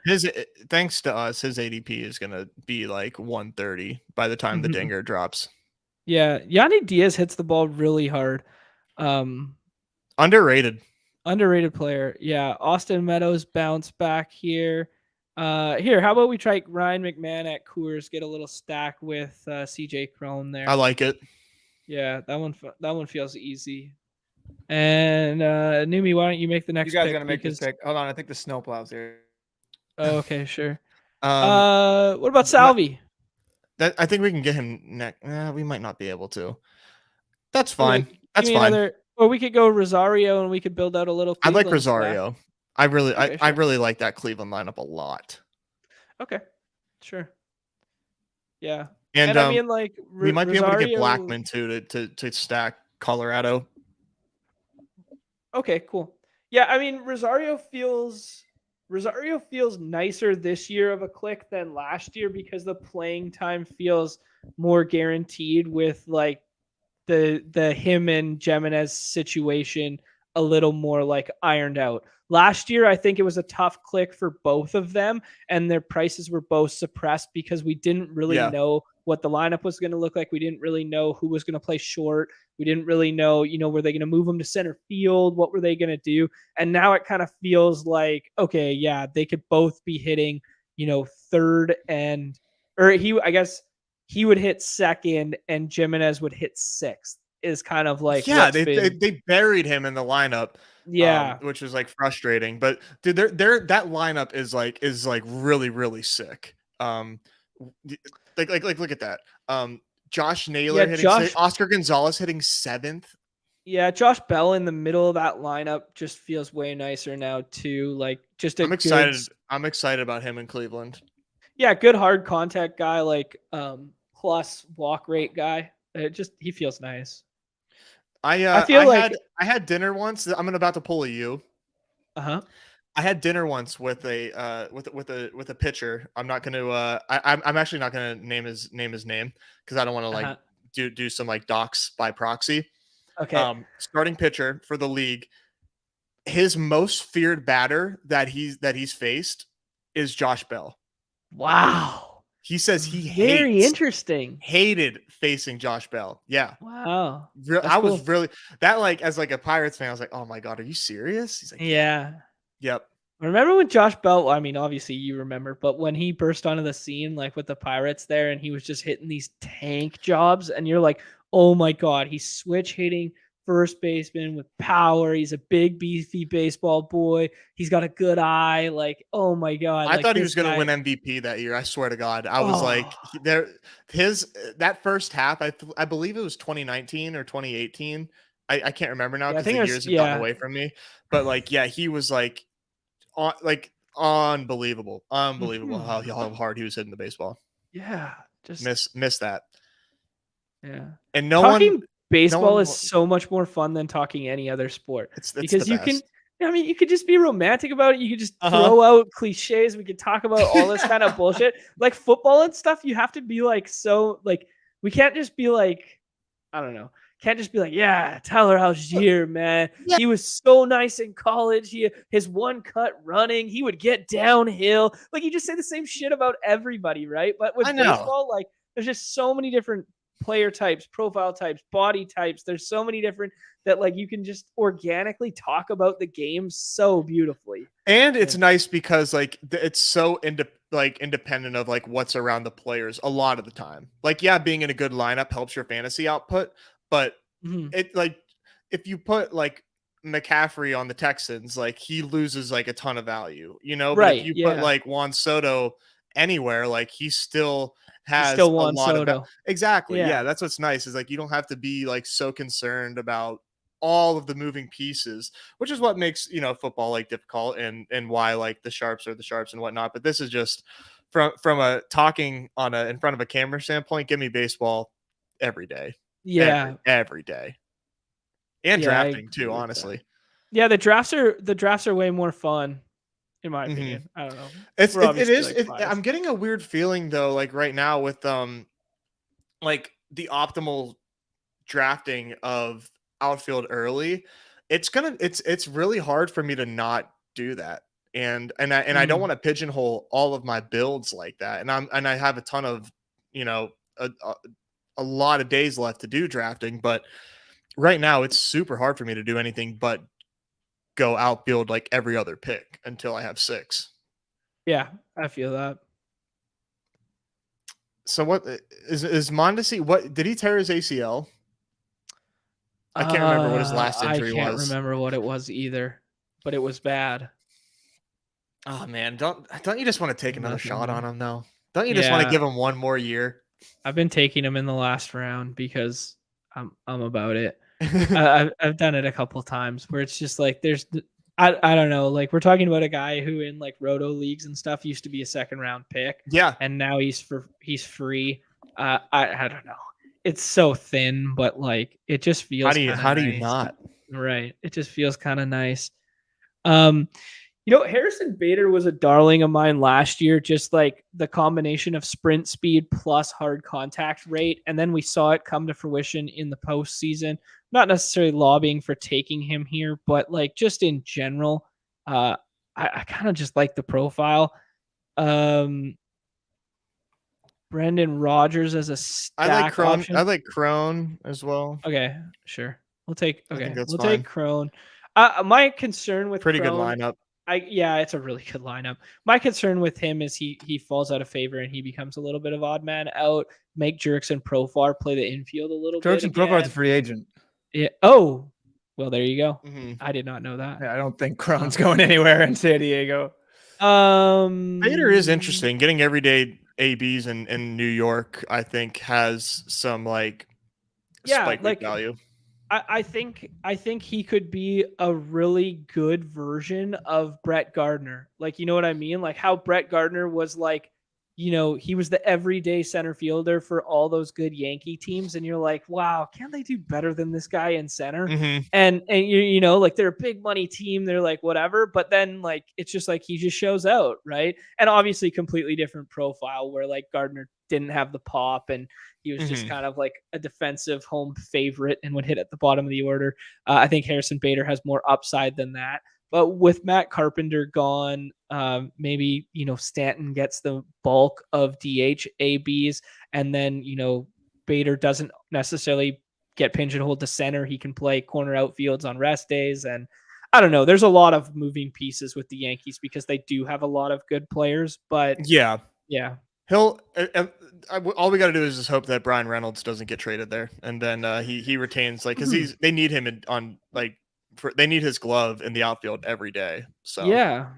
[SPEAKER 2] Thanks to us, his ADP is gonna be like 130 by the time the dinger drops.
[SPEAKER 1] Yeah, Yanni Diaz hits the ball really hard.
[SPEAKER 2] Underrated
[SPEAKER 1] player. Yeah, Austin Meadows bounce back here. Here, how about we try Ryan McMahon at Coors, get a little stack with CJ Cron there.
[SPEAKER 2] I like it.
[SPEAKER 1] Yeah, that one feels easy. And Numi, why don't you make the next pick?
[SPEAKER 3] You guys gotta make this pick. Hold on, I think the snowplow's here.
[SPEAKER 1] Oh, okay, sure. What about Salvi?
[SPEAKER 2] I think we can get him next. We might not be able to. That's fine. That's fine.
[SPEAKER 1] Or we could go Rosario and we could build out a little.
[SPEAKER 2] I like Rosario. Staff. I really like that Cleveland lineup a lot.
[SPEAKER 1] Okay, sure. Yeah,
[SPEAKER 2] and
[SPEAKER 1] I mean, like
[SPEAKER 2] we might be able to get Blackman too to stack Colorado.
[SPEAKER 1] Okay, cool. Yeah, I mean Rosario feels nicer this year of a click than last year because the playing time feels more guaranteed with like the him and Jimenez situation a little more like ironed out. Last year, I think it was a tough click for both of them, and their prices were both suppressed because we didn't really know what the lineup was going to look like. We didn't really know who was going to play short. We didn't really know, were they going to move them to center field? What were they going to do? And now it kind of feels like, okay, yeah, they could both be hitting, third I guess he would hit second and Jimenez would hit sixth. Is kind of like
[SPEAKER 2] they buried him in the lineup, which is like frustrating. But dude, that lineup is like really really sick. Like look at that. Josh Naylor hitting Oscar Gonzalez hitting seventh.
[SPEAKER 1] Yeah, Josh Bell in the middle of that lineup just feels way nicer now too. Like just a
[SPEAKER 2] I'm
[SPEAKER 1] good,
[SPEAKER 2] excited. I'm excited about him in Cleveland.
[SPEAKER 1] yeah, good hard contact guy, like plus walk rate guy. He feels nice. I feel like
[SPEAKER 2] I had dinner once. I'm about to pull a you.
[SPEAKER 1] uh-huh.
[SPEAKER 2] I had dinner once with a pitcher. I'm not going to I'm actually not going to name his name because I don't want to like do some like docs by proxy.
[SPEAKER 1] Okay.
[SPEAKER 2] Starting pitcher for the league. His most feared batter that he's faced is Josh Bell.
[SPEAKER 1] Wow.
[SPEAKER 2] He says he hated facing Josh Bell. Yeah.
[SPEAKER 1] Wow.
[SPEAKER 2] I was really that like as like a Pirates fan, I was like, oh my God, are you serious? He's like,
[SPEAKER 1] yeah.
[SPEAKER 2] Yep.
[SPEAKER 1] Remember when Josh Bell, I mean, obviously you remember, but when he burst onto the scene, like with the Pirates there, and he was just hitting these tank jobs, and you're like, oh my God, he's switch hitting first baseman with power. He's a big, beefy baseball boy. He's got a good eye. Like, oh my God.
[SPEAKER 2] I thought he was going to win MVP that year. I swear to God. I was like, that first half, I believe it was 2019 or 2018. I can't remember now because the years have gotten away from me. But like, yeah, he was like unbelievable how hard he was hitting the baseball.
[SPEAKER 1] Yeah,
[SPEAKER 2] just miss that.
[SPEAKER 1] Yeah,
[SPEAKER 2] and
[SPEAKER 1] talking baseball is so much more fun than talking any other sport.
[SPEAKER 2] It's
[SPEAKER 1] because you can, I mean, you could just be romantic about it. You could just throw out cliches. We could talk about all this kind of bullshit, like football and stuff. You have to be like so like we can't just be like, I don't know. Can't just be like, yeah, Tyler Algier, man. Yeah. He was so nice in college. His one cut running, he would get downhill. Like you just say the same shit about everybody, right? But with baseball, like there's just so many different player types, profile types, body types. There's so many different that like you can just organically talk about the game so beautifully.
[SPEAKER 2] And it's nice because like it's so independent of like what's around the players a lot of the time. Like, yeah, being in a good lineup helps your fantasy output. But it like if you put like McCaffrey on the Texans, like he loses like a ton of value, you know. But if you put like Juan Soto anywhere, like he still has a lot of exactly. Yeah, that's what's nice is like you don't have to be like so concerned about all of the moving pieces, which is what makes football like difficult and why like the sharps are the sharps and whatnot. But this is just from a talking on in front of a camera standpoint. Give me baseball every day.
[SPEAKER 1] Yeah,
[SPEAKER 2] every day, and drafting too. Honestly,
[SPEAKER 1] yeah, the drafts are way more fun, in my opinion. I don't know.
[SPEAKER 2] It is. I'm getting a weird feeling though, like right now with like the optimal drafting of outfield early. It's really hard for me to not do that, and I don't want to pigeonhole all of my builds like that, and I have a ton of a lot of days left to do drafting, but right now it's super hard for me to do anything but go outfield like every other pick until I have 6.
[SPEAKER 1] Yeah, I feel that.
[SPEAKER 2] So what is Mondesi? What did he tear his ACL? I can't remember what his last injury was.
[SPEAKER 1] I can't remember what it was either, but it was bad.
[SPEAKER 2] Oh man, don't you just want to take another shot on him though? Don't you just want to give him one more year?
[SPEAKER 1] I've been taking him in the last round because I'm about it. I've done it a couple times where it's just like I don't know, like we're talking about a guy who in like roto leagues and stuff used to be a second round pick.
[SPEAKER 2] Yeah.
[SPEAKER 1] And now he's free. I don't know. It's so thin, but like it just feels
[SPEAKER 2] how do you not?
[SPEAKER 1] Right. It just feels kind of nice. Harrison Bader was a darling of mine last year, just like the combination of sprint speed plus hard contact rate. And then we saw it come to fruition in the postseason. Not necessarily lobbying for taking him here, but like just in general, I kind of just like the profile. Brendan Rodgers as a stack option.
[SPEAKER 2] I like Crone as well.
[SPEAKER 1] Okay, sure. We'll take Crone. My concern with
[SPEAKER 2] pretty good lineup.
[SPEAKER 1] It's a really good lineup. My concern with him is he falls out of favor and he becomes a little bit of odd man out. Make Jurickson Profar play the infield a little bit.
[SPEAKER 3] Jurickson Profar is a free agent.
[SPEAKER 1] Yeah. Oh, well, there you go. I did not know that.
[SPEAKER 3] Yeah, I don't think Crone's going anywhere in San Diego.
[SPEAKER 2] Bader is interesting. Getting everyday ABs in New York, I think, has some spike value.
[SPEAKER 1] I think he could be a really good version of Brett Gardner. Like, you know what I mean? Like how Brett Gardner was like, he was the everyday center fielder for all those good Yankee teams, and you're like, wow, can't they do better than this guy in center?
[SPEAKER 2] Mm-hmm.
[SPEAKER 1] And like they're a big money team, they're like whatever, but then like it's just like he just shows out, right? And obviously completely different profile where like Gardner didn't have the pop and he was just kind of like a defensive home favorite and would hit at the bottom of the order. I think Harrison Bader has more upside than that. But with Matt Carpenter gone, maybe, Stanton gets the bulk of DH ABs. And then, Bader doesn't necessarily get pigeonholed to center. He can play corner outfields on rest days. And I don't know. There's a lot of moving pieces with the Yankees because they do have a lot of good players. But
[SPEAKER 2] yeah.
[SPEAKER 1] He'll
[SPEAKER 2] all we got to do is just hope that Brian Reynolds doesn't get traded there, and then he retains because they need him they need his glove in the outfield every day. So
[SPEAKER 1] yeah.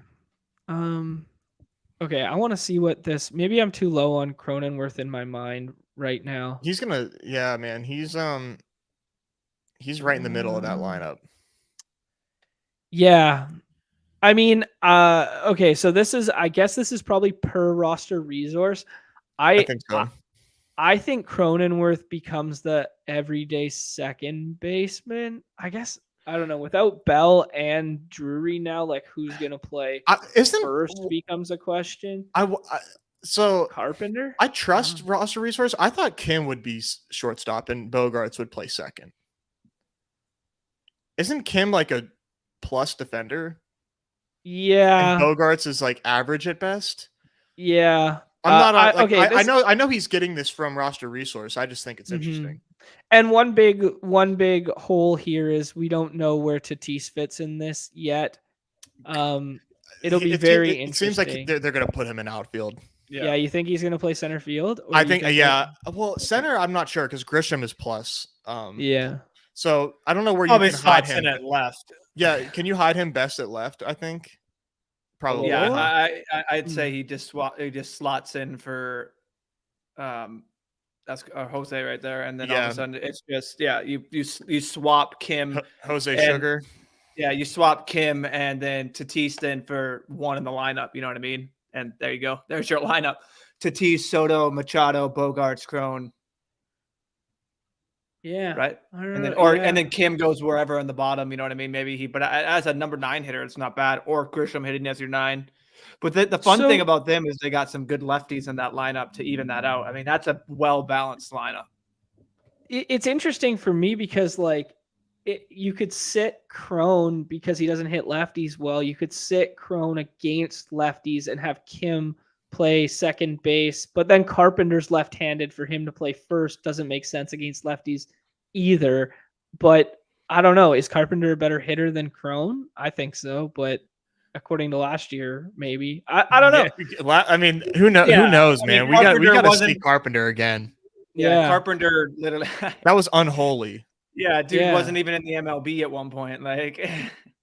[SPEAKER 1] Okay, I want to see what this. Maybe I'm too low on Cronenworth in my mind right now.
[SPEAKER 2] He's man. He's right in the middle of that lineup.
[SPEAKER 1] Yeah. I mean, okay, so I guess this is probably per roster resource.
[SPEAKER 2] I think so.
[SPEAKER 1] I think Cronenworth becomes the everyday second baseman. I guess, I don't know, without Bell and Drury now, like who's going to play first becomes a question.
[SPEAKER 2] So
[SPEAKER 1] Carpenter?
[SPEAKER 2] I trust roster resource. I thought Kim would be shortstop and Bogarts would play second. Isn't Kim like a plus defender?
[SPEAKER 1] Yeah.
[SPEAKER 2] And Bogarts is like average at best.
[SPEAKER 1] Yeah.
[SPEAKER 2] I'm not okay. I know he's getting this from roster resource. I just think it's interesting.
[SPEAKER 1] And one big hole here is we don't know where Tatis fits in this yet. It'll be very interesting.
[SPEAKER 2] It seems like they're going to put him in outfield.
[SPEAKER 1] Yeah, you think he's going to play center field?
[SPEAKER 2] I think yeah. Well, center, I'm not sure because Grisham is plus.
[SPEAKER 1] Yeah.
[SPEAKER 2] So I don't know where you can hide him
[SPEAKER 3] at left.
[SPEAKER 2] Yeah, can you hide him best at left? I think probably.
[SPEAKER 3] Yeah, I'd say he just slots in for, that's Jose right there, and then all of a sudden it's just you swap Kim,
[SPEAKER 2] Jose Sugar.
[SPEAKER 3] Yeah, you swap Kim and then Tatis then for one in the lineup. You know what I mean? And there you go. There's your lineup: Tatis, Soto, Machado, Bogarts, Cron.
[SPEAKER 1] Yeah.
[SPEAKER 3] Right. And then Kim goes wherever in the bottom. You know what I mean? Maybe but as a number 9 hitter, it's not bad. Or Grisham hitting as your 9. But the fun thing about them is they got some good lefties in that lineup to even that out. I mean, that's a well-balanced lineup.
[SPEAKER 1] It's interesting for me because you could sit Cron because he doesn't hit lefties well. You could sit Cron against lefties and have Kim play second base, but then Carpenter's left-handed. For him to play first doesn't make sense against lefties either. But I don't know. Is Carpenter a better hitter than Cron? I think so, but according to last year, maybe. I don't know.
[SPEAKER 2] Yeah, I mean, who knows? Who knows, man? We got to see Carpenter again.
[SPEAKER 3] Yeah, Carpenter literally.
[SPEAKER 2] That was unholy.
[SPEAKER 3] Yeah, dude wasn't even in the MLB at one point.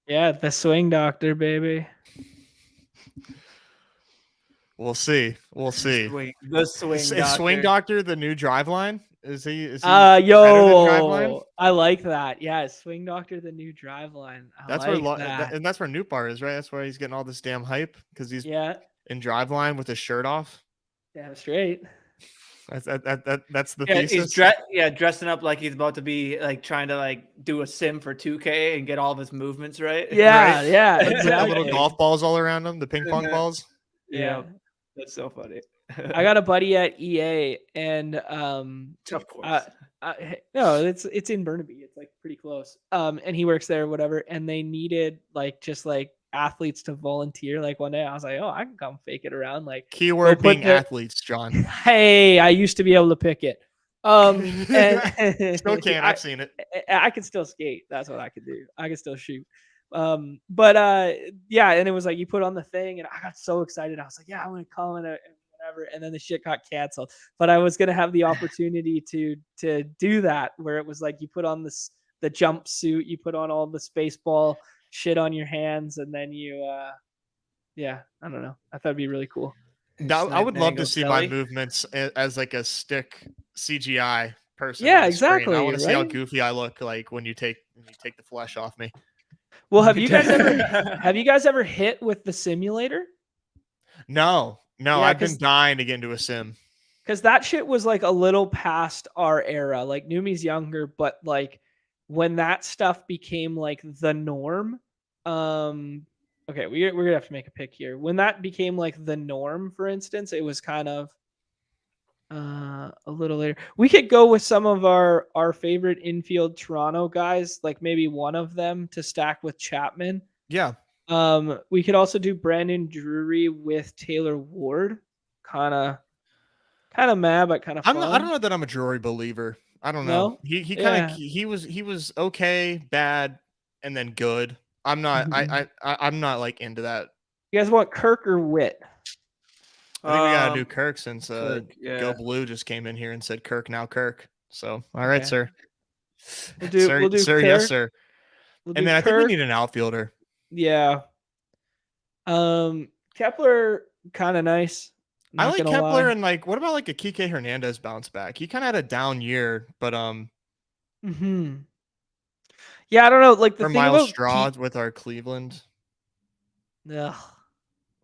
[SPEAKER 1] Yeah, the swing doctor, baby.
[SPEAKER 2] We'll see.
[SPEAKER 3] The swing doctor.
[SPEAKER 2] Is swing doctor the new Driveline? Is he
[SPEAKER 1] yo, I like that. Yeah, swing doctor the new Driveline.
[SPEAKER 2] That's where Newbar is, right? That's why he's getting all this damn hype because he's in Driveline with his shirt off.
[SPEAKER 1] Damn straight.
[SPEAKER 2] That's the thesis.
[SPEAKER 3] He's dressing up like he's about to be trying to do a sim for 2K and get all of his movements right.
[SPEAKER 1] Yeah,
[SPEAKER 2] right?
[SPEAKER 1] Yeah, exactly.
[SPEAKER 2] Little golf balls all around him, the ping pong balls.
[SPEAKER 3] Yeah, that's so funny.
[SPEAKER 1] I got a buddy at EA, and
[SPEAKER 3] of course,
[SPEAKER 1] no, it's in Burnaby. It's pretty close. And he works there, or whatever. And they needed athletes to volunteer. One day, I was like, oh, I can come fake it around.
[SPEAKER 2] Keyword being athletes, John.
[SPEAKER 1] Hey, I used to be able to pick it.
[SPEAKER 2] And still can. I've seen it.
[SPEAKER 1] I can still skate. That's what I could do. I can still shoot. Yeah, and it was you put on the thing, and I got so excited. I was like, yeah, I'm gonna come and whatever. And then the shit got canceled. But I was gonna have the opportunity to do that, where it was you put on the jumpsuit, you put on all the Spaceball shit on your hands, and then you I don't know. I thought it'd be really cool.
[SPEAKER 2] I would love to see my movements as a stick CGI person
[SPEAKER 1] Yeah,
[SPEAKER 2] on the screen. I
[SPEAKER 1] exactly,
[SPEAKER 2] want to see how
[SPEAKER 1] right?
[SPEAKER 2] goofy I look like when you take the flesh off me.
[SPEAKER 1] Well, have you guys ever hit with the simulator?
[SPEAKER 2] No,
[SPEAKER 1] Yeah,
[SPEAKER 2] I've been dying to get into a sim.
[SPEAKER 1] Because that shit was like a little past our era. Like Numi's younger, but like when that stuff became like the norm, okay, we're gonna have to make a pick here. When that became like the norm, for instance, it was kind of a little later. We could go with some of our favorite infield Toronto guys, like maybe one of them to stack with Chapman.
[SPEAKER 2] Yeah.
[SPEAKER 1] We could also do Brandon Drury with Taylor Ward. Kind of mad, but kind of fun.
[SPEAKER 2] I don't know that I'm a Drury believer. I don't know.
[SPEAKER 1] No?
[SPEAKER 2] He kind of he was okay, bad, and then good. I'm not I'm not like into that.
[SPEAKER 1] You guys want Kirk or Witt?
[SPEAKER 2] I think we got to do Kirk since
[SPEAKER 3] Kirk,
[SPEAKER 2] Go Blue just came in here and said Kirk now Kirk. So all right, sir.
[SPEAKER 1] We'll do
[SPEAKER 2] sir,
[SPEAKER 1] Kirk.
[SPEAKER 2] yes, sir.
[SPEAKER 1] We'll
[SPEAKER 2] and then I think we need an outfielder.
[SPEAKER 1] Yeah. Kepler kind of nice.
[SPEAKER 2] I like Kepler and like what about like a Kike Hernandez bounce back? He kind of had a down year, but
[SPEAKER 1] yeah, I don't know. Like the
[SPEAKER 2] or
[SPEAKER 1] thing
[SPEAKER 2] Miles
[SPEAKER 1] about
[SPEAKER 2] Straw with our Cleveland.
[SPEAKER 1] Ugh,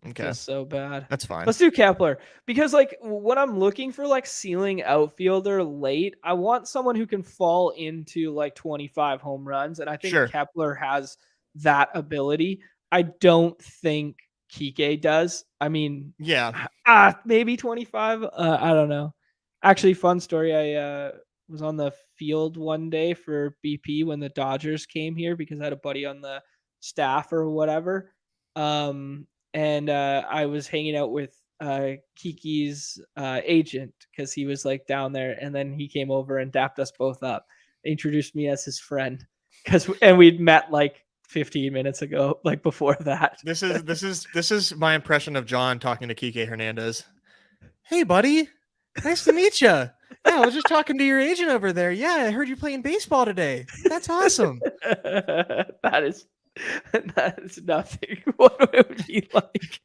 [SPEAKER 2] Okay,
[SPEAKER 1] feels so bad.
[SPEAKER 2] That's fine.
[SPEAKER 1] Let's do Kepler because like when I'm looking for like ceiling outfielder late, I want someone who can fall into like 25 home runs, and I think Kepler has that ability. I don't think Kike does. I mean,
[SPEAKER 2] yeah,
[SPEAKER 1] maybe 25. I don't know. Actually, fun story. I was on the field one day for BP when the Dodgers came here because I had a buddy on the staff or whatever. And I was hanging out with Kiki's agent because he was like down there, and then he came over and dapped us both up, introduced me as his friend and we'd met like 15 minutes ago, like before that.
[SPEAKER 2] This is my impression of John talking to Kike Hernandez. Hey, buddy, nice to meet you. Yeah, I was just talking to your agent over there. Yeah, I heard you playing baseball today. That's awesome.
[SPEAKER 1] That is nothing. What it would be like.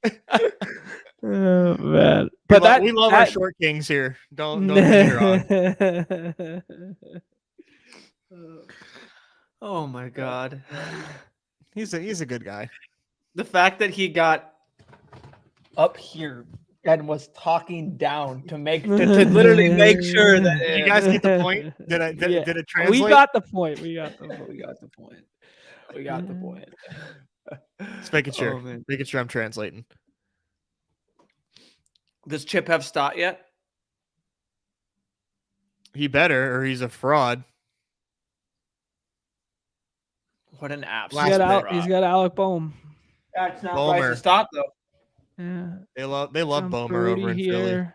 [SPEAKER 1] Oh man! But
[SPEAKER 2] we love our short kings here. Don't get me wrong.
[SPEAKER 3] Oh my god,
[SPEAKER 2] he's a good guy.
[SPEAKER 3] The fact that he got up here and was talking down to literally make sure that
[SPEAKER 2] you guys get the point. Did it translate?
[SPEAKER 1] We got the point. We got the point.
[SPEAKER 2] Just making sure. Making sure I'm translating.
[SPEAKER 3] Does Chip have Stott yet?
[SPEAKER 2] He better, or he's a fraud.
[SPEAKER 3] What an app!
[SPEAKER 1] He's got Alec Boehm.
[SPEAKER 3] That's not Bryce Stott though.
[SPEAKER 1] Yeah,
[SPEAKER 2] they love Boehmer over in Philly.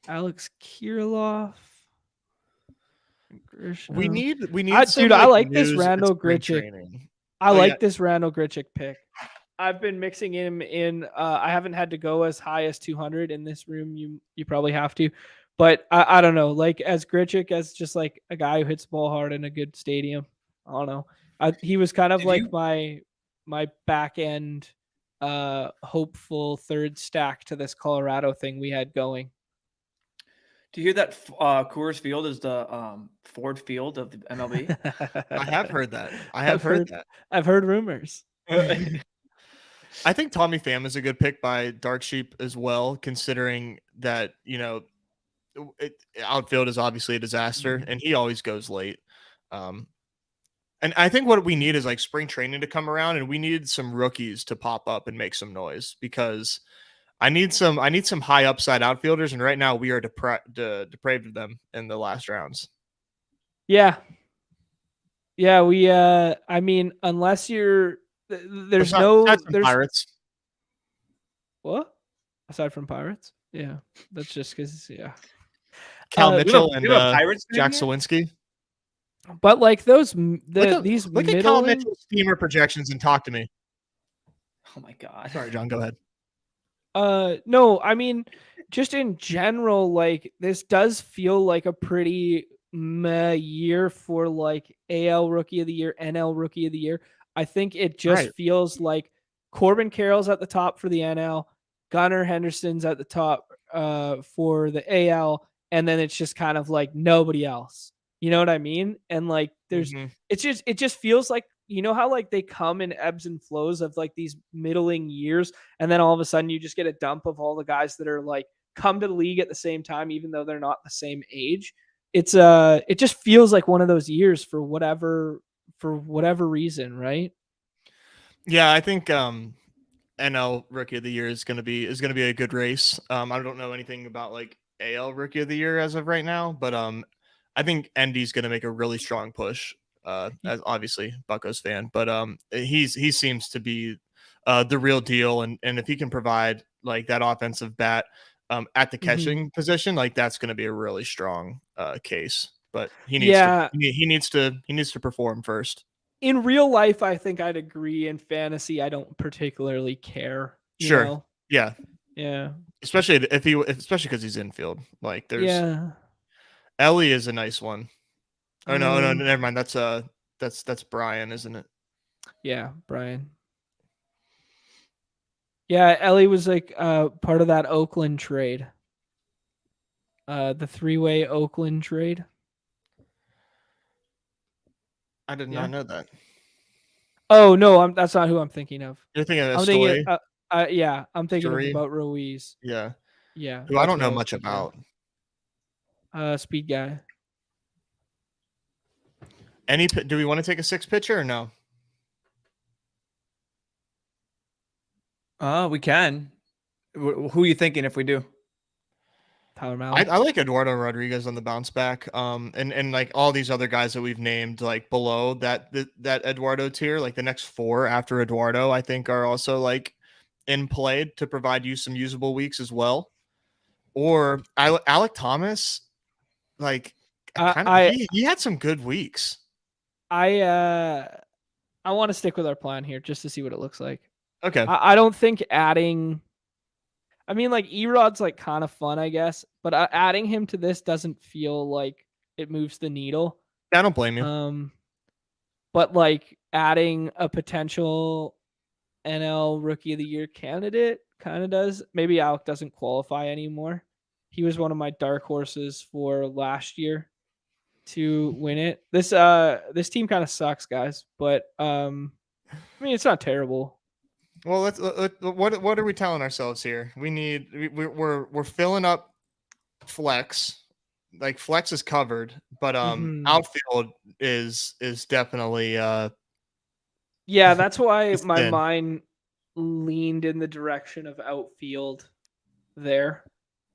[SPEAKER 1] Alex Kirilloff.
[SPEAKER 2] We need.
[SPEAKER 1] Dude, I like this Randall Grichuk. I like this Randall Grichuk pick. I've been mixing him in. I haven't had to go as high as 200 in this room. You probably have to, but I don't know. Like as Grichuk, as just like a guy who hits the ball hard in a good stadium. I don't know. He was kind of like my back end hopeful third stack to this Colorado thing we had going.
[SPEAKER 3] Do you hear that Coors Field is the Ford Field of the MLB?
[SPEAKER 2] I have heard that. I've heard that.
[SPEAKER 1] I've heard rumors.
[SPEAKER 2] I think Tommy Pham is a good pick by Dark Sheep as well, considering that, outfield is obviously a disaster and he always goes late. And I think what we need is like spring training to come around, and we need some rookies to pop up and make some noise because I need some high upside outfielders, and right now we are depraved of them in the last rounds.
[SPEAKER 1] Yeah. Yeah, we I mean, unless you're there's
[SPEAKER 2] Pirates.
[SPEAKER 1] What? Aside from Pirates? Yeah. That's just cuz
[SPEAKER 2] Cal Mitchell and Jack Sawinski.
[SPEAKER 1] But like these
[SPEAKER 2] look at Cal Mitchell's steamer projections and talk to me.
[SPEAKER 3] Oh my god.
[SPEAKER 2] Sorry, John, go ahead.
[SPEAKER 1] No, I mean, just in general, like this does feel like a pretty meh year for like AL Rookie of the Year, NL Rookie of the Year. I think it just feels like Corbin Carroll's at the top for the NL, Gunnar Henderson's at the top for the AL, and then it's just kind of like nobody else. You know what I mean? And like there's it just feels like, you know how like they come in ebbs and flows of like these middling years, and then all of a sudden you just get a dump of all the guys that are like come to the league at the same time, even though they're not the same age. It just feels like one of those years for whatever reason, right?
[SPEAKER 2] Yeah, I think NL Rookie of the Year is gonna be a good race. I don't know anything about like AL Rookie of the Year as of right now, but I think ND's gonna make a really strong push. As obviously Bucco's fan, but he seems to be the real deal, and if he can provide like that offensive bat at the catching position, like that's gonna be a really strong case. But he needs to perform first.
[SPEAKER 1] In real life, I think I'd agree. In fantasy, I don't particularly care.
[SPEAKER 2] Sure.
[SPEAKER 1] Know?
[SPEAKER 2] Yeah.
[SPEAKER 1] Yeah.
[SPEAKER 2] Especially because he's infield. Like there's Ellie is a nice one. Oh no, never mind. That's Brian, isn't it?
[SPEAKER 1] Yeah, Brian. Yeah, Ellie was like part of that Oakland trade. The three-way Oakland trade.
[SPEAKER 2] I did not know that.
[SPEAKER 1] Oh no, that's not who I'm thinking of.
[SPEAKER 2] You're thinking of
[SPEAKER 1] I'm
[SPEAKER 2] Story?
[SPEAKER 1] I'm thinking about Ruiz.
[SPEAKER 2] Yeah.
[SPEAKER 1] Yeah.
[SPEAKER 2] Who I don't know much about.
[SPEAKER 1] Speed guy.
[SPEAKER 2] Do we want to take a 6 pitcher or no?
[SPEAKER 3] We can. Who are you thinking if we do?
[SPEAKER 1] Tyler Mallett.
[SPEAKER 2] I like Eduardo Rodriguez on the bounce back. And like all these other guys that we've named like below that Eduardo tier, like the next 4 after Eduardo, I think are also like in play to provide you some usable weeks as well. Or Alec Thomas, like he had some good weeks.
[SPEAKER 1] I want to stick with our plan here just to see what it looks like.
[SPEAKER 2] Okay.
[SPEAKER 1] I don't think adding. I mean, like Erod's like kind of fun, I guess, but adding him to this doesn't feel like it moves the needle.
[SPEAKER 2] I don't blame you.
[SPEAKER 1] But like adding a potential NL Rookie of the Year candidate kind of does. Maybe Alec doesn't qualify anymore. He was one of my dark horses for last year to win it. This team kind of sucks, guys, but I mean it's not terrible.
[SPEAKER 2] Well, what are we telling ourselves here? We're filling up flex. Like flex is covered, but outfield is definitely
[SPEAKER 1] yeah, that's why my mind leaned in the direction of outfield there.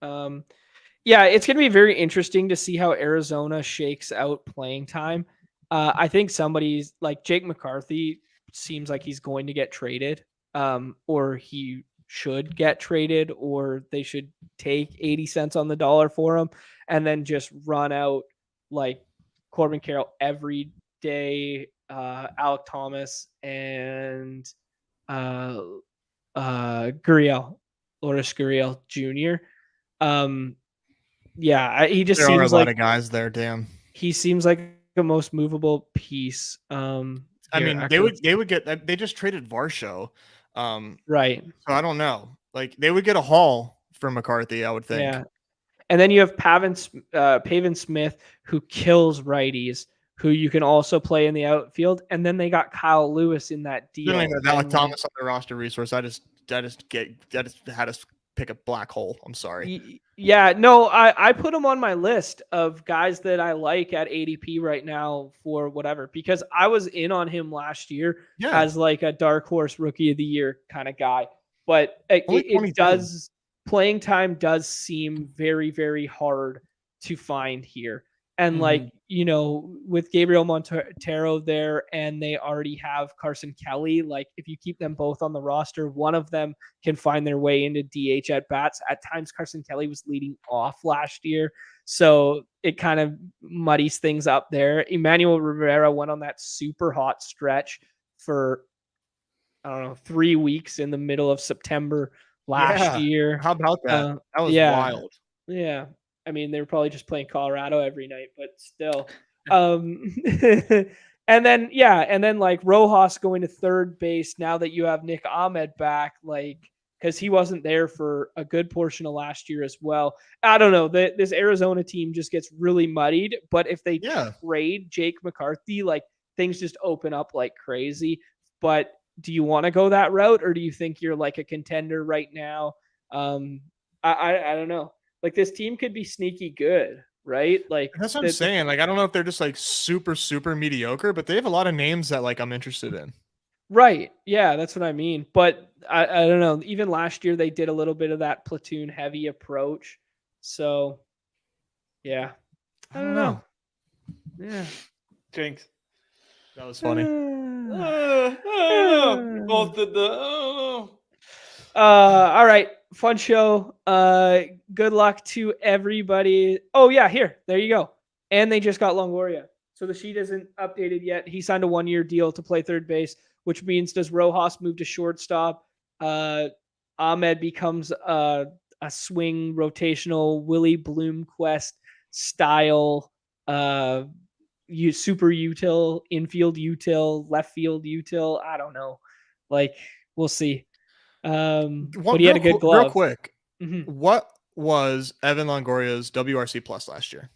[SPEAKER 1] Yeah, it's going to be very interesting to see how Arizona shakes out playing time. I think somebody's like Jake McCarthy seems like he's going to get traded, or he should get traded, or they should take 80 cents on the dollar for him and then just run out like Corbin Carroll every day, Alec Thomas and Lourdes Gurriel Jr. Yeah, he just
[SPEAKER 2] there
[SPEAKER 1] seems
[SPEAKER 2] are a
[SPEAKER 1] like
[SPEAKER 2] lot of guys there. Damn,
[SPEAKER 1] he seems like the most movable piece.
[SPEAKER 2] I mean, they would get. They just traded Varsho,
[SPEAKER 1] right?
[SPEAKER 2] So I don't know. Like they would get a haul from McCarthy, I would think.
[SPEAKER 1] Yeah, and then you have Pavin Smith, who kills righties, who you can also play in the outfield, and then they got Kyle Lewis in that deal.
[SPEAKER 2] Alec Thomas on the roster resource. I just had us pick a black hole. I'm sorry.
[SPEAKER 1] Yeah, no, I put him on my list of guys that I like at ADP right now for whatever, because I was in on him last year as like a dark horse Rookie of the Year kind of guy. But it does, playing time does seem very, very hard to find here. And like, you know, with Gabriel Montero there, and they already have Carson Kelly, like if you keep them both on the roster, one of them can find their way into DH at bats. At times, Carson Kelly was leading off last year, so it kind of muddies things up there. Emmanuel Rivera went on that super hot stretch for, I don't know, 3 weeks in the middle of September last year.
[SPEAKER 2] How about that? That was wild.
[SPEAKER 1] Yeah. I mean, they were probably just playing Colorado every night, but still. And then like Rojas going to third base now that you have Nick Ahmed back, like because he wasn't there for a good portion of last year as well. I don't know. This Arizona team just gets really muddied, but if they trade Jake McCarthy, like things just open up like crazy. But do you want to go that route, or do you think you're like a contender right now? I don't know. Like this team could be sneaky good, right? Like
[SPEAKER 2] that's what I'm saying. Like I don't know if they're just like super mediocre, but they have a lot of names that like I'm interested in.
[SPEAKER 1] Right. Yeah, that's what I mean. But I don't know. Even last year they did a little bit of that platoon heavy approach. So yeah.
[SPEAKER 2] I don't know.
[SPEAKER 1] Yeah.
[SPEAKER 3] Jinx.
[SPEAKER 2] That was funny.
[SPEAKER 3] I don't know. We both did the
[SPEAKER 1] all right. Fun show. Good luck to everybody. Oh yeah, here. There you go. And they just got Longoria. So the sheet isn't updated yet. He signed a 1-year deal to play third base, which means does Rojas move to shortstop? Ahmed becomes a swing rotational Willie Bloomquist style super util, infield util, left field util. I don't know. Like we'll see. But he had a good glove.
[SPEAKER 2] Real quick, what was Evan Longoria's WRC plus last year?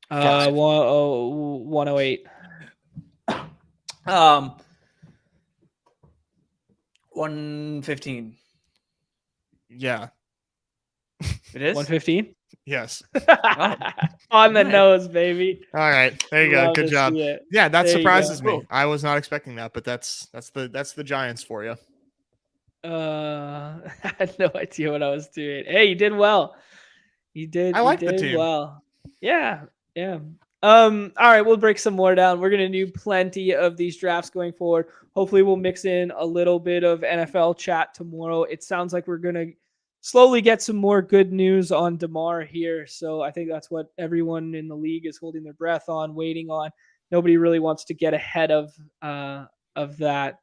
[SPEAKER 1] 108.
[SPEAKER 3] 115.
[SPEAKER 2] Yeah.
[SPEAKER 3] It is
[SPEAKER 1] 115.
[SPEAKER 2] Yes.
[SPEAKER 1] On the nose, baby.
[SPEAKER 2] All right, there you go. Good job. Yeah, that surprises me. I was not expecting that, but that's the Giants for you.
[SPEAKER 1] I had no idea what I was doing. Hey, you did well. You did.
[SPEAKER 2] I like
[SPEAKER 1] the team. Well. Yeah. All right, we'll break some more down. We're gonna do plenty of these drafts going forward. Hopefully, we'll mix in a little bit of NFL chat tomorrow. It sounds like we're gonna slowly get some more good news on DeMar here. So I think that's what everyone in the league is holding their breath on, waiting on. Nobody really wants to get ahead of that.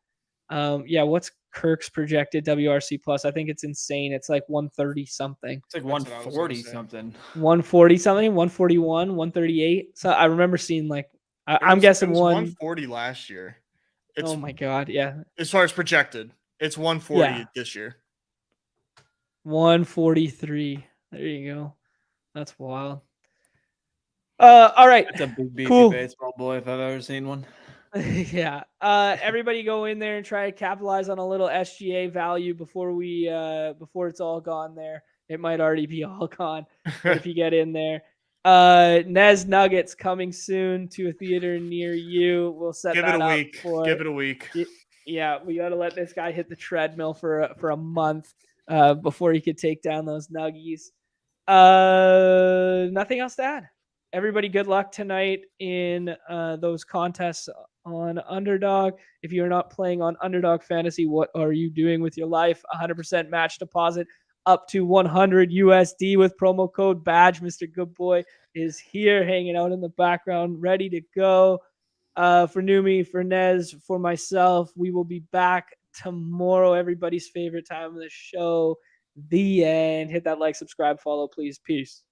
[SPEAKER 1] What's Kirk's projected WRC plus? I think it's insane. It's like 130 something.
[SPEAKER 3] It's like 140 something.
[SPEAKER 1] 140 something, 141, 138. So I remember seeing like I'm guessing
[SPEAKER 2] 140 last year.
[SPEAKER 1] Oh my god, yeah.
[SPEAKER 2] As far as projected, it's 140 this year.
[SPEAKER 1] 143. There you go. That's wild. All right.
[SPEAKER 3] It's a big beefy baseball boy if I've ever seen one.
[SPEAKER 1] Yeah. Everybody go in there and try to capitalize on a little SGA value before it's all gone there. It might already be all gone. But if you get in there. Nez Nuggets coming soon to a theater near you. We'll set that up.
[SPEAKER 2] Give it a week.
[SPEAKER 1] Yeah, we got to let this guy hit the treadmill for a month before he could take down those Nuggies. Nothing else to add. Everybody, good luck tonight in those contests on Underdog. If you're not playing on Underdog Fantasy, what are you doing with your life? 100% match deposit up to 100 USD with promo code BADGE. Mr. Goodboy is here hanging out in the background, ready to go. For Numi, for Nez, for myself, we will be back tomorrow. Everybody's favorite time of the show, the end. Hit that like, subscribe, follow, please. Peace.